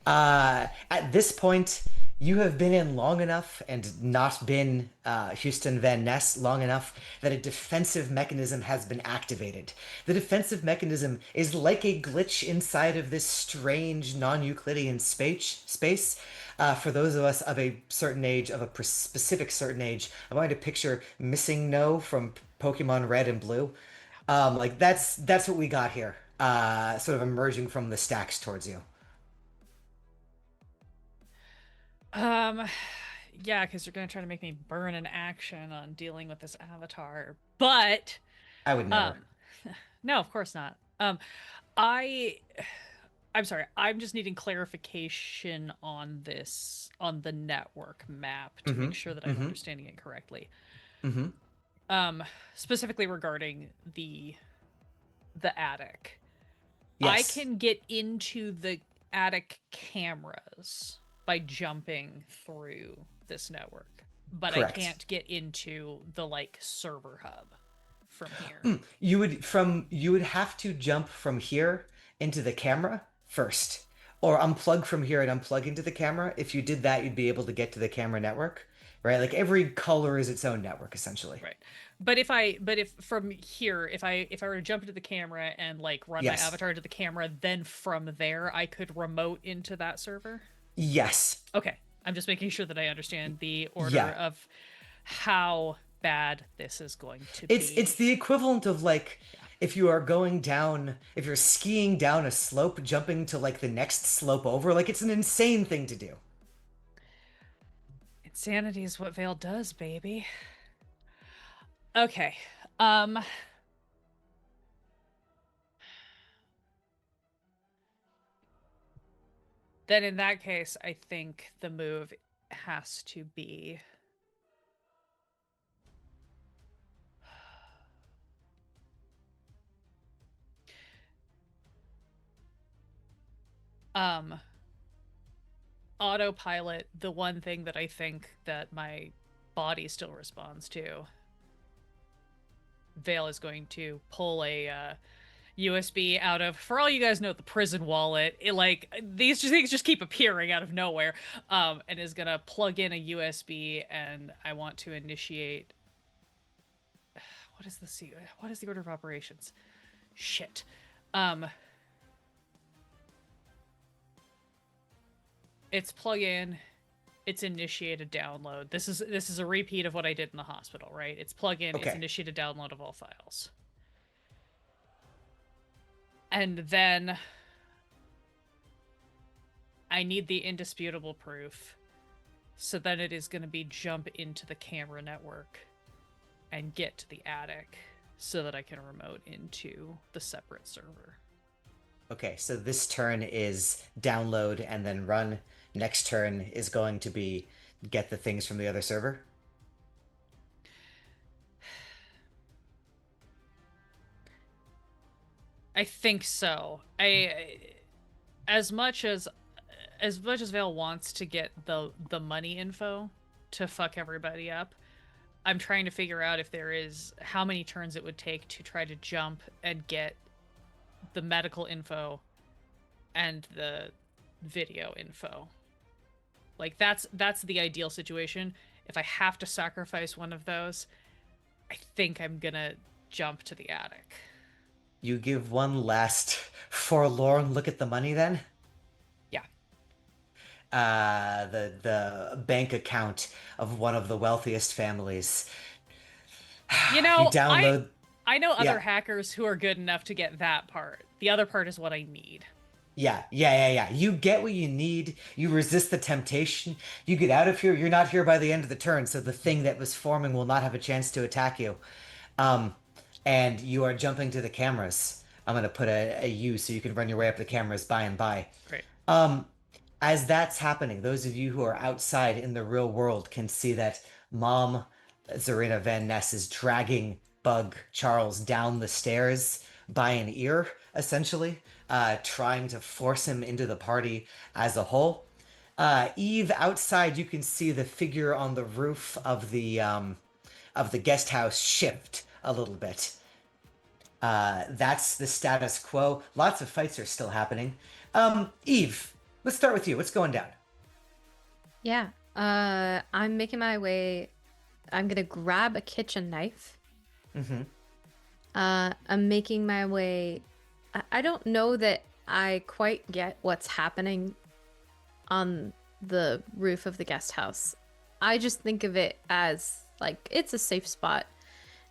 Speaker 2: At this point, you have been in long enough and not been Houston Van Ness long enough that a defensive mechanism has been activated. The defensive mechanism is like a glitch inside of this strange non-Euclidean space. For those of us of a certain age, of a specific certain age, I'm going to picture Missing No from Pokemon Red and Blue. Like that's what we got here. Sort of emerging from the stacks towards you.
Speaker 1: Yeah, because you're gonna try to make me burn an action on dealing with this avatar, but
Speaker 2: I would never.
Speaker 1: no, of course not. I'm sorry. I'm just needing clarification on this on the network map to make sure that I'm understanding it correctly. Specifically regarding the attic. I
Speaker 2: Yes.
Speaker 1: can get into the attic cameras by jumping through this network, but
Speaker 2: Correct.
Speaker 1: I can't get into the like server hub from here.
Speaker 2: You would have to jump from here into the camera first, or unplug from here and unplug into the camera. If you did that, you'd be able to get to the camera network, right? Like every color is its own network, essentially.
Speaker 1: Right. But if from here, if I were to jump into the camera and like run
Speaker 2: Yes.
Speaker 1: my avatar into the camera, then from there I could remote into that server.
Speaker 2: Yes.
Speaker 1: Okay. I'm just making sure that I understand the order
Speaker 2: Yeah.
Speaker 1: of how bad this is going to
Speaker 2: It's
Speaker 1: be.
Speaker 2: it's the equivalent of like if you are going down, if you're skiing down a slope, jumping to like the next slope over, like it's an insane thing to do.
Speaker 1: Insanity is what Vale does, baby. Okay. Then in that case, I think the move has to be autopilot, the one thing that I think that my body still responds to. Vale is going to pull a USB out of, for all you guys know, the prison wallet. Like these things just keep appearing out of nowhere, and is gonna plug in a USB, and I want to initiate. What is the order of operations? Shit. It's plug in, It's initiate a download. This is a repeat of what I did in the hospital, right? It's plug in, it's
Speaker 2: Okay.
Speaker 1: initiate a download of all files. And then I need the indisputable proof. So then it is going to be jump into the camera network and get to the attic so that I can remote into the separate server.
Speaker 2: Okay, so this turn is download and then run. Next turn is going to be get the things from the other server.
Speaker 1: I think so. As much as Vale wants to get the money info to fuck everybody up, I'm trying to figure out if there is how many turns it would take to try to jump and get the medical info and the video info. Like that's the ideal situation. If I have to sacrifice one of those, I think I'm gonna jump to the attic.
Speaker 2: You give one last forlorn look at the money then?
Speaker 1: Yeah.
Speaker 2: The bank account of one of the wealthiest families.
Speaker 1: You
Speaker 2: You
Speaker 1: know,
Speaker 2: download.
Speaker 1: I know other
Speaker 2: Yeah.
Speaker 1: hackers who are good enough to get that part. The other part is what I need.
Speaker 2: Yeah. You get what you need. You resist the temptation. You get out of here. You're not here by the end of the turn, so the thing that was forming will not have a chance to attack you. Um, and you are jumping to the cameras. I'm gonna put a U so you can run your way up the cameras by and by.
Speaker 1: Great.
Speaker 2: Um, as that's happening, those of you who are outside in the real world can see that Mom Zarina Van Ness is dragging Bug Charles down the stairs by an ear, essentially, trying to force him into the party as a whole. Eve, outside, you can see the figure on the roof of the guest house shift a little bit. That's the status quo. Lots of fights are still happening. Eve, let's start with you. What's going down?
Speaker 4: Yeah. I'm making my way. I'm gonna grab a kitchen knife.
Speaker 2: Mm-hmm.
Speaker 4: I'm making my way. I don't know that I quite get what's happening on the roof of the guest house. I just think of it as like it's a safe spot.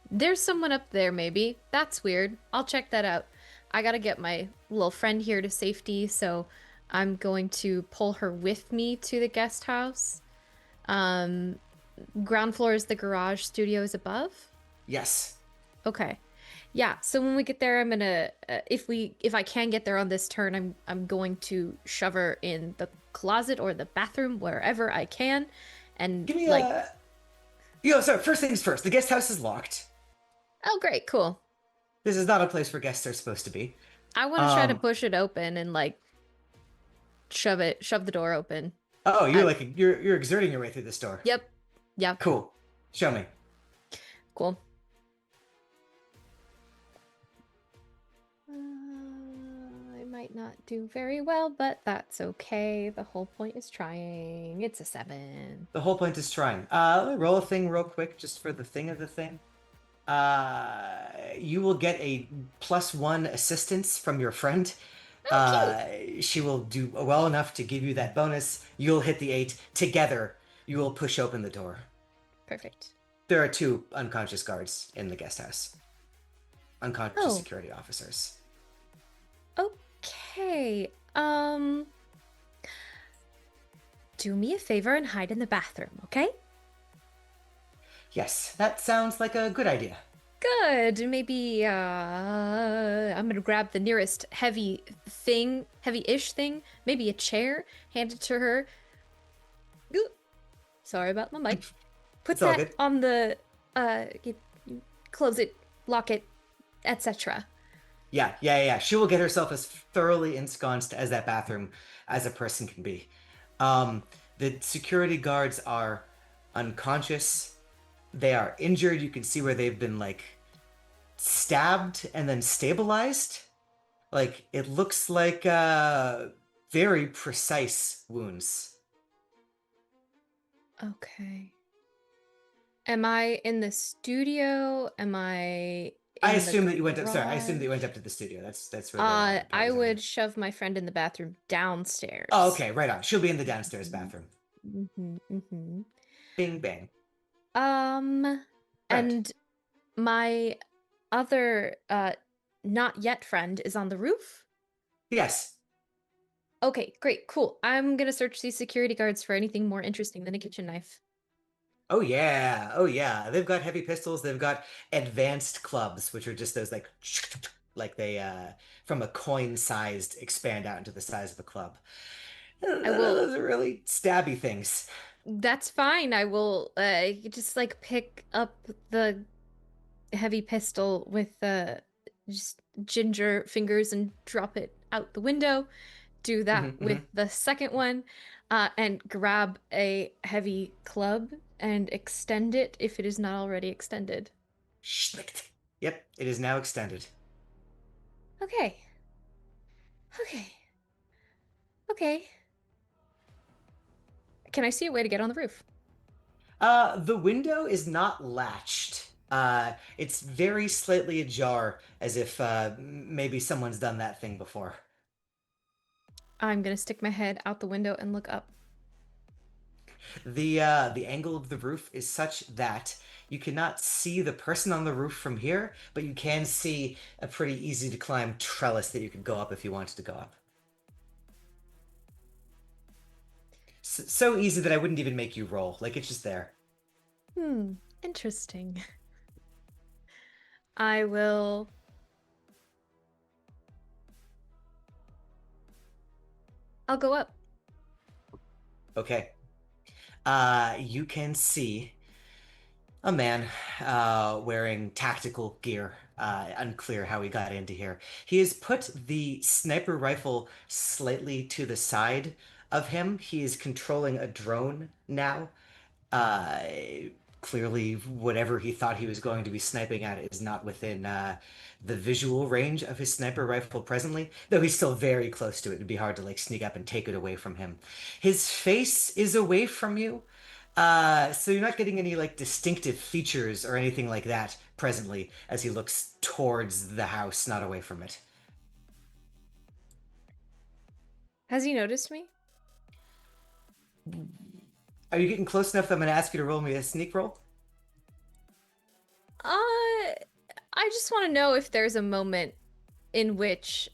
Speaker 4: There's someone up there, maybe. That's weird. I'll check that out. I gotta get my little friend here to safety, so I'm going to pull her with me to the guest house. Ground floor is the garage, studios above.
Speaker 2: Yes.
Speaker 4: Okay. Yeah, so when we get there, I'm gonna if I can get there on this turn, I'm going to shove her in the closet or the bathroom wherever I can, and
Speaker 2: Give me
Speaker 4: like,
Speaker 2: a. Yo, sorry. First things first. The guest house is locked.
Speaker 4: oh great, cool.
Speaker 2: This is not a place where guests are supposed to be.
Speaker 4: I want to try to
Speaker 2: Um.
Speaker 4: push it open and like shove the door open.
Speaker 2: Oh,
Speaker 4: I-
Speaker 2: you're exerting your way through this door.
Speaker 4: Yep. Yep.
Speaker 2: Cool. Show me.
Speaker 4: Cool. I might not do very well, but that's okay. The whole point is trying. It's a 7.
Speaker 2: The whole point is trying. Let me roll a thing real quick, just for the thing of the thing. You will get a +1 assistance from your friend. She will do well enough to give you that bonus. You'll hit the 8. Together, you will push open the door.
Speaker 4: Perfect.
Speaker 2: There are 2 unconscious guards in the guest house. Unconscious
Speaker 4: Oh.
Speaker 2: security officers.
Speaker 4: Okay. Do me a favor and hide in the bathroom, okay?
Speaker 2: Yes, that sounds like a good idea.
Speaker 4: Good. Maybe I'm gonna grab the nearest heavy-ish thing, maybe a chair, hand it to her. Ooh, sorry about my mic. Put
Speaker 2: It's all
Speaker 4: that
Speaker 2: good.
Speaker 4: on the close it, lock it, etc.
Speaker 2: Yeah. She will get herself as thoroughly ensconced as that bathroom as a person can be. The security guards are unconscious. They are injured. You can see where they've been like stabbed and then stabilized. Like it looks like very precise wounds.
Speaker 4: Okay. Am I in the studio? Am I
Speaker 2: I
Speaker 4: in
Speaker 2: assume
Speaker 4: the
Speaker 2: that you went up. Sorry, I assume that you went
Speaker 4: garage?
Speaker 2: up to the studio. That's where the party's
Speaker 4: I
Speaker 2: having.
Speaker 4: would shove my friend in the bathroom downstairs.
Speaker 2: Oh, okay, right on. She'll be in the downstairs bathroom. Bing bang.
Speaker 4: Correct. And my other not yet friend is on the roof?
Speaker 2: Yes.
Speaker 4: Okay, great, cool. I'm gonna search these security guards for anything more interesting than a kitchen knife.
Speaker 2: Oh yeah. Oh yeah. They've got heavy pistols. They've got advanced clubs, which are just those like they from a coin sized expand out into the size of a club.
Speaker 4: I will.
Speaker 2: Those are really stabby things.
Speaker 4: That's fine. I will just like pick up the heavy pistol with just ginger fingers and drop it out the window. Do that with the second one, and grab a heavy club and extend it if it is not already extended.
Speaker 2: Yep, it is now extended.
Speaker 4: Okay. Okay. Okay. Can I see a way to get on the roof?
Speaker 2: The window is not latched. It's very slightly ajar, as if maybe someone's done that thing before.
Speaker 4: I'm gonna stick my head out the window and look up.
Speaker 2: The angle of the roof is such that you cannot see the person on the roof from here, but you can see a pretty easy to climb trellis that you could go up if you wanted to go up. So easy that I wouldn't even make you roll. Like it's just there.
Speaker 4: Interesting. I will. I'll go up.
Speaker 2: Okay. You can see a man wearing tactical gear. Unclear how he got into here. He has put the sniper rifle slightly to the side of him. He is controlling a drone now. Uh, Clearly, whatever he thought he was going to be sniping at is not within the visual range of his sniper rifle presently, though he's still very close to it. It'd be hard to like sneak up and take it away from him. His face is away from you, so you're not getting any like distinctive features or anything like that presently as he looks towards the house, not away from it.
Speaker 4: Has he noticed me?
Speaker 2: Are you getting close enough that I'm going to ask you to roll me a sneak roll?
Speaker 4: I just want to know if there's a moment in which,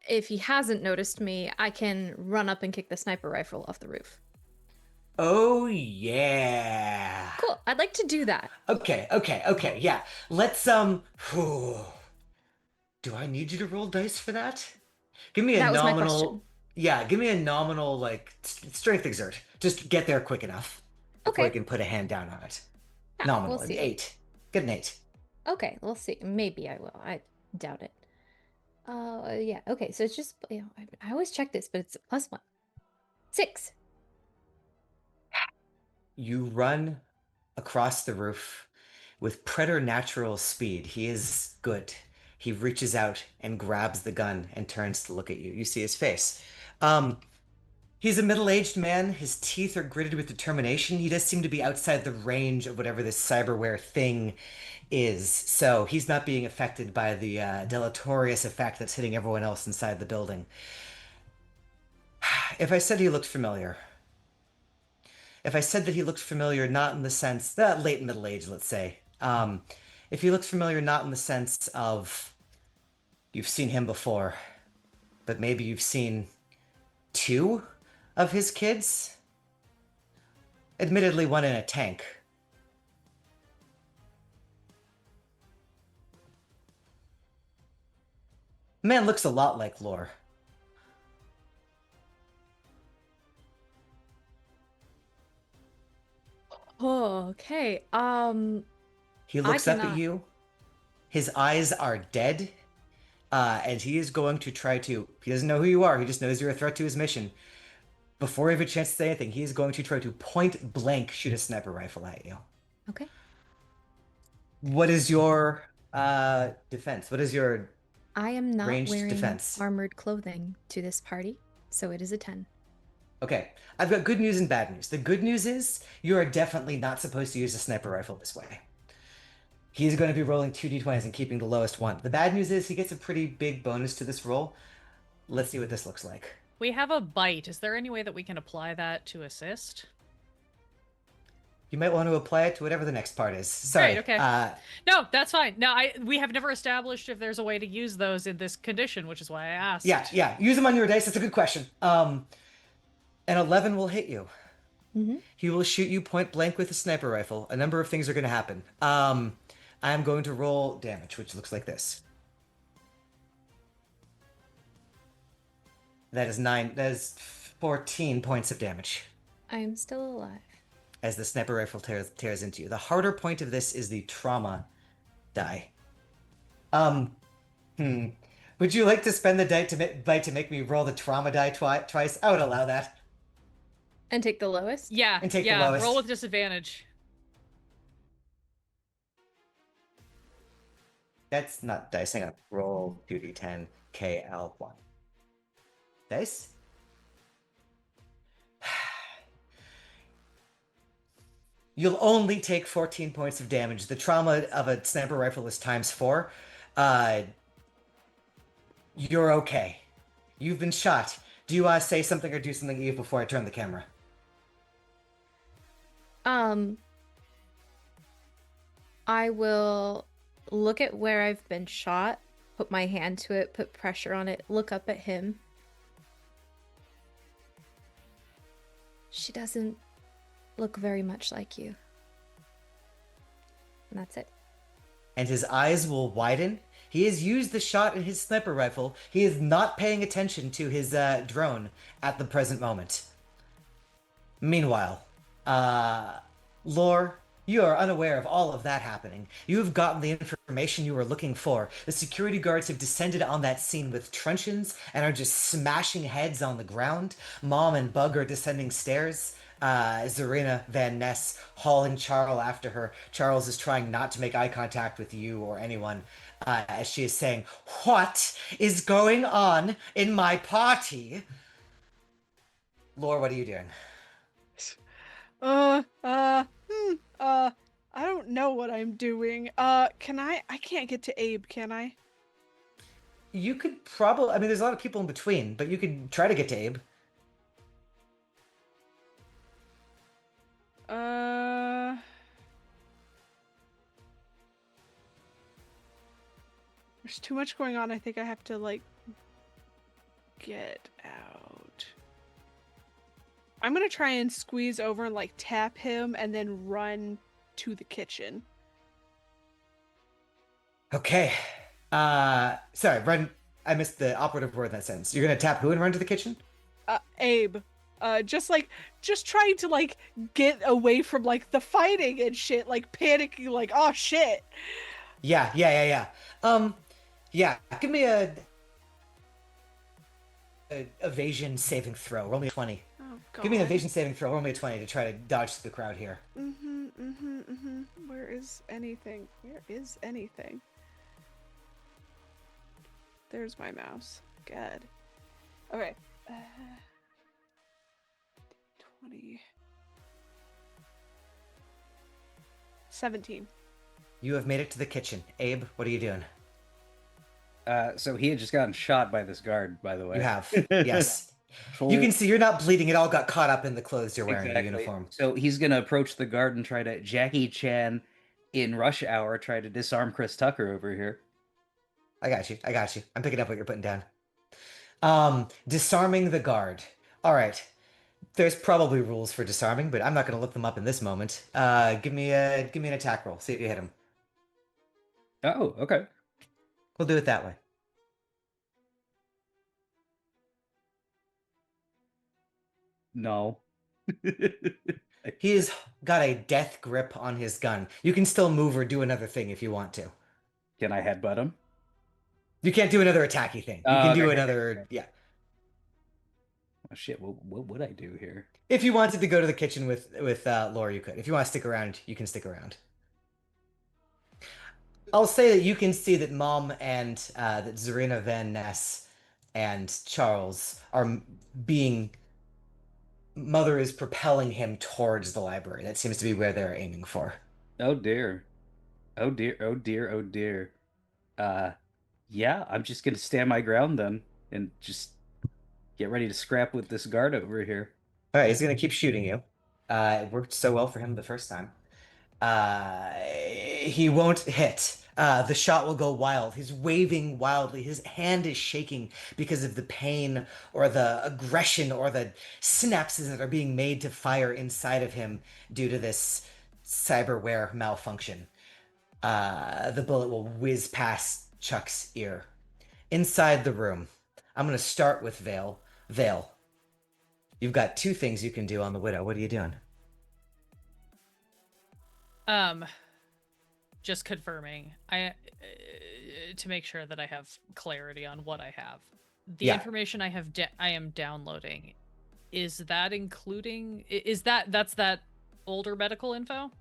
Speaker 4: if he hasn't noticed me, I can run up and kick the sniper rifle off the roof.
Speaker 2: Oh, yeah.
Speaker 4: Cool. I'd like to do that.
Speaker 2: Okay, yeah. Let's, whew. Do I need you to roll dice for that? Give me a
Speaker 4: That was my
Speaker 2: nominal,
Speaker 4: question.
Speaker 2: yeah, give me a nominal, like, strength exert. Just get there quick enough before you
Speaker 4: Okay.
Speaker 2: can put a hand down on it.
Speaker 4: Yeah,
Speaker 2: Nominal,
Speaker 4: we'll
Speaker 2: an
Speaker 4: see.
Speaker 2: 8. Get an 8.
Speaker 4: Okay, we'll see. Maybe I will. I doubt it. Yeah. Okay, so it's just, I always check this, but it's a +1. 6.
Speaker 2: You run across the roof with preternatural speed. He is good. He reaches out and grabs the gun and turns to look at you. You see his face. He's a middle-aged man. His teeth are gritted with determination. He does seem to be outside the range of whatever this cyberware thing is. So he's not being affected by the deleterious effect that's hitting everyone else inside the building. If I said he looked familiar, if I said that he looked familiar, not in the sense that late middle age, let's say, if he looked familiar, not in the sense of you've seen him before, but maybe you've seen 2 of his kids, admittedly, one in a tank. Man looks a lot like Lore.
Speaker 4: Oh, okay.
Speaker 2: He
Speaker 4: I
Speaker 2: looks up at
Speaker 4: cannot.
Speaker 2: you. His eyes are dead. And he is going to try to. He doesn't know who you are. He just knows you're a threat to his mission. Before you have a chance to say anything, he is going to try to point blank shoot a sniper rifle at you.
Speaker 4: Okay.
Speaker 2: What is your defense? What is your
Speaker 4: I am not
Speaker 2: ranged
Speaker 4: wearing
Speaker 2: defense?
Speaker 4: armored clothing to this party, so it is a 10.
Speaker 2: Okay, I've got good news and bad news. The good news is you are definitely not supposed to use a sniper rifle this way. He's going to be rolling 2d20s and keeping the lowest one. The bad news is he gets a pretty big bonus to this roll. Let's see what this looks like.
Speaker 1: We have a bite. Is there any way that we can apply that to assist?
Speaker 2: You might want to apply it to whatever the next part is.
Speaker 1: Great,
Speaker 2: Sorry.
Speaker 1: okay. No, that's fine. No, we have never established if there's a way to use those in this condition, which is why I
Speaker 2: Yeah,
Speaker 1: asked.
Speaker 2: yeah. Use them on your dice. That's a good question. An 11 will hit you.
Speaker 4: Mm-hmm.
Speaker 2: He will shoot you point blank with a sniper rifle. A number of things are going to happen. I'm going to roll damage, which looks like this. That is 9. That is 14 points of damage
Speaker 4: I am still alive.
Speaker 2: as the sniper rifle tears into you. The harder point of this is the trauma die. Um, hmm. Would you like to spend the die to make me roll the trauma die twice? I would allow that.
Speaker 4: And take the lowest?
Speaker 1: Yeah,
Speaker 2: And take the
Speaker 1: yeah.
Speaker 2: lowest.
Speaker 1: Roll with disadvantage.
Speaker 2: That's not dice. Hang on. Roll 2d10 KL1. Dice? You'll only take 14 points of damage. The trauma of a sniper rifle is times 4. You're okay. You've been shot. Do you want to say something or do something, Eve, before I turn the camera?
Speaker 4: I will look at where I've been shot, put my hand to it, put pressure on it, look up at him. She doesn't look very much like you. And that's it.
Speaker 2: And his eyes will widen. He has used the shot in his sniper rifle. He is not paying attention to his drone at the present moment. Meanwhile, Lore, you are unaware of all of that happening. You have gotten the information you were looking for. The security guards have descended on that scene with truncheons and are just smashing heads on the ground. Mom and Bug are descending stairs. Zarina Van Ness hauling Charles after her. Charles is trying not to make eye contact with you or anyone as she is saying, "What is going on in my party?" Lore, what are you doing?
Speaker 3: I don't know what I'm doing. Can I can't get to Abe, can I?
Speaker 2: You could probably, I mean, there's a lot of people in between, but you could try to get to Abe.
Speaker 3: There's too much going on. I think I have to, like, get out. I'm gonna try and squeeze over and, like, tap him and then run to the kitchen.
Speaker 2: Okay. Sorry, run. I missed the operative word in that sentence. You're gonna tap who and run to the kitchen?
Speaker 3: Abe. Just trying to, like, get away from, like, the fighting and shit, like, panicking, like, oh shit.
Speaker 2: Yeah. Yeah. Give me a evasion saving throw. Roll me a 20.
Speaker 3: Oh god.
Speaker 2: Give me an evasion saving throw. Roll me a 20 to try to dodge the crowd here.
Speaker 3: Where is anything? Where is anything? There's my mouse. God. Okay. 20. 17.
Speaker 2: You have made it to the kitchen. Abe, what are you doing?
Speaker 5: So he had just gotten shot by this guard, by the way.
Speaker 2: You have. Yes. You can see you're not bleeding. It all got caught up in the clothes you're wearing, the uniform.
Speaker 5: So he's gonna approach the guard and try to Jackie Chan in Rush Hour, try to disarm Chris Tucker over here.
Speaker 2: I got you. I'm picking up what you're putting down. Disarming the guard. All right. There's probably rules for disarming, but I'm not going to look them up in this moment. Give me an attack roll. See if you hit him.
Speaker 5: Oh, okay.
Speaker 2: We'll do it that way.
Speaker 5: No.
Speaker 2: He has got a death grip on his gun. You can still move or do another thing if you want to.
Speaker 5: Can I headbutt him?
Speaker 2: You can't do another attacky thing. You can do another, yeah.
Speaker 5: Oh shit! What would I do here?
Speaker 2: If you wanted to go to the kitchen with Laura, you could. If you want to stick around, you can stick around. I'll say that you can see that Mom and that Zarina Van Ness and Charles are being. Mother is propelling him towards the library. That seems to be where they're aiming for.
Speaker 5: Oh dear. Oh dear. Oh dear. Oh dear. Yeah, I'm just gonna stand my ground then and just get ready to scrap with this guard over here.
Speaker 2: All right, he's gonna keep shooting you. It worked so well for him the first time. He won't hit. The shot will go wild. He's waving wildly. His hand is shaking because of the pain or the aggression or the synapses that are being made to fire inside of him due to this cyberware malfunction. The bullet will whiz past Chuck's ear. Inside the room, I'm going to start with Vale. Vale, you've got two things you can do on the Widow. What are you doing?
Speaker 1: Just confirming. I to make sure that I have clarity on what I have. The information I am downloading, is that including that's that older medical info?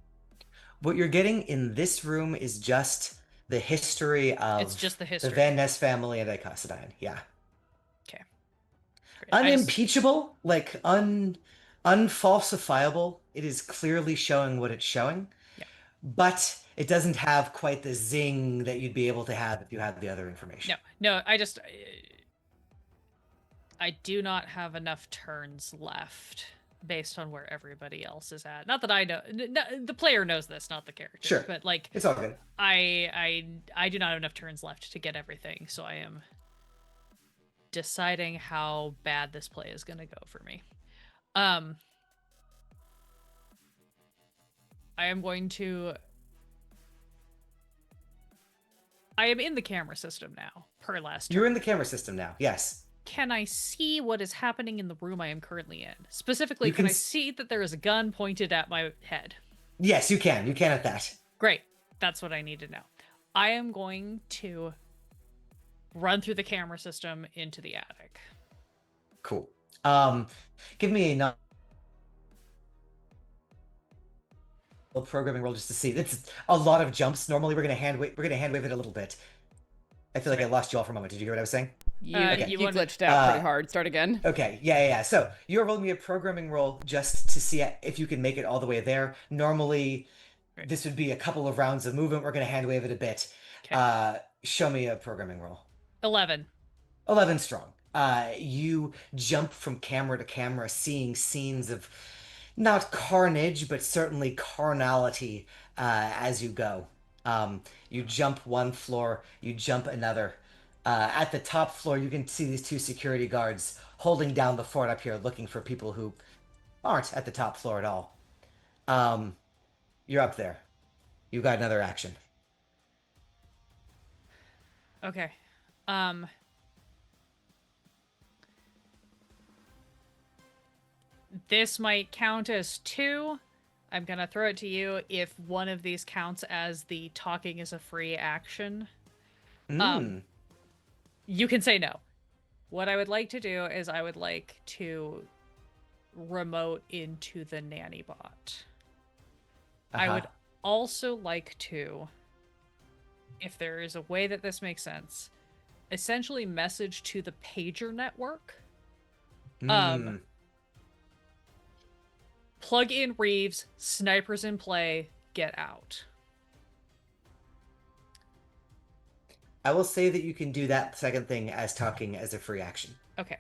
Speaker 2: What you're getting in this room is just the history of
Speaker 1: It's just the history.
Speaker 2: the Van Ness family and Icossadine. Yeah.
Speaker 1: Okay. Great.
Speaker 2: Unimpeachable, like unfalsifiable. It is clearly showing what it's showing.
Speaker 1: Yeah.
Speaker 2: But it doesn't have quite the zing that you'd be able to have if you had the other information.
Speaker 1: No, I do not have enough turns left based on where everybody else is at. Not that I know, the player knows this, not the character.
Speaker 2: Sure,
Speaker 1: but like
Speaker 2: it's all good.
Speaker 1: I do not have enough turns left to get everything, so I am deciding how bad this play is going to go for me. I am going to. I am in the camera system now, per last turn.
Speaker 2: You're in the camera system now, yes.
Speaker 1: Can I see what is happening in the room I am currently in? Specifically, can I see that there is a gun pointed at my head?
Speaker 2: Yes, you can. You can at that.
Speaker 1: Great. That's what I need to know. I am going to run through the camera system into the attic.
Speaker 2: Cool. Give me a programming roll just to see. It's a lot of jumps. Normally we're gonna hand wave it a little bit. I feel like I lost you all for a moment. Did you hear what I was saying?
Speaker 6: You glitched out pretty hard. Start again.
Speaker 2: Okay, yeah. So you're rolling me a programming roll just to see if you can make it all the way there. Normally, this would be a couple of rounds of movement. We're gonna hand wave it a bit. Okay. Show me a programming roll.
Speaker 1: 11.
Speaker 2: 11 strong. You jump from camera to camera, seeing scenes of not carnage, but certainly carnality as you go. You jump one floor, you jump another. At the top floor, you can see these two security guards holding down the fort up here, looking for people who aren't at the top floor at all. You're up there. You got another action.
Speaker 1: Okay. This might count as 2. I'm gonna throw it to you if one of these counts as the talking is a free action. You can say no. What I would like to do is I would like to remote into the nanny bot. I would also like to, if there is a way that this makes sense, essentially message to the pager network. Plug in Reeves, snipers in play, get out.
Speaker 2: I will say that you can do that second thing as talking as a free action.
Speaker 1: Okay.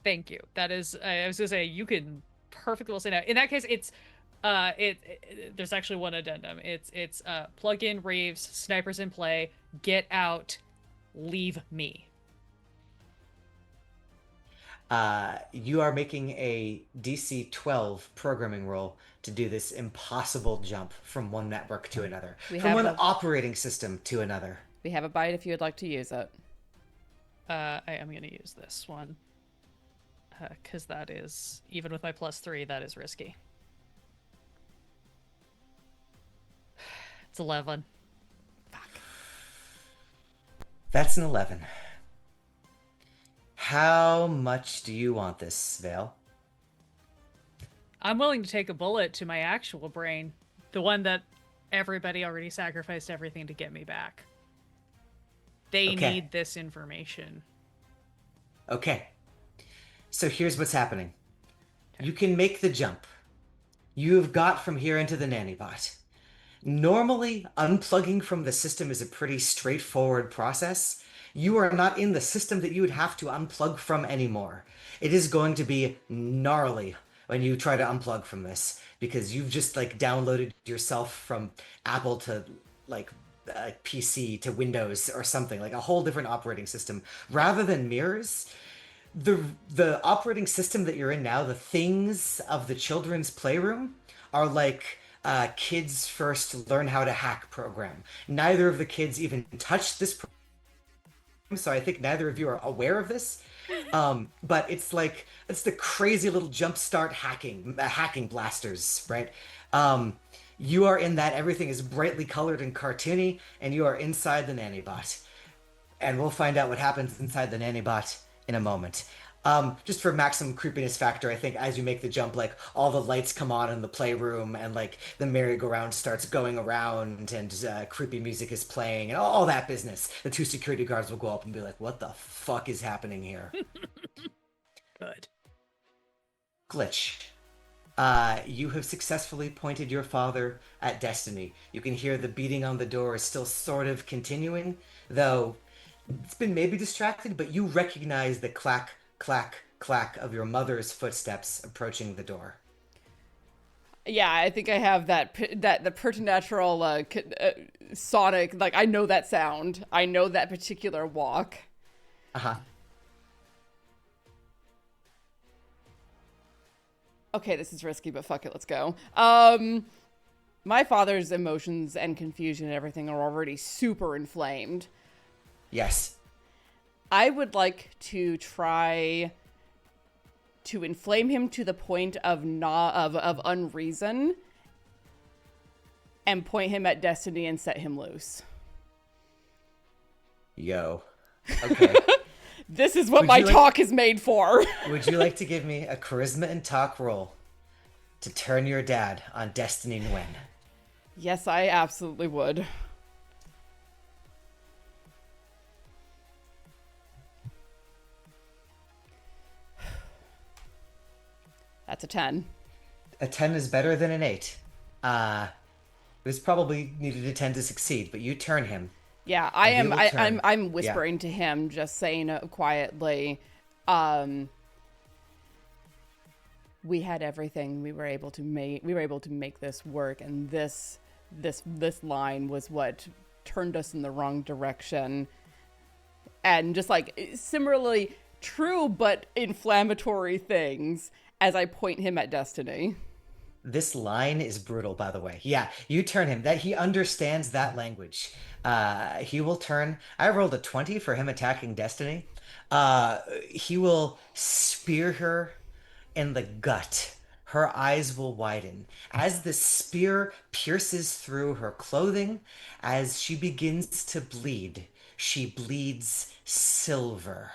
Speaker 1: Thank you. That is, I was gonna say, you can perfectly well say that. In that case, it's, there's actually one addendum. It's plug in Reeves, snipers in play, get out, leave me.
Speaker 2: You are making a DC 12 programming roll to do this impossible jump from one network to another, from one operating system to another.
Speaker 6: We have a bite if you would like to use it.
Speaker 1: I am going to use this one. Because that is, even with my +3, that is risky. It's 11. Fuck.
Speaker 2: That's an 11. How much do you want this, Vale?
Speaker 1: I'm willing to take a bullet to my actual brain. The one that everybody already sacrificed everything to get me back. They need this information.
Speaker 2: Okay. So here's what's happening. You can make the jump. You have got from here into the nanny bot. Normally, unplugging from the system is a pretty straightforward process. You are not in the system that you would have to unplug from anymore. It is going to be gnarly, when you try to unplug from this because you've just like downloaded yourself from Apple to like PC to Windows or something, like a whole different operating system. Rather than mirrors, the the operating system that you're in now, the things of the children's playroom are like kids first learn how to hack program. Neither of the kids even touched this program, so I think neither of you are aware of this. But it's like it's the crazy little jumpstart hacking blasters, right? Um, you are in that. Everything is brightly colored and cartoony, and you are inside the nanny bot. And we'll find out what happens inside the nanny bot in a moment. Just for maximum creepiness factor, I think as you make the jump, like all the lights come on in the playroom, and like the merry-go-round starts going around, and creepy music is playing, and all that business. The two security guards will go up and be like, "What the fuck is happening here?"
Speaker 1: Good.
Speaker 2: Glitch. You have successfully pointed your father at Destiny. You can hear the beating on the door is still sort of continuing, though it's been maybe distracted, but you recognize the clack, clack, clack of your mother's footsteps approaching the door.
Speaker 6: Yeah, I think I have that the preternatural sonic. Like I know that sound. I know that particular walk.
Speaker 2: Uh-huh.
Speaker 6: Okay, this is risky, but fuck it, let's go. My father's emotions and confusion and everything are already super inflamed.
Speaker 2: Yes.
Speaker 6: I would like to try to inflame him to the point of of unreason and point him at Destiny and set him loose.
Speaker 2: Yo. Okay.
Speaker 6: This is what
Speaker 2: Would
Speaker 6: my
Speaker 2: you like-
Speaker 6: talk is made for.
Speaker 2: Would you like to give me a charisma and talk roll to turn your dad on Destiny Nguyen?
Speaker 6: Yes, I absolutely would. That's a 10.
Speaker 2: A 10 is better than an 8. It was probably needed a 10 to succeed, but you turn him.
Speaker 6: Yeah,
Speaker 2: And he will turn.
Speaker 6: I'm whispering to him, just saying quietly, we had everything. We were able to make this work, and this line was what turned us in the wrong direction. And just like similarly true but inflammatory things as I point him at Destiny.
Speaker 2: This line is brutal, by the way. Yeah, you turn him. That he understands that language. He will turn. I rolled a 20 for him attacking Destiny. He will spear her in the gut. Her eyes will widen as the spear pierces through her clothing. As she begins to bleed, she bleeds silver.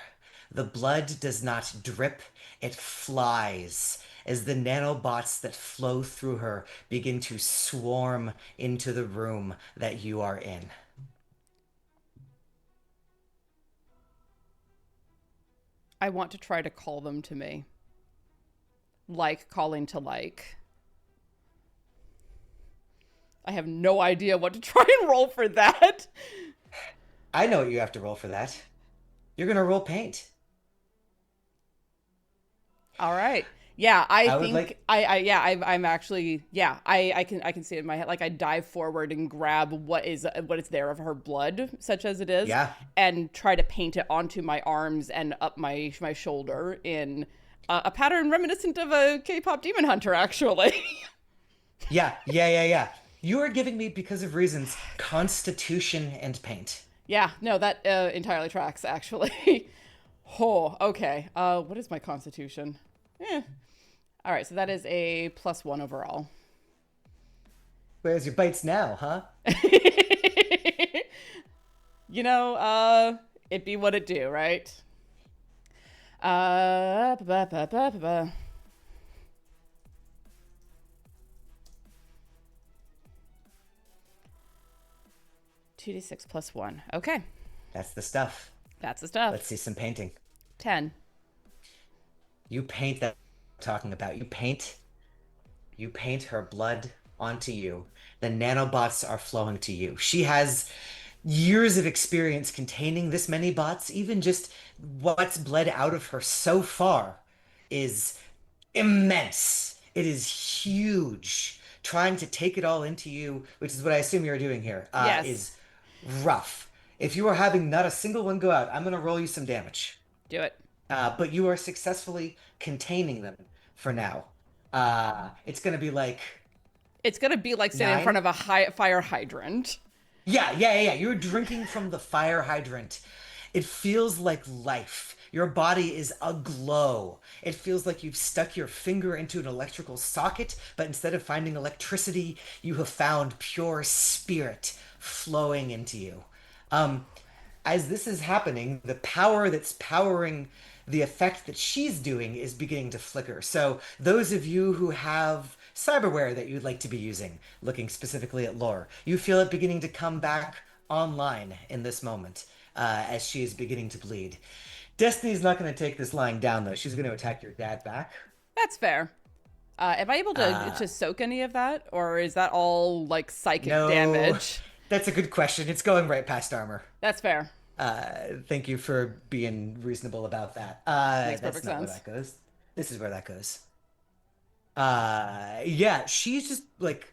Speaker 2: The blood does not drip, it flies as the nanobots that flow through her begin to swarm into the room that you are in.
Speaker 6: I want to try to call them to me. Like calling to like. I have no idea what to try and roll for that.
Speaker 2: I know what you have to roll for that. You're gonna roll paint.
Speaker 6: All right. Yeah, I
Speaker 2: would
Speaker 6: think
Speaker 2: like-
Speaker 6: I'm actually I can see it in my head. Like I dive forward and grab what is there of her blood, such as it is,
Speaker 2: Yeah.
Speaker 6: and try to paint it onto my arms and up my shoulder in a pattern reminiscent of a K-pop demon hunter, actually.
Speaker 2: Yeah. You are giving me, because of reasons, Constitution and paint.
Speaker 6: Yeah, no, that entirely tracks, actually. Oh, okay. What is my constitution? All right, so that is a +1 overall.
Speaker 2: Where's your bites now, huh?
Speaker 6: You know, it be what it do, right? Ba, ba, ba, ba, ba. 2d6 +1. Okay,
Speaker 2: That's the stuff.
Speaker 6: that's the stuff.
Speaker 2: Let's see some painting.
Speaker 6: 10.
Speaker 2: You paint that I'm talking about. You paint her blood onto you. The nanobots are flowing to you. She has years of experience containing this many bots. Even just what's bled out of her so far is immense. It is huge. Trying to take it all into you, which is what I assume you're doing here,
Speaker 6: Yes.
Speaker 2: is rough. If you are having not a single one go out, I'm going to roll you some damage.
Speaker 6: Do it.
Speaker 2: But you are successfully containing them for now. It's going to be like
Speaker 6: It's gonna be like standing in front
Speaker 2: 9.
Speaker 6: of a fire hydrant.
Speaker 2: Yeah. You're drinking from the fire hydrant. It feels like life. Your body is aglow. It feels like you've stuck your finger into an electrical socket, but instead of finding electricity, you have found pure spirit flowing into you. Um, as this is happening, the power that's powering the effect that she's doing is beginning to flicker. So, those of you who have cyberware that you'd like to be using, looking specifically at lore, you feel it beginning to come back online in this moment as she is beginning to bleed. Destiny's not going to take this lying down, though. She's going to attack your dad back.
Speaker 6: That's fair. Am I able to soak any of that, or is that all like psychic
Speaker 2: No,
Speaker 6: damage?
Speaker 2: that's a good question. It's going right past armor.
Speaker 6: That's fair.
Speaker 2: Thank you for being reasonable about that.
Speaker 6: Makes
Speaker 2: That's
Speaker 6: perfect
Speaker 2: not where
Speaker 6: sense.
Speaker 2: that goes. This is where that goes. Yeah, she's just like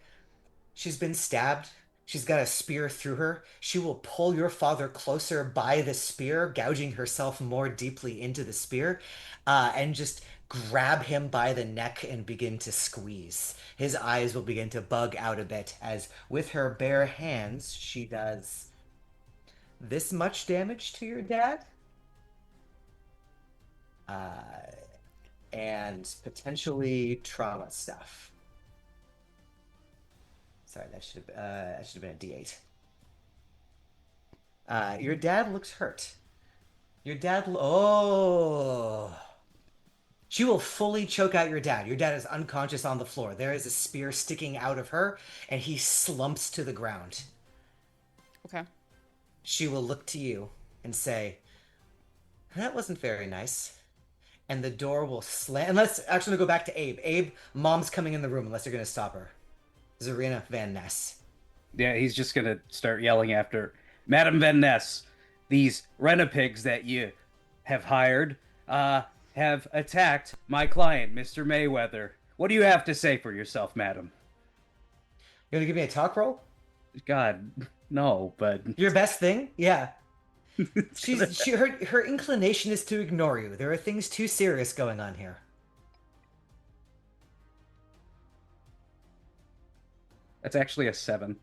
Speaker 2: she's been stabbed. She's got a spear through her. She will pull your father closer by the spear, gouging herself more deeply into the spear, and just grab him by the neck and begin to squeeze. His eyes will begin to bug out a bit as, with her bare hands, she does this much damage to your dad. And potentially trauma stuff. Sorry, that should have been a D8. Your dad looks hurt. Your dad. Oh. She will fully choke out your dad. Your dad is unconscious on the floor. There is a spear sticking out of her, and he slumps to the ground.
Speaker 6: Okay.
Speaker 2: She will look to you and say, "That wasn't very nice." And the door will slam. Unless, actually, go back to Abe. Abe, mom's coming in the room unless you're going to stop her. Zarina Van Ness.
Speaker 5: Yeah, he's just gonna start yelling after Madam Van Ness. These rent-a-pigs that you have hired have attacked my client, Mr. Mayweather. What do you have to say for yourself, madam?
Speaker 2: You want to give me a talk roll?
Speaker 5: God, no, but
Speaker 2: Your best thing? Yeah. Her inclination is to ignore you. There are things too serious going on here.
Speaker 5: that's actually a 7.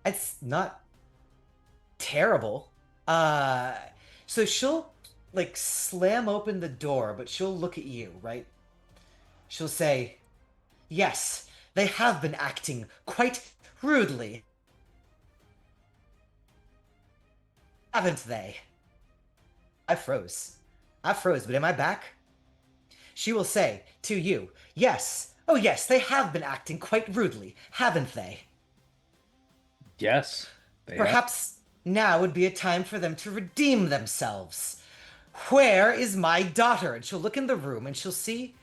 Speaker 2: It's not terrible. So she'll like slam open the door, but she'll look at you, right? She'll say, "Yes, they have been acting quite rudely, haven't they?" I froze. But am I back? She will say to you, "Yes, oh yes, they have been acting quite rudely, haven't they?
Speaker 5: Yes, they have.
Speaker 2: Perhaps now would be a time for them to redeem themselves. Where is my daughter?" And she'll look in the room and she'll see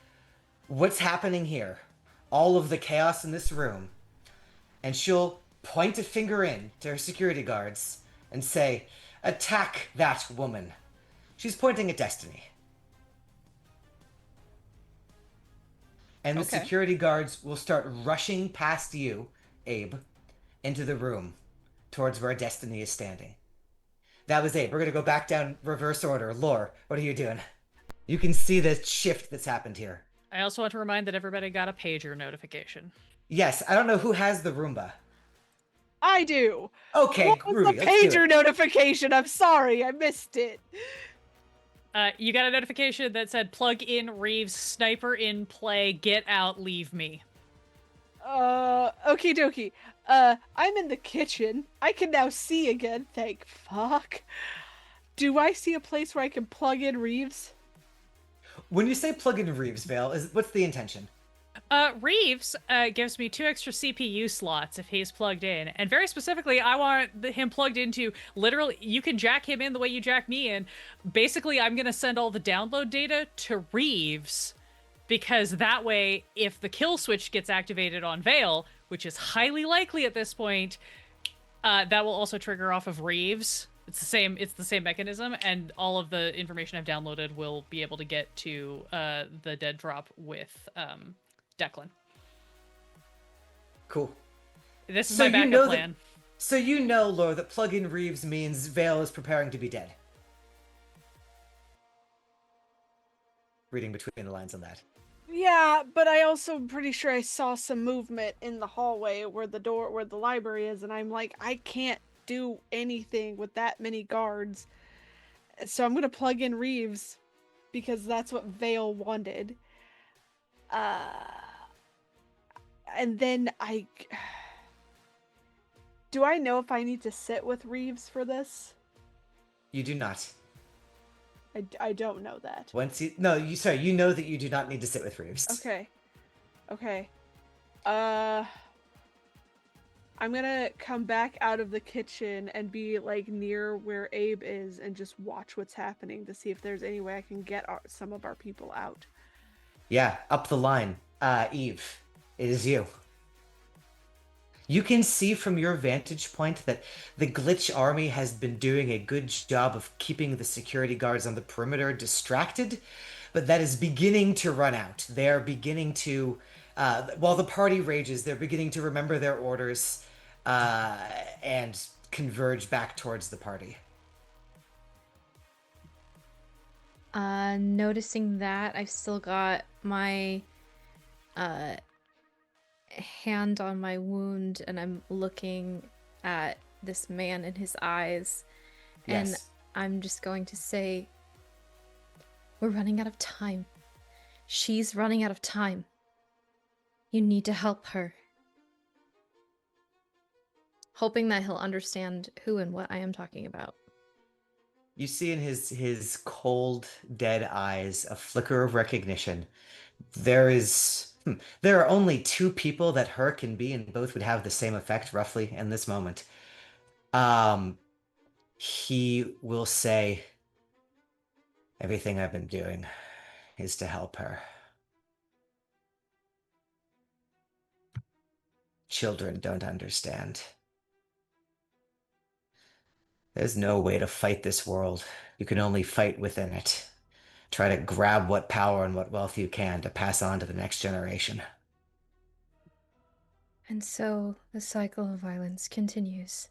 Speaker 2: what's happening here. All of the chaos in this room. And she'll point a finger in to her security guards and say, "Attack that woman." She's pointing at Destiny. And the
Speaker 6: Okay.
Speaker 2: security guards will start rushing past you, Abe, into the room towards where Destiny is standing. That was Abe. We're going to go back down reverse order. Lore, what are you doing? You can see the shift that's happened here.
Speaker 1: I also want to remind that everybody got a pager notification.
Speaker 2: Yes, I don't know who has the Roomba.
Speaker 3: I do.
Speaker 2: Okay,
Speaker 3: What was
Speaker 2: Ruby,
Speaker 3: the
Speaker 2: let's do
Speaker 3: pager
Speaker 2: it.
Speaker 3: notification? I'm sorry, I missed it.
Speaker 1: You got a notification that said plug in Reeves, sniper in play, get out, leave me.
Speaker 3: Okie dokie. I'm in the kitchen. I can now see again, thank fuck. Do I see a place where I can plug in Reeves?
Speaker 2: When you say plug in Reeves, Vale, what's the intention?
Speaker 1: Reeves gives me 2 extra CPU slots if he's plugged in. And very specifically, I want him plugged into, literally, you can jack him in the way you jack me in. Basically, I'm going to send all the download data to Reeves, because that way, if the kill switch gets activated on Vale, which is highly likely at this point, that will also trigger off of Reeves. It's the same mechanism, and all of the information I've downloaded will be able to get to the dead drop with Declan.
Speaker 2: Cool.
Speaker 1: This is
Speaker 2: So
Speaker 1: my
Speaker 2: you
Speaker 1: backup
Speaker 2: know that.
Speaker 1: plan.
Speaker 2: So you know, Laura, that plug-in Reeves means Vale is preparing to be dead. Reading between the lines on that.
Speaker 3: Yeah, but I also am pretty sure I saw some movement in the hallway where the library is, and I'm like, I can't do anything with that many guards. So I'm gonna plug in Reeves because that's what Vale wanted. And then do I know if I need to sit with Reeves for this?
Speaker 2: You do not.
Speaker 3: I don't know that.
Speaker 2: You know that you do not need to sit with Reeves.
Speaker 3: Okay. I'm gonna come back out of the kitchen and be like near where Abe is and just watch what's happening to see if there's any way I can get some of our people out.
Speaker 2: Yeah, up the line. Eve, it is you. You can see from your vantage point that the Glitch army has been doing a good job of keeping the security guards on the perimeter distracted, but that is beginning to run out. They are beginning to, while the party rages, they're beginning to remember their orders and converge back towards the party.
Speaker 4: Noticing that, I've still got my hand on my wound, and I'm looking at this man in his eyes, and
Speaker 2: Yes.
Speaker 4: I'm just going to say, we're running out of time. She's running out of time. You need to help her. Hoping that he'll understand who and what I am talking about.
Speaker 2: You see in his cold, dead eyes a flicker of recognition. There are only two people that her can be, and both would have the same effect roughly in this moment. He will say, everything I've been doing is to help her. Children don't understand. There's no way to fight this world. You can only fight within it. Try to grab what power and what wealth you can to pass on to the next generation.
Speaker 4: And so the cycle of violence continues.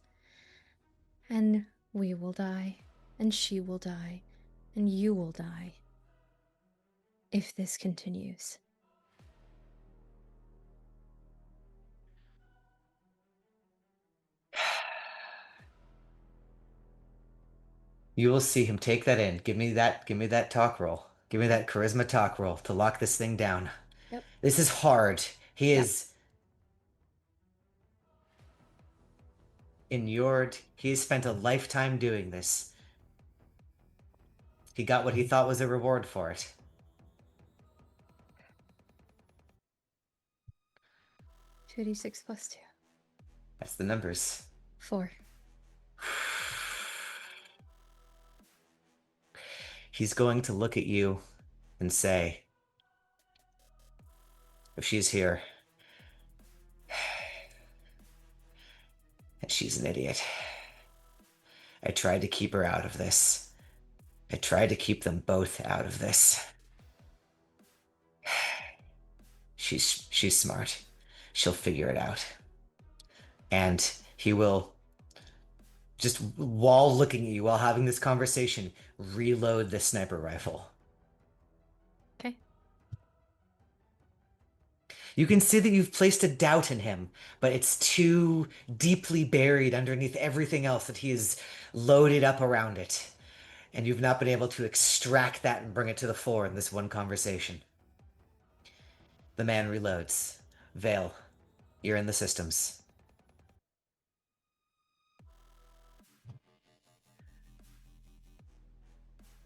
Speaker 4: And we will die, and she will die, and you will die. If this continues.
Speaker 2: You will see him take that in. Give me that talk roll. Give me that charisma talk roll to lock this thing down.
Speaker 4: Yep.
Speaker 2: This is hard. He
Speaker 4: Yep.
Speaker 2: is inured. He has spent a lifetime doing this. He got what he thought was a reward for it.
Speaker 4: Two d6 plus 2.
Speaker 2: That's the numbers.
Speaker 4: 4.
Speaker 2: He's going to look at you and say, if she's here, and she's an idiot. I tried to keep her out of this. I tried to keep them both out of this. She's smart. She'll figure it out. And he will, just while looking at you, while having this conversation, reload the sniper rifle.
Speaker 4: Okay.
Speaker 2: You can see that you've placed a doubt in him, but it's too deeply buried underneath everything else that he has loaded up around it. And you've not been able to extract that and bring it to the fore in this one conversation. The man reloads. Vale, you're in the systems.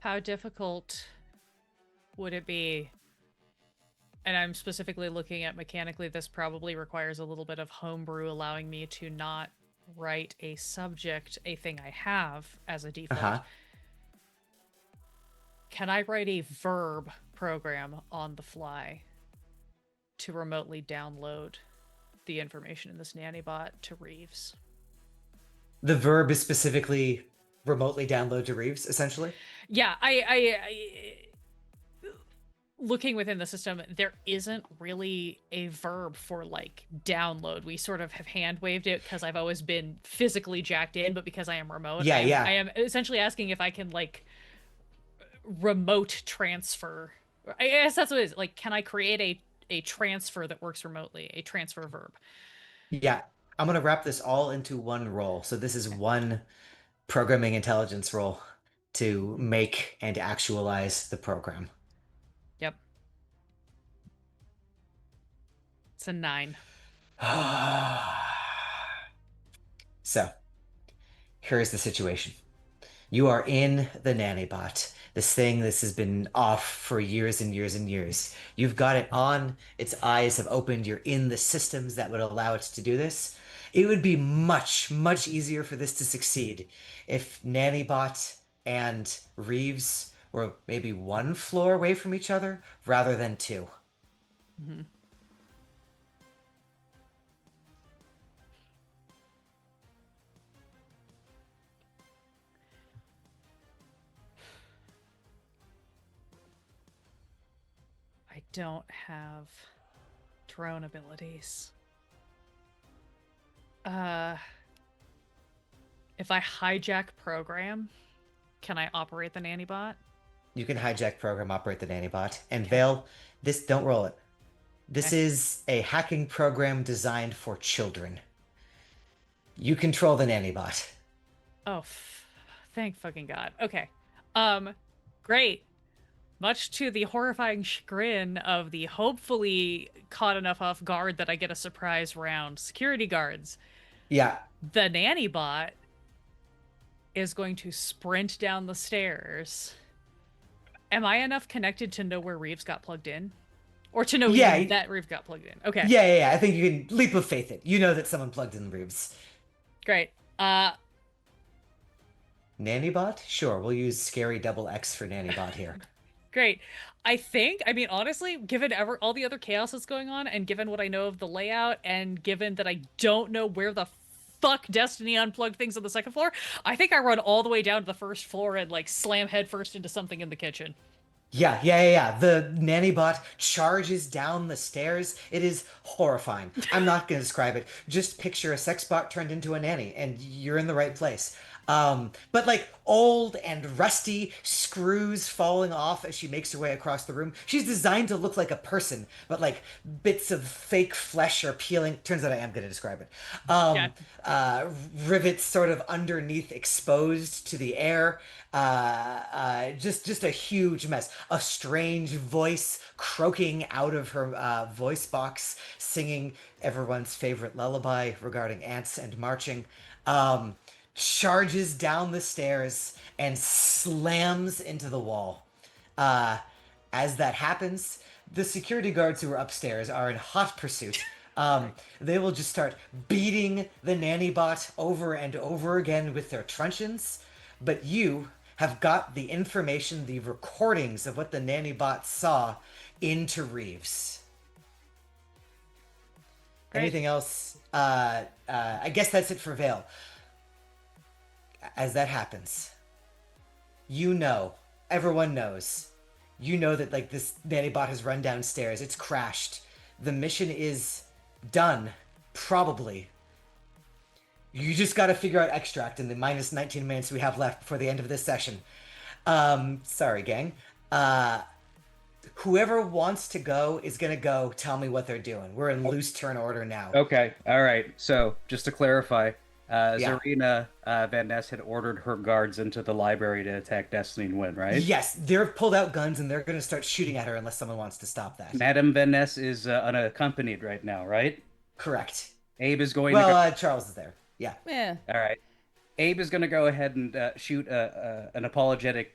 Speaker 1: How difficult would it be? And I'm specifically looking at mechanically, this probably requires a little bit of homebrew, allowing me to not write a subject, a thing I have as a default.
Speaker 2: Uh-huh.
Speaker 1: Can I write a verb program on the fly to remotely download the information in this nanny bot to Reeves?
Speaker 2: The verb is specifically remotely download to Reeves, essentially.
Speaker 1: Yeah, I looking within the system, there isn't really a verb for like download. We sort of have hand waved it because I've always been physically jacked in, but because I am remote,
Speaker 2: Yeah,
Speaker 1: I
Speaker 2: yeah.
Speaker 1: am essentially asking if I can like remote transfer. I guess that's what it is. Like, can I create a transfer that works remotely, a transfer verb?
Speaker 2: Yeah. I'm gonna wrap this all into one roll. So this is one programming intelligence roll to make and actualize the program.
Speaker 1: Yep. It's a 9.
Speaker 2: So, here's the situation. You are in the nanny bot. This has been off for years and years and years. You've got it on, its eyes have opened, you're in the systems that would allow it to do this. It would be much, much easier for this to succeed if Nannybot and Reeves were maybe one floor away from each other rather than two.
Speaker 1: Mm-hmm. I don't have drone abilities. If I hijack program, can I operate the nanny bot?
Speaker 2: You can hijack program, operate the Nannybot. And
Speaker 1: Okay.
Speaker 2: Vale, this don't roll it. This
Speaker 1: Okay.
Speaker 2: is a hacking program designed for children. You control the Nannybot.
Speaker 1: Oh, thank fucking God. Okay. Great. Much to the horrifying chagrin of the hopefully caught enough off guard that I get a surprise round security guards,
Speaker 2: Yeah.
Speaker 1: the nanny bot is going to sprint down the stairs. Am I enough connected to know where Reeves got plugged in? Or to know
Speaker 2: Yeah.
Speaker 1: even that Reeves got plugged in? Okay.
Speaker 2: Yeah. I think you can leap of faith it. You know that someone plugged in Reeves.
Speaker 1: Great.
Speaker 2: Nannybot? Sure, we'll use scary double X for Nannybot here.
Speaker 1: Great. I mean, honestly, given all the other chaos that's going on, and given what I know of the layout, and given that I don't know where the fuck Destiny unplugged things on the second floor, I think I run all the way down to the first floor and, like, slam headfirst into something in the kitchen.
Speaker 2: Yeah. The Nannybot charges down the stairs. It is horrifying. I'm not going to describe it. Just picture a sex bot turned into a nanny, and you're in the right place. But like old and rusty screws falling off as she makes her way across the room. She's designed to look like a person, but like bits of fake flesh are peeling. Turns out I am going to describe it.
Speaker 1: Yeah.
Speaker 2: Rivets sort of underneath, exposed to the air. Just a huge mess. A strange voice croaking out of her voice box, singing everyone's favorite lullaby regarding ants and marching. Charges down the stairs and slams into the wall. Uh, as that happens, the security guards who are upstairs are in hot pursuit. They will just start beating the nanny bot over and over again with their truncheons. But you have got the information, the recordings of what the nanny bot saw into Reeves.
Speaker 1: Great.
Speaker 2: Anything else? I guess that's it for Vale. As that happens, everyone knows, that like this nanny bot has run downstairs, it's crashed. The mission is done, probably. You just got to figure out extract in the minus 19 minutes we have left before the end of this session. Sorry, gang. Whoever wants to go is gonna go. Tell me what they're doing. We're in loose turn order now.
Speaker 5: Okay, all right. So just to clarify,
Speaker 2: Yeah.
Speaker 5: Zarina Van Ness had ordered her guards into the library to attack Destiny and win, right?
Speaker 2: Yes, they're pulled out guns and they're gonna start shooting at her unless someone wants to stop that.
Speaker 5: Madame Van Ness is unaccompanied right now, right?
Speaker 2: Correct.
Speaker 5: Abe is going
Speaker 2: Well, Charles is there. Yeah.
Speaker 6: Yeah.
Speaker 5: All right. Abe is going to go ahead and shoot an apologetic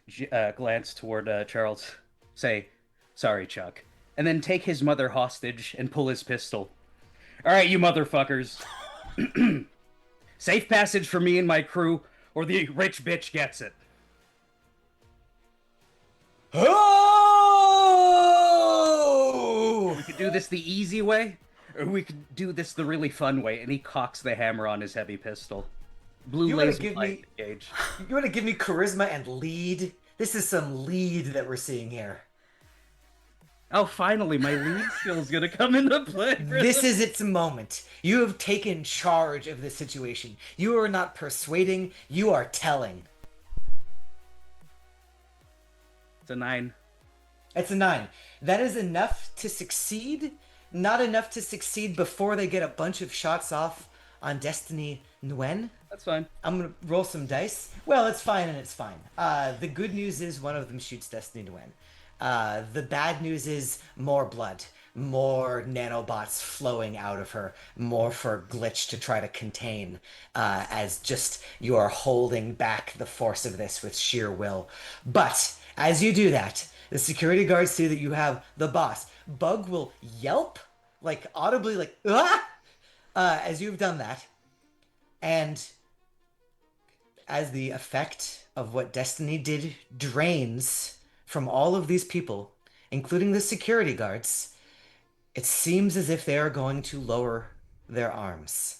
Speaker 5: glance toward Charles. Say, sorry, Chuck. And then take his mother hostage and pull his pistol. All right, you motherfuckers. Safe passage for me and my crew, or the rich bitch gets it.
Speaker 2: Oh!
Speaker 5: We could do this the easy way, or we could do this the really fun way. And he cocks the hammer on his heavy pistol. blue
Speaker 2: You want to
Speaker 5: laser
Speaker 2: give
Speaker 5: light
Speaker 2: me
Speaker 5: gauge.
Speaker 2: you want to give me charisma and lead? This is some lead that we're seeing here.
Speaker 5: Oh, finally, my lead skill's gonna come into play for
Speaker 2: This
Speaker 5: this.
Speaker 2: is its moment. You have taken charge of the situation. You are not persuading, you are telling.
Speaker 5: It's a 9.
Speaker 2: It's a 9. That is enough to succeed, not enough to succeed before they get a bunch of shots off on Destiny Nguyen.
Speaker 5: That's fine.
Speaker 2: I'm gonna roll some dice. Well, it's fine and it's fine. The good news is one of them shoots Destiny to win. The bad news is more blood, more nanobots flowing out of her, more for Glitch to try to contain, as just you are holding back the force of this with sheer will. But as you do that, the security guards see that you have the boss. Bug will yelp, like audibly, like ah, as you've done that, and as the effect of what Destiny did drains from all of these people, including the security guards, it seems as if they are going to lower their arms.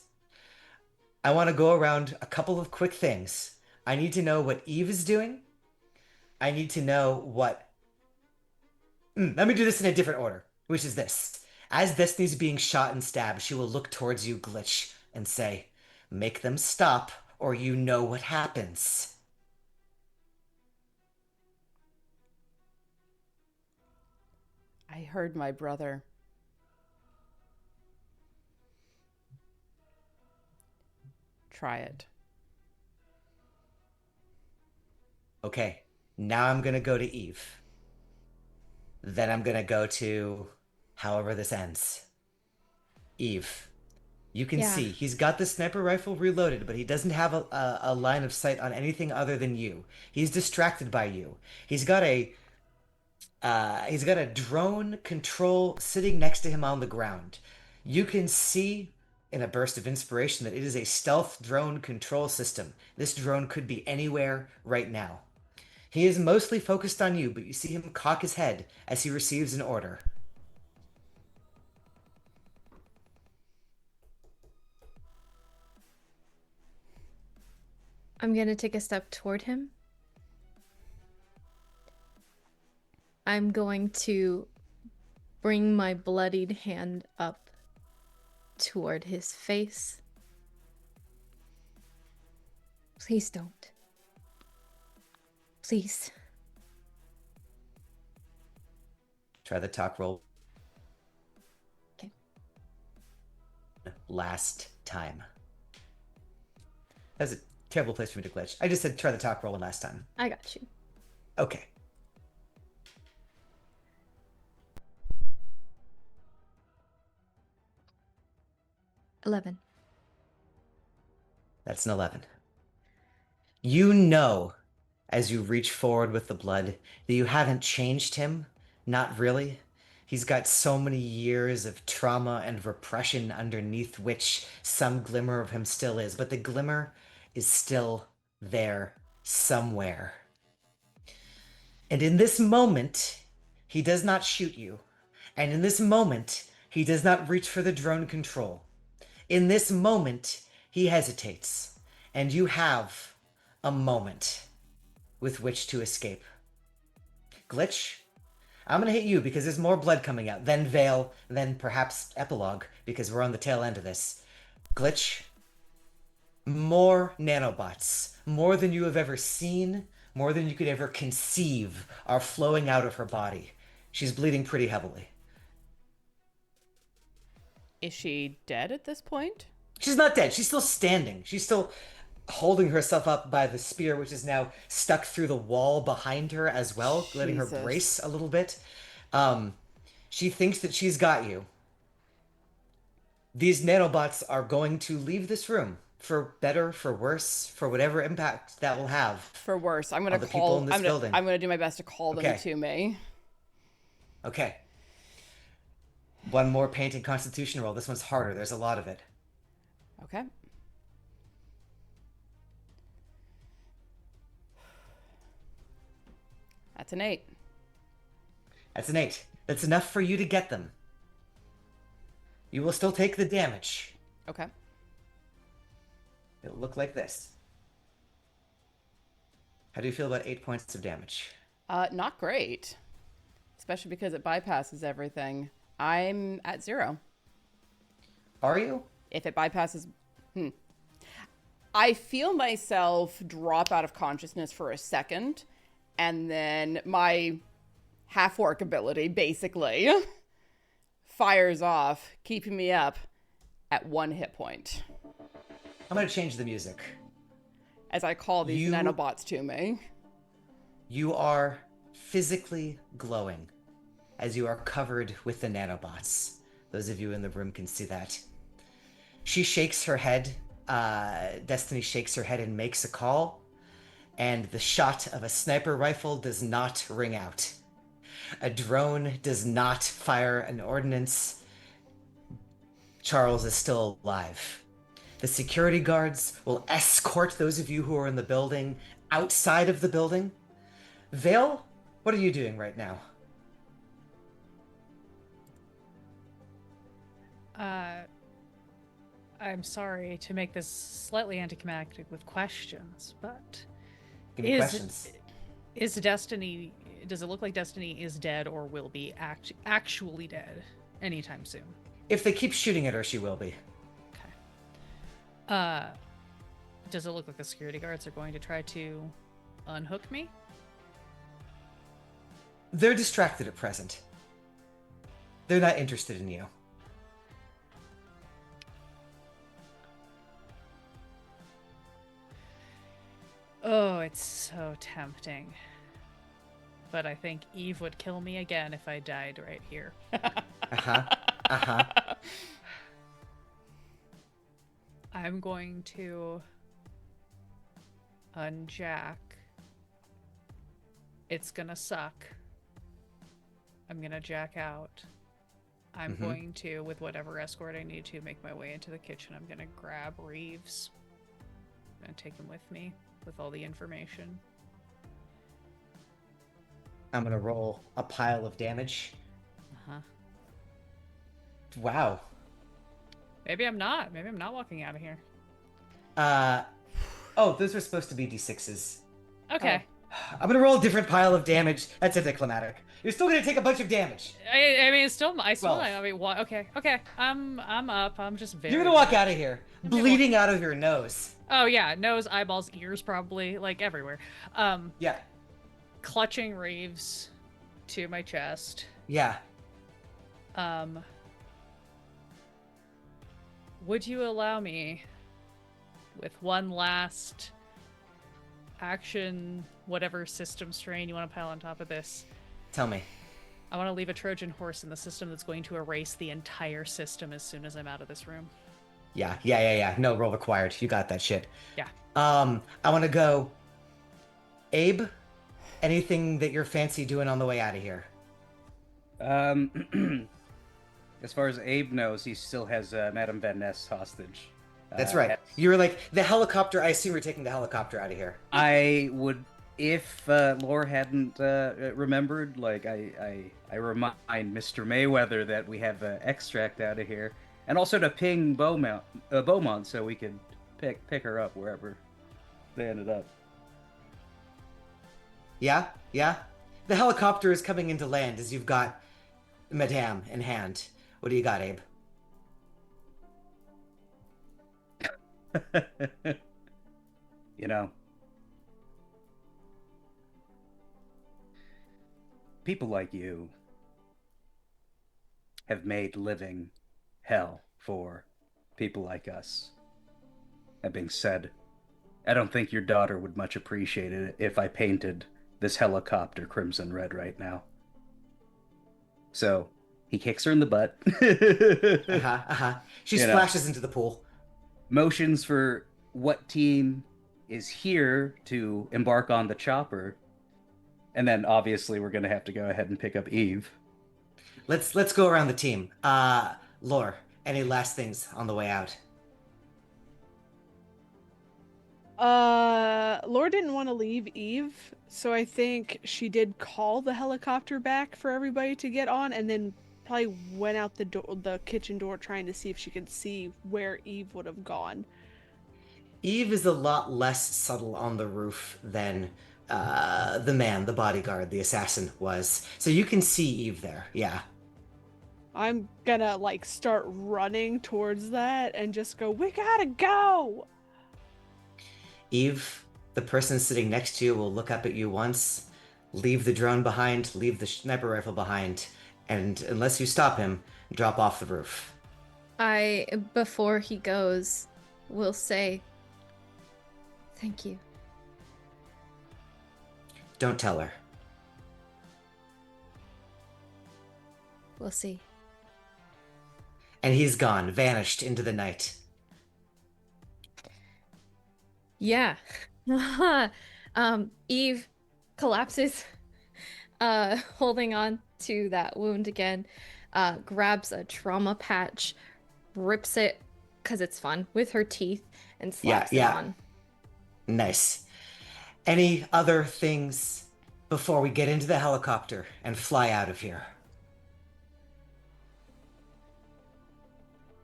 Speaker 2: I want to go around a couple of quick things. I need to know what Eve is doing. I need to know what. Let me do this in a different order, which is this. As Destiny's being shot and stabbed, she will look towards you, Glitch, and say, "Make them stop, or you know what happens."
Speaker 6: I heard my brother. Try it.
Speaker 2: Okay, now I'm gonna go to Eve. Then I'm gonna go to however this ends. Eve, you can
Speaker 4: Yeah.
Speaker 2: see he's got the sniper rifle reloaded, but he doesn't have a line of sight on anything other than you. He's distracted by you. He's got a drone control sitting next to him on the ground. You can see in a burst of inspiration that it is a stealth drone control system. This drone could be anywhere right now. He is mostly focused on you, but you see him cock his head as he receives an order.
Speaker 4: I'm gonna take a step toward him. I'm going to bring my bloodied hand up toward his face. Please don't. Please.
Speaker 2: Try the talk roll.
Speaker 4: Okay.
Speaker 2: Last time. That's a terrible place for me to glitch. I just said try the talk roll one last time.
Speaker 4: I got you.
Speaker 2: Okay.
Speaker 4: $11.
Speaker 2: That's an 11. You know, as you reach forward with the blood, that you haven't changed him. Not really. He's got so many years of trauma and repression underneath which some glimmer of him still is, but the glimmer is still there somewhere. And in this moment, he does not shoot you. And in this moment, he does not reach for the drone control. In this moment, he hesitates. And you have a moment with which to escape. Glitch, I'm gonna hit you because there's more blood coming out. Then Vale, then perhaps Epilogue, because we're on the tail end of this. Glitch, more nanobots, more than you have ever seen, more than you could ever conceive, are flowing out of her body. She's bleeding pretty heavily.
Speaker 6: Is she dead at this point?
Speaker 2: She's not dead. She's still standing. She's still holding herself up by the spear, which is now stuck through the wall behind her as well, letting her
Speaker 6: Jesus.
Speaker 2: brace a little bit. She thinks that she's got you. These nanobots are going to leave this room for better, for worse, for whatever impact that will have.
Speaker 6: For worse, I'm
Speaker 2: On
Speaker 6: gonna
Speaker 2: the people
Speaker 6: call.
Speaker 2: in this building.
Speaker 6: I'm gonna do my best to call them
Speaker 2: Okay.
Speaker 6: to me.
Speaker 2: Okay. One more painting constitution roll. This one's harder. There's a lot of it.
Speaker 6: Okay. That's an 8.
Speaker 2: That's an 8. That's enough for you to get them. You will still take the damage.
Speaker 6: Okay.
Speaker 2: It'll look like this. How do you feel about 8 points of damage?
Speaker 6: Not great, especially because it bypasses everything. I'm at 0.
Speaker 2: Are you?
Speaker 6: If it bypasses, I feel myself drop out of consciousness for a second, and then my half orc ability basically fires off, keeping me up at 1 hit point
Speaker 2: I'm gonna change the music.
Speaker 6: as I call these
Speaker 2: You-
Speaker 6: nanobots to me.
Speaker 2: You are physically glowing as you are covered with the nanobots. Those of you in the room can see that. She shakes her head. Destiny shakes her head and makes a call, and the shot of a sniper rifle does not ring out. A drone does not fire an ordnance. Charles is still alive. The security guards will escort those of you who are in the building outside of the building. Vale, what are you doing right now?
Speaker 1: I'm sorry to make this slightly anticlimactic with questions, but
Speaker 2: Give me questions.
Speaker 1: is Destiny? Does it look like Destiny is dead or will be actually dead anytime soon?
Speaker 2: If they keep shooting at her, she will be.
Speaker 1: Okay. Does it look like the security guards are going to try to unhook me?
Speaker 2: They're distracted at present. They're not interested in you.
Speaker 1: Oh, it's so tempting. But I think Eve would kill me again if I died right here.
Speaker 2: Uh-huh. Uh-huh.
Speaker 1: I'm going to unjack. It's gonna suck. I'm gonna jack out. I'm going to, with whatever escort I need to, make my way into the kitchen. I'm gonna grab Reeves and take him with me with all the information.
Speaker 2: I'm gonna roll a pile of damage.
Speaker 1: Uh-huh.
Speaker 2: Wow.
Speaker 1: Maybe I'm not. Maybe I'm not walking out of here.
Speaker 2: Oh, those were supposed to be d6s.
Speaker 1: Okay.
Speaker 2: I'm gonna roll a different pile of damage. That's anticlimactic. You're still gonna take a bunch of damage.
Speaker 1: I mean, it's still,
Speaker 2: Well.
Speaker 1: I mean, okay. I'm up. I'm just very.
Speaker 2: You're gonna walk out of here, bleeding out of your nose.
Speaker 1: Oh yeah, nose, eyeballs, ears, probably like everywhere.
Speaker 2: Yeah.
Speaker 1: Clutching Reeves to my chest.
Speaker 2: Yeah.
Speaker 1: Would you allow me with one last action, whatever system strain you want to pile on top of this?
Speaker 2: Tell me.
Speaker 1: I want to leave a Trojan horse in the system that's going to erase the entire system as soon as I'm out of this room.
Speaker 2: Yeah. No roll required. You got that shit.
Speaker 1: Yeah.
Speaker 2: I want to go. Abe, anything that you're fancy doing on the way out of here?
Speaker 5: As far as Abe knows, he still has Madame Van Ness hostage.
Speaker 2: That's right. You were like, the helicopter, I assume you're taking the helicopter out of here.
Speaker 5: I would, if Lore hadn't remembered, like, I remind Mr. Mayweather that we have extract out of here. And also to ping Beaumont so we could pick her up wherever they ended up.
Speaker 2: Yeah? The helicopter is coming into land as you've got Madame in hand. What do you got, Abe?
Speaker 5: You know, people like you have made living hell for people like us. That being said, I don't think your daughter would much appreciate it if I painted this helicopter crimson red right now. So, he kicks her in the butt.
Speaker 2: She splashes into the pool.
Speaker 5: Motions for what team is here to embark on the chopper. And then obviously we're going to have to go ahead and pick up Eve.
Speaker 2: Let's go around the team. Lore, any last things on the way out?
Speaker 3: Lore didn't want to leave Eve, so I think she did call the helicopter back for everybody to get on, and then probably went out the kitchen door trying to see if she could see where Eve would have gone.
Speaker 2: Eve is a lot less subtle on the roof than the man, the bodyguard, the assassin was. So you can see Eve there. Yeah.
Speaker 3: I'm gonna like start running towards that and just go, we gotta go!
Speaker 2: Eve, the person sitting next to you will look up at you once, leave the drone behind, leave the sniper rifle behind, and unless you stop him, drop off the roof.
Speaker 4: Before he goes, will say, thank you.
Speaker 2: Don't tell her.
Speaker 4: We'll see.
Speaker 2: And he's gone, vanished into the night.
Speaker 4: Yeah. Eve collapses, holding on to that wound again, grabs a trauma patch, rips it, because it's fun, with her teeth, and slaps it on.
Speaker 2: Nice. Any other things before we get into the helicopter and fly out of here?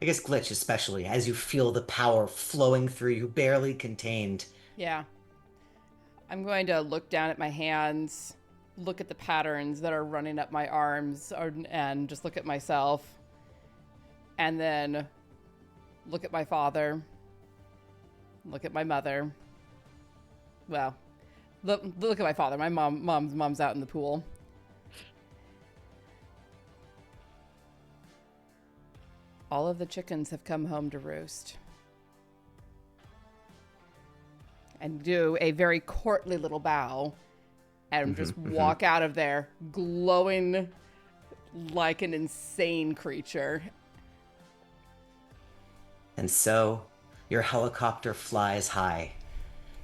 Speaker 2: I guess Glitch especially, as you feel the power flowing through you, barely contained.
Speaker 6: Yeah. I'm going to look down at my hands, look at the patterns that are running up my arms, and just look at myself. And then look at my father. Look at my mother. Well, look at my father. My mom's out in the pool. All of the chickens have come home to roost. And do a very courtly little bow and just walk out of there glowing like an insane creature.
Speaker 2: And so, your helicopter flies high.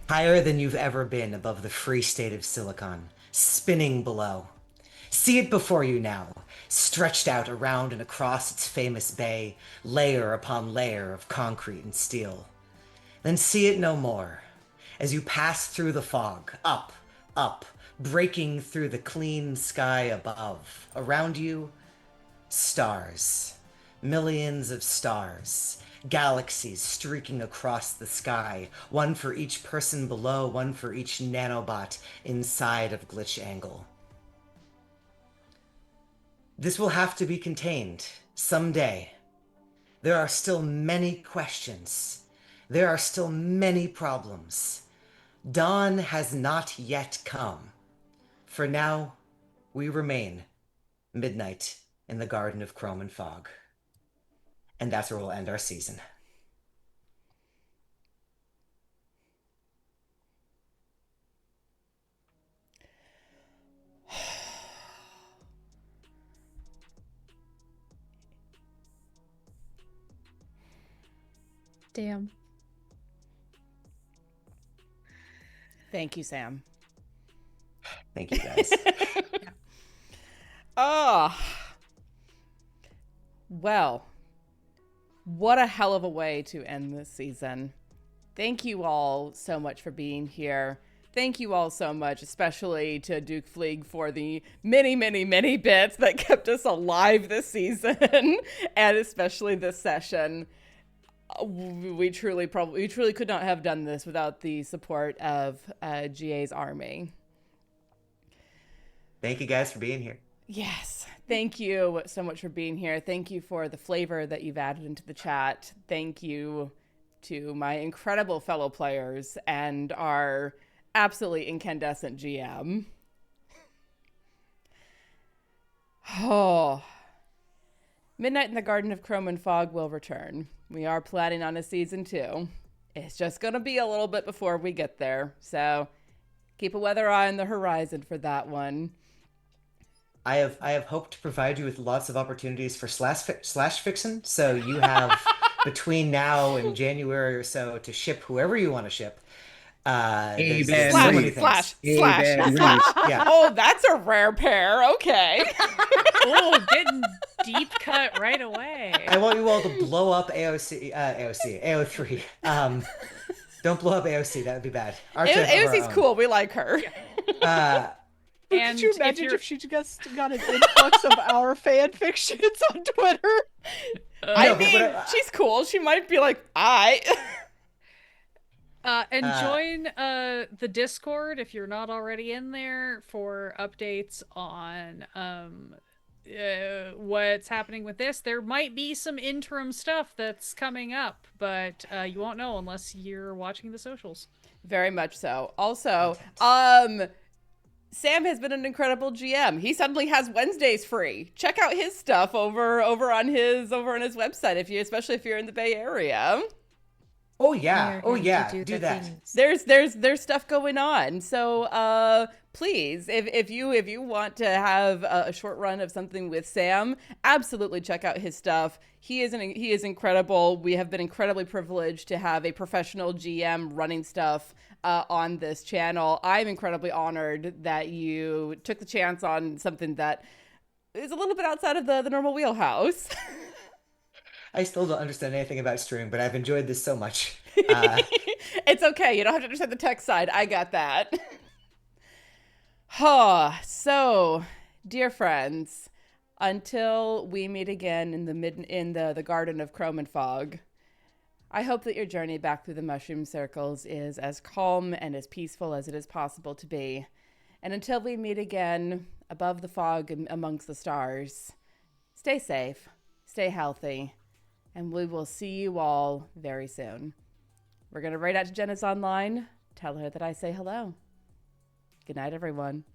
Speaker 2: Higher than you've ever been above the free state of Silicon, spinning below. See it before you now, stretched out around and across its famous bay, layer upon layer of concrete and steel. Then see it no more, as you pass through the fog, up, up, breaking through the clean sky above. Around you, stars. Millions of stars. Galaxies streaking across the sky, one for each person below, one for each nanobot inside of GlitchAngle. This will have to be contained someday. There are still many questions. There are still many problems. Dawn has not yet come. For now, we remain midnight in the Garden of Chrome and Fog. And that's where we'll end our season.
Speaker 4: Damn.
Speaker 6: Thank you, Sam.
Speaker 2: Thank you, guys.
Speaker 6: Oh. Well, what a hell of a way to end this season. Thank you all so much for being here. Thank you all so much, especially to Duke Fleeg for the many, many, many bits that kept us alive this season, and especially this session. We truly could not have done this without the support of GA's army.
Speaker 2: Thank you guys for being here.
Speaker 6: Yes. Thank you so much for being here. Thank you for the flavor that you've added into the chat. Thank you to my incredible fellow players and our absolutely incandescent GM. Oh. Midnight in the Garden of Chrome and Fog will return. We are planning on a season 2. It's just going to be a little bit before we get there. So keep a weather eye on the horizon for that one.
Speaker 2: I have hoped to provide you with lots of opportunities for slash fiction. So you have between now and January or so to ship whoever you want to ship. There's so many things.
Speaker 6: Slash.
Speaker 2: Yeah.
Speaker 6: Oh, that's a rare pair. Okay.
Speaker 1: Oh, getting deep cut right away.
Speaker 2: I want you all to blow up AO3. Don't blow up AOC. That would be bad.
Speaker 6: AOC's cool. We like her.
Speaker 3: Could you imagine if she just got an influx of our fan fictions on Twitter?
Speaker 6: I mean, she's cool. She might be like,
Speaker 1: And
Speaker 2: Uh,
Speaker 1: join the Discord if you're not already in there for updates on what's happening with this. There might be some interim stuff that's coming up, but you won't know unless you're watching the socials.
Speaker 6: Very much so. Also,
Speaker 2: Content.
Speaker 6: Sam has been an incredible GM. He suddenly has Wednesdays free. Check out his stuff over on his website especially if you're in the Bay Area.
Speaker 2: Oh yeah.
Speaker 4: Hire
Speaker 2: Oh
Speaker 4: him to
Speaker 2: yeah.
Speaker 4: do
Speaker 2: Do
Speaker 4: the
Speaker 2: that.
Speaker 4: things.
Speaker 6: There's stuff going on. So please, if you want to have a short run of something with Sam, absolutely check out his stuff. He is incredible. We have been incredibly privileged to have a professional GM running stuff on this channel. I'm incredibly honored that you took the chance on something that is a little bit outside of the normal wheelhouse.
Speaker 2: I still don't understand anything about streaming, but I've enjoyed this so much.
Speaker 6: It's okay. You don't have to understand the tech side. I got that. So, dear friends, until we meet again in the Garden of Chrome and Fog, I hope that your journey back through the mushroom circles is as calm and as peaceful as it is possible to be. And until we meet again above the fog and amongst the stars, stay safe, stay healthy, and we will see you all very soon. We're going to write out to Janice online, tell her that I say hello. Good night, everyone.